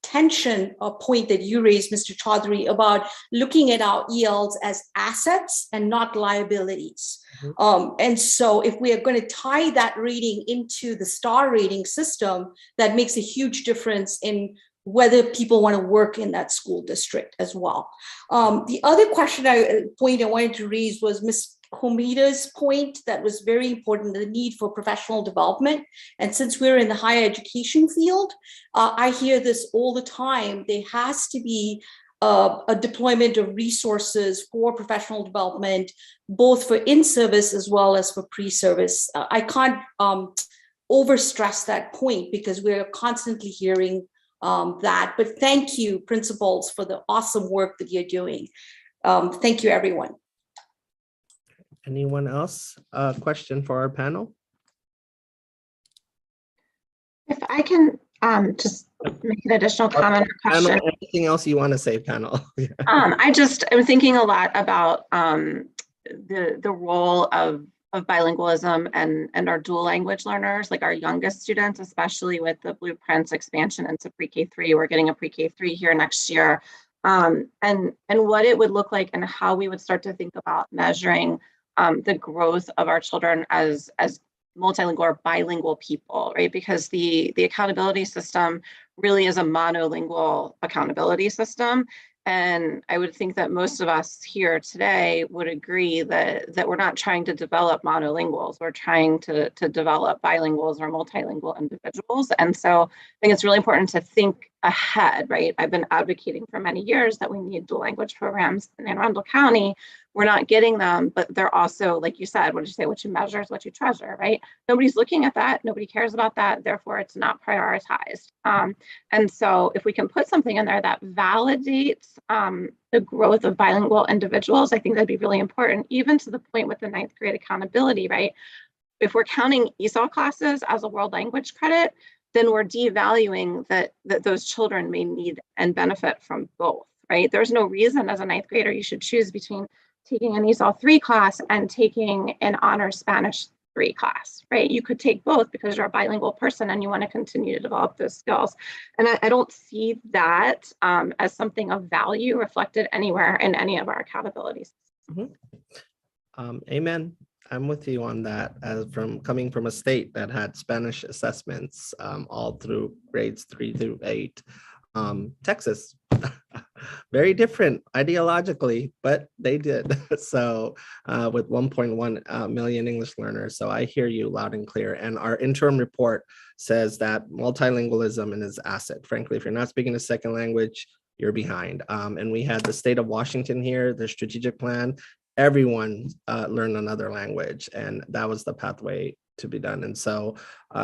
tension point that you raised, Mr. Chaudhary, about looking at our ELs as assets and not liabilities. And so if we are going to tie that rating into the star rating system, that makes a huge difference in whether people want to work in that school district as well. The other point I wanted to raise was Ms. Homida's point that was very important, the need for professional development. And since we're in the higher education field, I hear this all the time. There has to be a deployment of resources for professional development, both for in-service as well as for pre-service. I can't overstress that point because we're constantly hearing that. But thank you, principals, for the awesome work that you're doing. Thank you, everyone. Anyone else? Question for our panel? If I can just make an additional comment or question. Panel, anything else you want to say, panel? I'm thinking a lot about the role of bilingualism and our dual language learners, like our youngest students, especially with the Blueprints expansion into pre-K3. We're getting a pre-K3 here next year. And what it would look like and how we would start to think about measuring the growth of our children as multilingual or bilingual people, right? Because the accountability system really is a monolingual accountability system. And I would think that most of us here today would agree that we're not trying to develop monolinguals. We're trying to develop bilinguals or multilingual individuals. And so I think it's really important to think ahead, right? I've been advocating for many years that we need dual language programs in Anne Arundel County. We're not getting them, but they're also, like you said, what did you say? What you measure is what you treasure, right? Nobody's looking at that. Nobody cares about that. Therefore, it's not prioritized. And so if we can put something in there that validates the growth of bilingual individuals, I think that'd be really important, even to the point with the 9th grade accountability, right? If we're counting ESOL classes as a world language credit, then we're devaluing that those children may need and benefit from both, right? There's no reason as a 9th grader you should choose between taking an ESOL 3 class and taking an honors Spanish 3 class, right? You could take both because you're a bilingual person and you want to continue to develop those skills. And I don't see that as something of value reflected anywhere in any of our accountabilities. Amen. I'm with you on that. As coming from a state that had Spanish assessments all through grades 3 through 8, Texas, very different ideologically, but they did. So with 1.1 million English learners. So I hear you loud and clear. And our interim report says that multilingualism is an asset. Frankly, if you're not speaking a second language, you're behind. And we had the state of Washington here, their strategic plan. Everyone learned another language, and that was the pathway to be done. And so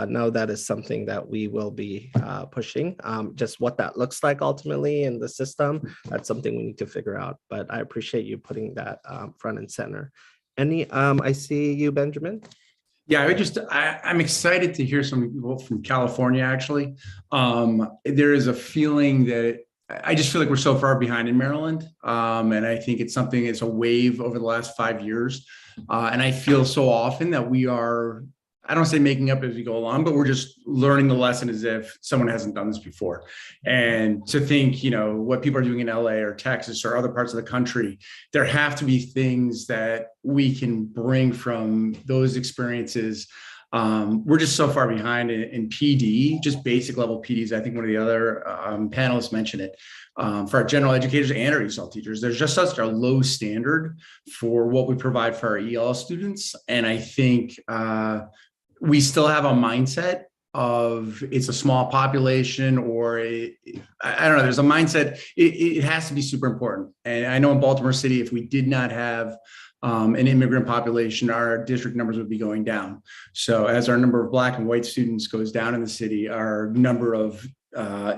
no, that is something that we will be pushing. Just what that looks like ultimately in the system, that's something we need to figure out. But I appreciate you putting that front and center. I see you, Benjamin. Yeah, I'm excited to hear some people from California, actually. There is a feeling that I just feel like we're so far behind in Maryland. And I think it's a wave over the last 5 years. And I feel so often that we are, I don't say making up as we go along, but we're just learning the lesson as if someone hasn't done this before. And to think, what people are doing in LA or Texas or other parts of the country, there have to be things that we can bring from those experiences. We're just so far behind in PD, just basic level PDs. I think one of the other panelists mentioned it. For our general educators and our ESOL teachers, there's just such a low standard for what we provide for our EL students. And I think we still have a mindset of it's a small population, or I don't know, there's a mindset, it has to be super important. And I know in Baltimore City, if we did not have an immigrant population, our district numbers would be going down. So as our number of Black and white students goes down in the city, our number of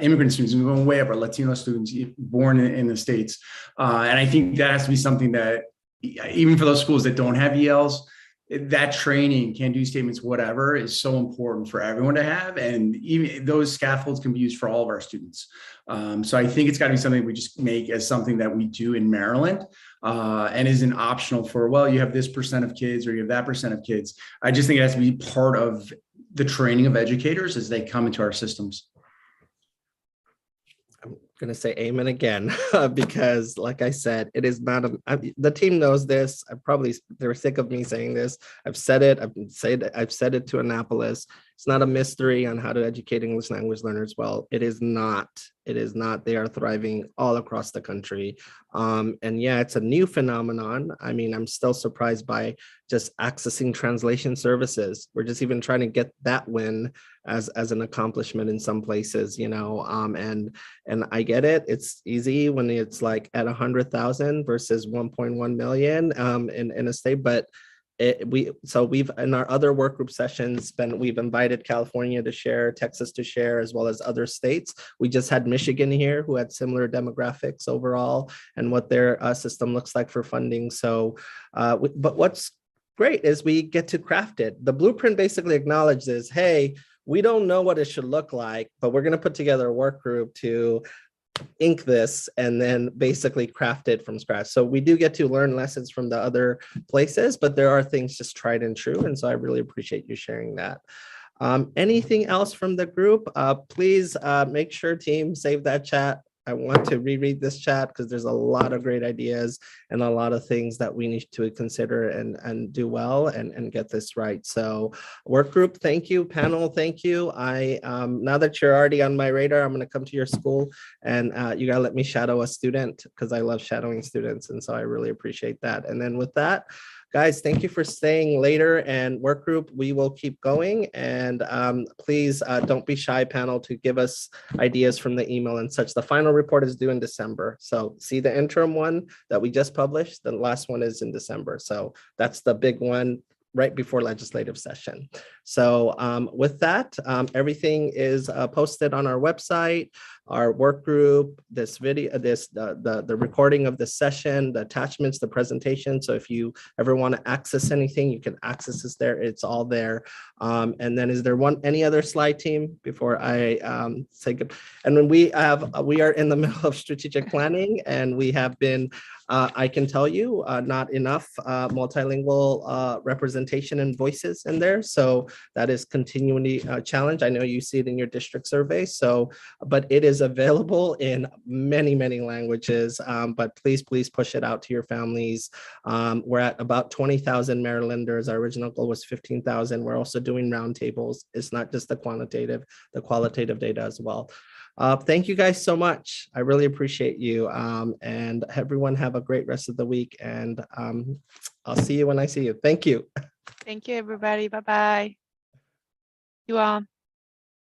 immigrant students is going way up, our Latino students born in the States. And I think that has to be something that, even for those schools that don't have ELs, that training, can-do statements, whatever, is so important for everyone to have. And even those scaffolds can be used for all of our students. So I think it's got to be something we just make as something that we do in Maryland and isn't optional for, well, you have this % of kids or you have that % of kids. I just think it has to be part of the training of educators as they come into our systems. Going to say amen again, because like I said, it is not, the team knows this. They're sick of me saying this. I've said it to Annapolis. It's not a mystery on how to educate English language learners well. It is not. They are thriving all across the country. And yeah, it's a new phenomenon. I mean, I'm still surprised by just accessing translation services. We're just even trying to get that win as an accomplishment in some places, and I get it. It's easy when it's like at 100,000 versus 1.1 million in a state, but we've in our other work group sessions we've invited California to share, Texas to share, as well as other states. We just had Michigan here, who had similar demographics overall and what their system looks like for funding. So, but what's great is we get to craft it. The blueprint basically acknowledges, hey, we don't know what it should look like, but we're going to put together a work group to ink this and then basically craft it from scratch. So we do get to learn lessons from the other places, but there are things just tried and true. And so I really appreciate you sharing that. Anything else from the group? Please make sure, team, save that chat. I want to reread this chat because there's a lot of great ideas and a lot of things that we need to consider and do well and get this right. So work group, thank you. Panel, thank you. Now that you're already on my radar, I'm going to come to your school and you got to let me shadow a student because I love shadowing students. And so I really appreciate that. And then with that, guys, thank you for staying later, and work group, we will keep going. And please don't be shy, panel, to give us ideas from the email and such. The final report is due in December. So see the interim one that we just published, the last one is in December. So that's the big one right before legislative session. So with that, everything is posted on our website, our work group, this video, the recording of the session, the attachments, the presentation. So if you ever want to access anything, you can access this there. It's all there. And then is there any other slide, team, before I say good? And when we are in the middle of strategic planning, and we have been, I can tell you, not enough multilingual representation and voices in there. So that is continually a challenge. I know you see it in your district survey. So, but it is available in many, many languages. But please push it out to your families. We're at about 20,000 Marylanders. Our original goal was 15,000. We're also doing roundtables. It's not just the quantitative, the qualitative data as well. Thank you guys so much. I really appreciate you. And everyone have a great rest of the week. And I'll see you when I see you. Thank you. Thank you, everybody. Bye-bye. You all.